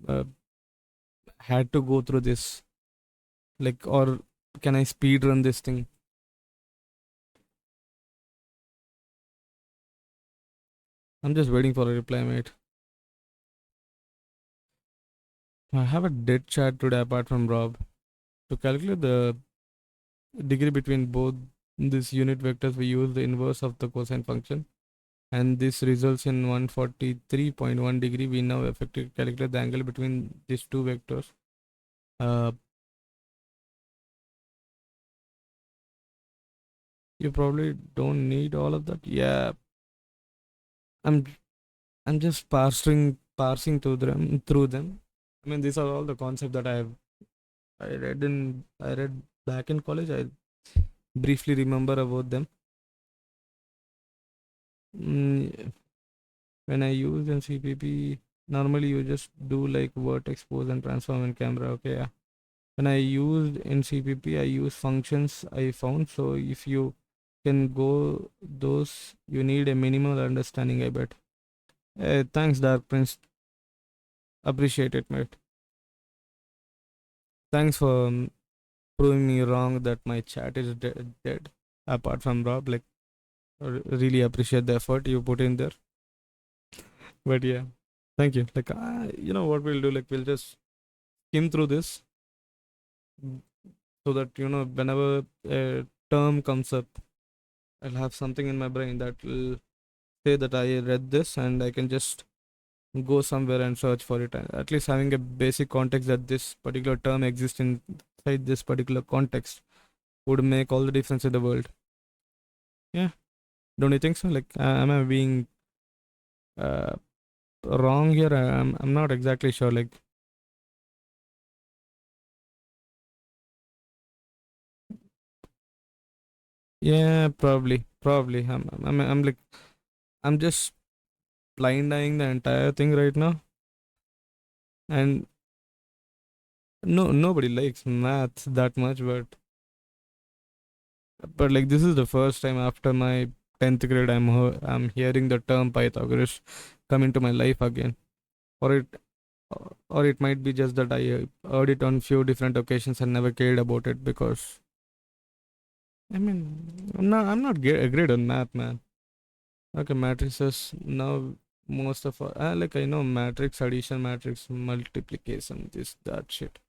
uh, had to go through this, like, or can I speed run this thing? I'm just waiting for a reply, mate. I have a dead chat today apart from Rob. To calculate the degree between both these unit vectors, we use the inverse of the cosine function, and this results in 143.1 degree. We now effectively calculate the angle between these two vectors. You probably don't need all of that. Yeah, I'm I'm just parsing through them. I mean, these are all the concepts that I read back in college. I briefly remember about them. Mm, when I use in CPP, normally you just do like vertex pose and transform in camera. Okay, yeah. When I used in CPP, I use functions I found. So if you can go those, you need a minimal understanding, I bet. Thanks, Dark Prince. Appreciate it, mate. Thanks for proving me wrong that my chat is dead. apart from Rob. Like, really appreciate the effort you put in there. But yeah, thank you. Like, you know what we'll do? Like, we'll just skim through this, so that whenever a term comes up, I'll have something in my brain that will say that I read this, and I can just go somewhere and search for it. At least having a basic context that this particular term exists inside this particular context would make all the difference in the world. Yeah, don't you think so? Like, am I being uh, wrong here? I'm not exactly sure. Like, yeah, probably. I'm like, I'm just blind eyeing the entire thing right now, and nobody likes math that much, but like, this is the first time after my 10th grade I'm hearing the term Pythagoras come into my life again. Or it might be just that I heard it on few different occasions and never cared about it, because I mean, I'm not great on math, man. Okay, matrices now. Most of like, I know matrix addition, matrix multiplication, this that shit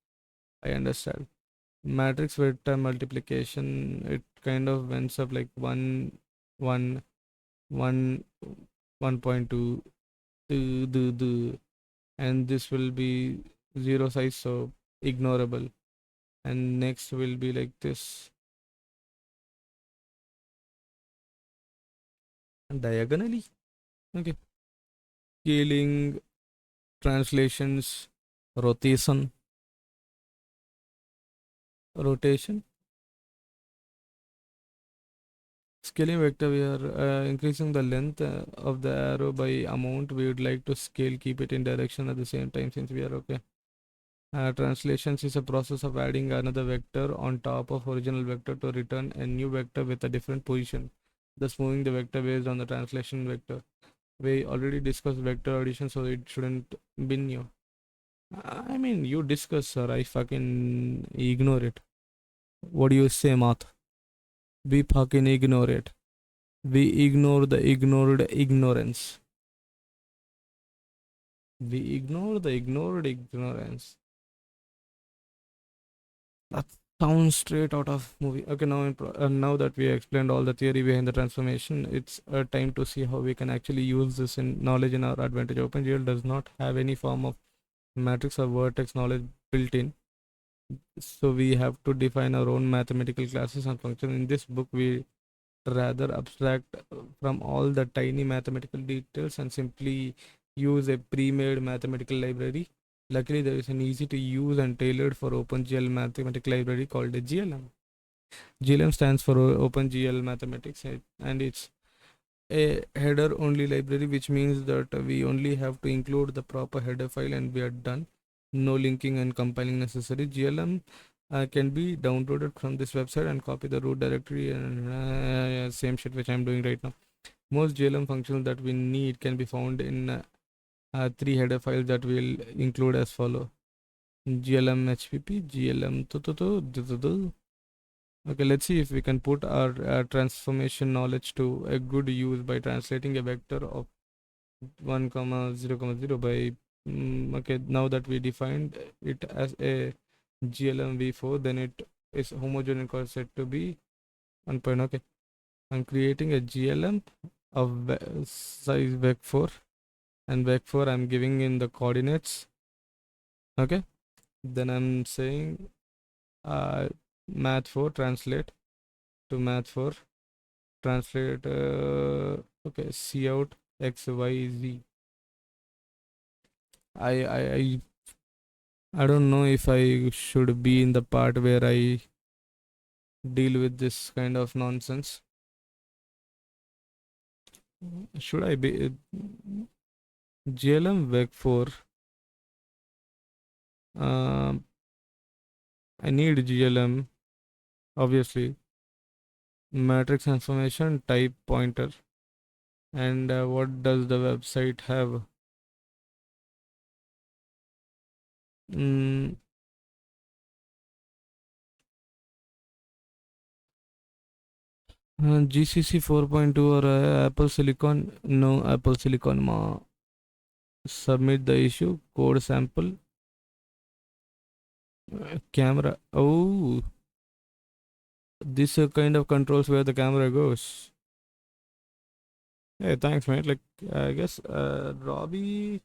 I understand. Matrix vector multiplication, it kind of ends up like 1 1 1.2, and this will be zero size, so ignorable. And next will be like this diagonally. Okay, scaling, translations, rotation, rotation. Scaling vector, we are increasing the length of the arrow by amount we would like to scale, keep it in direction at the same time, since we are okay. Translations is a process of adding another vector on top of original vector to return a new vector with a different position, thus moving the vector based on the translation vector. We already discussed vector addition, so it shouldn't be new. I mean, you discuss, sir. I fucking ignore it. What do you say, math? We fucking ignore it. We ignore the ignored ignorance. We ignore the ignored ignorance. That sounds straight out of movie. Okay, now that we explained all the theory behind the transformation, it's time to see how we can actually use this in knowledge in our advantage. OpenGL does not have any form of matrix or vertex knowledge built in, so we have to define our own mathematical classes and functions. In this book, we rather abstract from all the tiny mathematical details and simply use a pre-made mathematical library. Luckily, there is an easy to use and tailored for OpenGL mathematical library called a GLM. GLM stands for OpenGL Mathematics, and it's a header only library, which means that we only have to include the proper header file and we are done. No linking and compiling necessary. GLM can be downloaded from this website and copy the root directory, and same shit which I'm doing right now. Most GLM functions that we need can be found in three header files that we'll include as follow: GLM HPP, GLM. Okay, let's see if we can put our transformation knowledge to a good use by translating a vector of 1 comma 0 comma 0 by okay, now that we defined it as a GLM v4, then it is homogeneous or said to be 1 point. Okay, I'm creating a GLM of size vec4, and vec4 I'm giving in the coordinates. Okay, then I'm saying math4 translate to math4 translate okay, cout xyz. I don't know if I should be in the part where I deal with this kind of nonsense. Should I be GLM vec4? I need GLM, obviously. Matrix transformation type pointer. And what does the website have? Mm, GCC 4.2 or Apple Silicon? No, Apple Silicon ma. Submit the issue code sample. Camera. Oh, this kind of controls where the camera goes. Hey, thanks, mate. Like, I guess Robbie,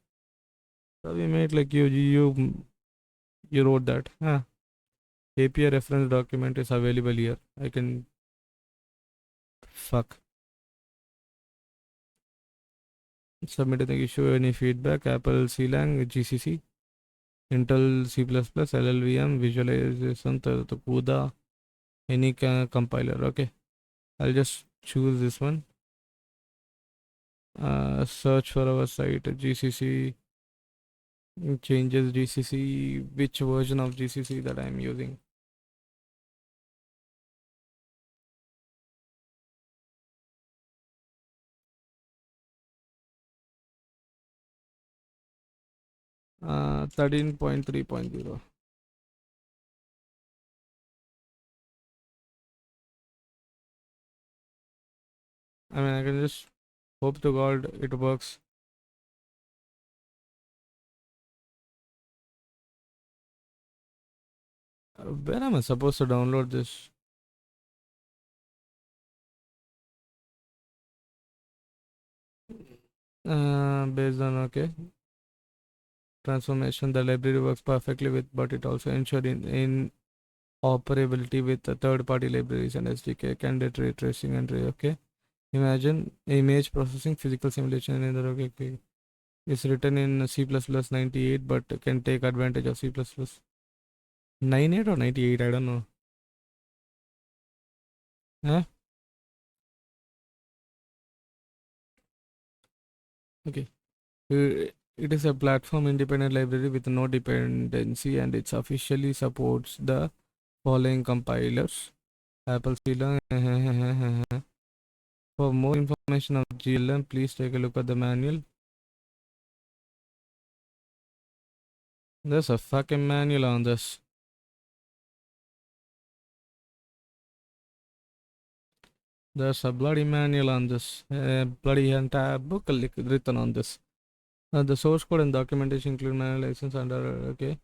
mate. Like you wrote that. Huh. API reference document is available here. I can. Fuck. Submit the issue. Any feedback? Apple CLang, GCC, Intel C++, LLVM, visualization, the CUDA, any compiler. Okay, I'll just choose this one. Search for our site GCC. Changes GCC. Which version of GCC that I'm using? Uh, 13.3.0. I mean, I can just hope to God it works. Where am I supposed to download this? Based on okay transformation, the library works perfectly with, but it also ensures in operability with the third-party libraries and SDK, candidate ray tracing and ray. Okay, imagine image processing, physical simulation, and other. Okay. It's written in C++ 98, but can take advantage of C++ 98 or 98. I don't know. Huh? Okay. It is a platform independent library with no dependency, and it officially supports the following compilers: Apple CLang. For more information on GLM, please take a look at the manual. There's a fucking manual on this. There's a bloody manual on this. Bloody entire book written on this. The source code and documentation include manual license under. Okay.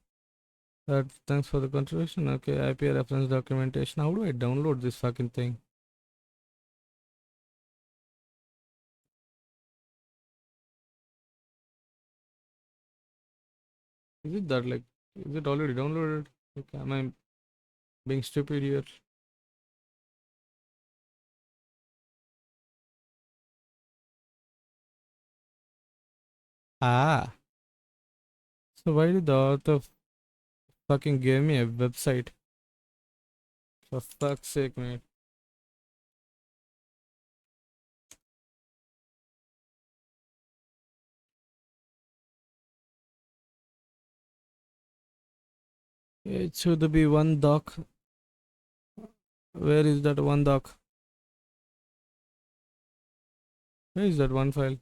Thanks for the contribution. Okay, IP reference documentation. How do I download this fucking thing? Is it that like? Is it already downloaded? Okay, am I being stupid here? Ah. So why did the author fucking give me a website? For fuck's sake, mate. It should be one doc. Where is that one doc? Where is that one file?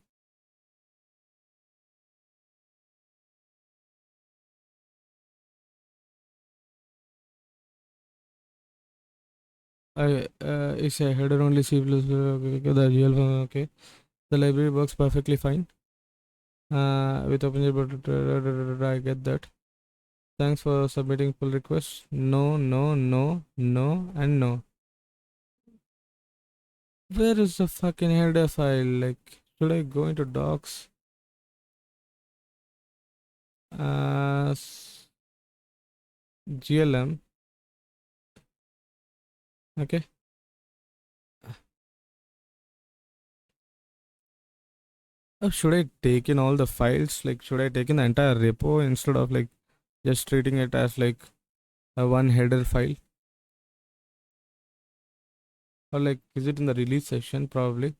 It's a header only C++. Okay, the GL. Okay, the library works perfectly fine. With OpenGL, I get that. Thanks for submitting pull request. No, no, no, no, and no. Where is the fucking header file? Like, should I go into docs? GLM. Okay. Should I take in all the files? Like, should I take in the entire repo instead of like just treating it as like a one header file? Or like, is it in the release section? Probably.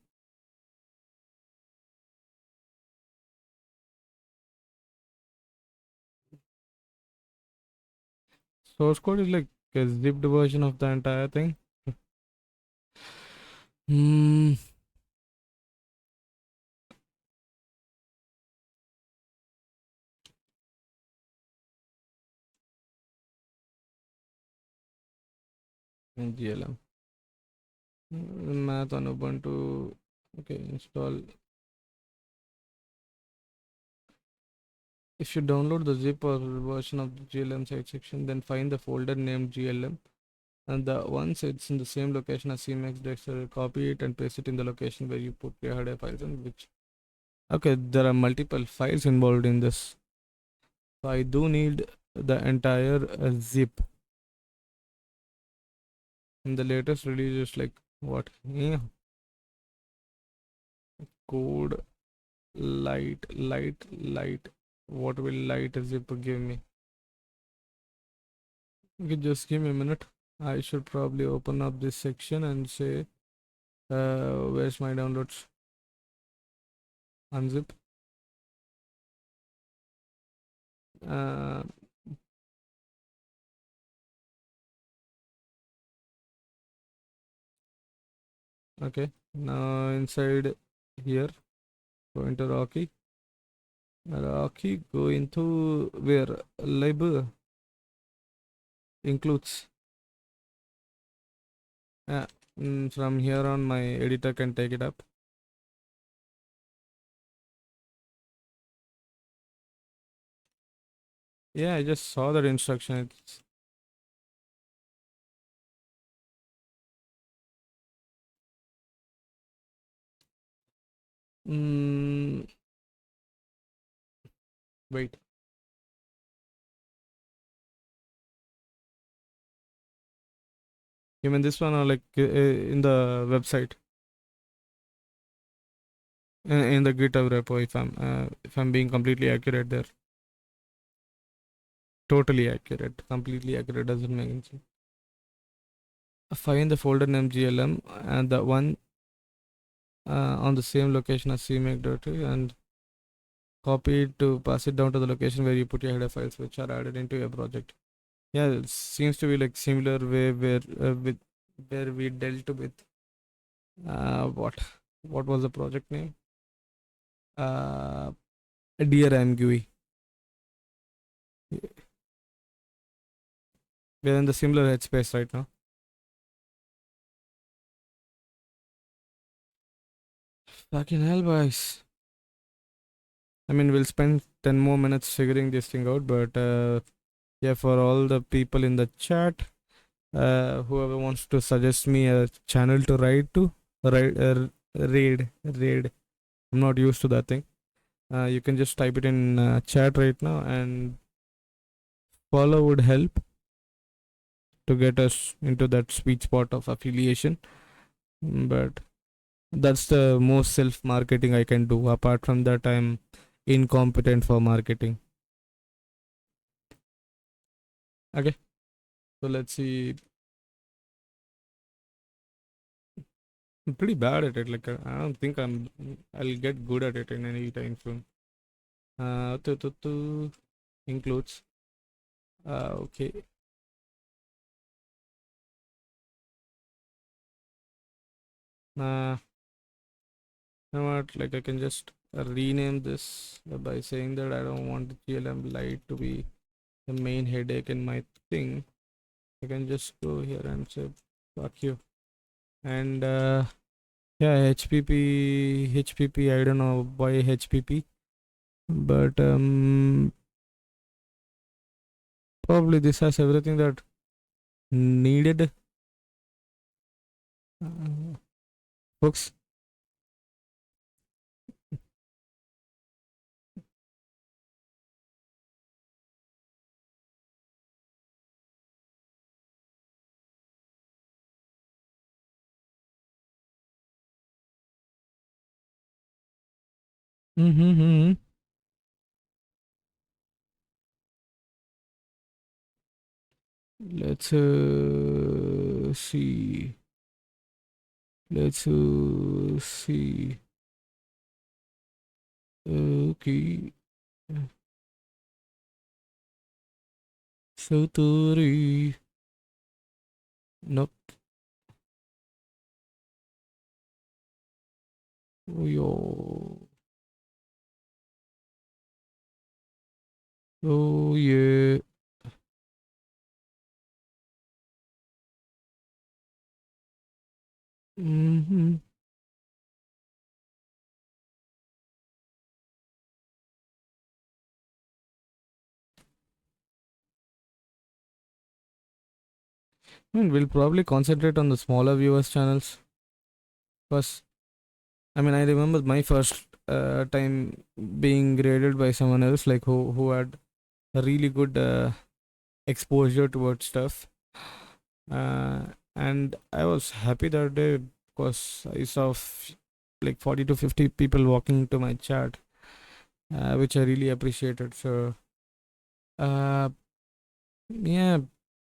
Source code is like a zipped version of the entire thing. Hmm. GLM. Math on Ubuntu. Okay, install. If you download the zip or version of the GLM site section, then find the folder named GLM, and once it's in the same location as CMX Dexter, copy it and paste it in the location where you put your header files and which. Okay, there are multiple files involved in this. So I do need the entire zip. In the latest release, is like what? Yeah. Code light. What will light zip give me? Okay, just give me a minute. I should probably open up this section and say, where's my downloads? Unzip. Uh, okay. Now inside here, go into Rocky. Rocky, go into where label includes. From here on, my editor can take it up. Yeah, I just saw that instruction. It's wait. You mean this one or like in the website? In the GitHub repo, if I'm being completely accurate there. Totally accurate. Completely accurate doesn't make sense. Find the folder name GLM and the one on the same location as CMake directory and copy it to pass it down to the location where you put your header files which are added into your project. Yeah, it seems to be like similar way where we dealt with what was the project name? Dear MGUI. We're in the similar headspace right now. Fucking hell, boys. I mean, we'll spend 10 more minutes figuring this thing out, but yeah, for all the people in the chat, whoever wants to suggest me a channel to raid. I'm not used to that thing. You can just type it in chat right now, and follow would help to get us into that sweet spot of affiliation. But that's the most self marketing I can do. Apart from that, I'm incompetent for marketing. Okay, so let's see. I'm pretty bad at it. Like I don't think I'll get good at it in any time soon. Includes. Okay. You know what? Like I can just rename this by saying that I don't want the GLM light to be the main headache in my thing. I can just go here and say fuck you. And yeah, HPP. I don't know why HPP, but probably this has everything that needed. Folks. Mm-hmm. Let's see. Let's see. Okay. Satori. Nope. Oh, yo. Oh, yeah. I mean, we'll probably concentrate on the smaller viewers channels first. I mean, I remember my first time being graded by someone else, like who had a really good exposure towards stuff, and I was happy that day because I saw like 40 to 50 people walking to my chat, which I really appreciated. So, uh, yeah,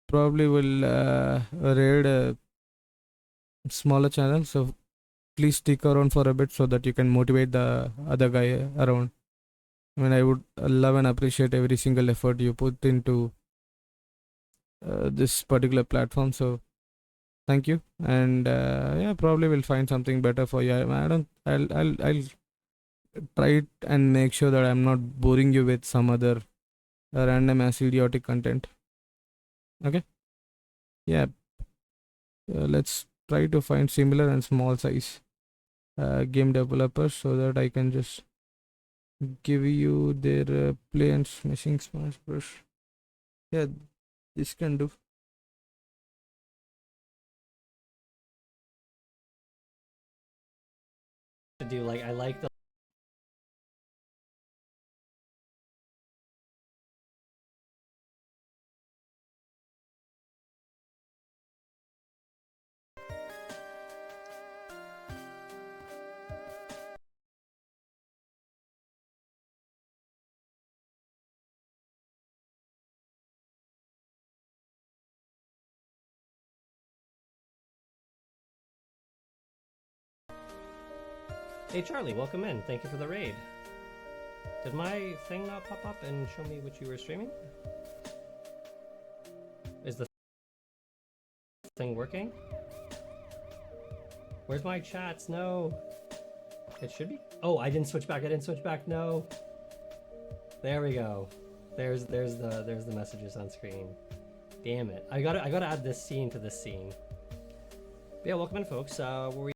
probably will raid a smaller channel. So please stick around for a bit so that you can motivate the other guy around. I mean, I would love and appreciate every single effort you put into this particular platform. So thank you, and yeah, probably we'll find something better for you. I don't. I'll try it and make sure that I'm not boring you with some other random ass idiotic content. Okay. Yeah. Let's try to find similar and small size game developers so that I can just give you their play and smashing smash brush. Yeah, this can do. To do like I like the Hey Charlie, welcome in. Thank you for the raid. Did my thing not pop up and show me what you were streaming? Is the thing working? Where's my chats? No. It should be. Oh, I didn't switch back. No. There we go. There's the messages on screen. Damn it. I gotta add this scene to this scene. But yeah, welcome in folks.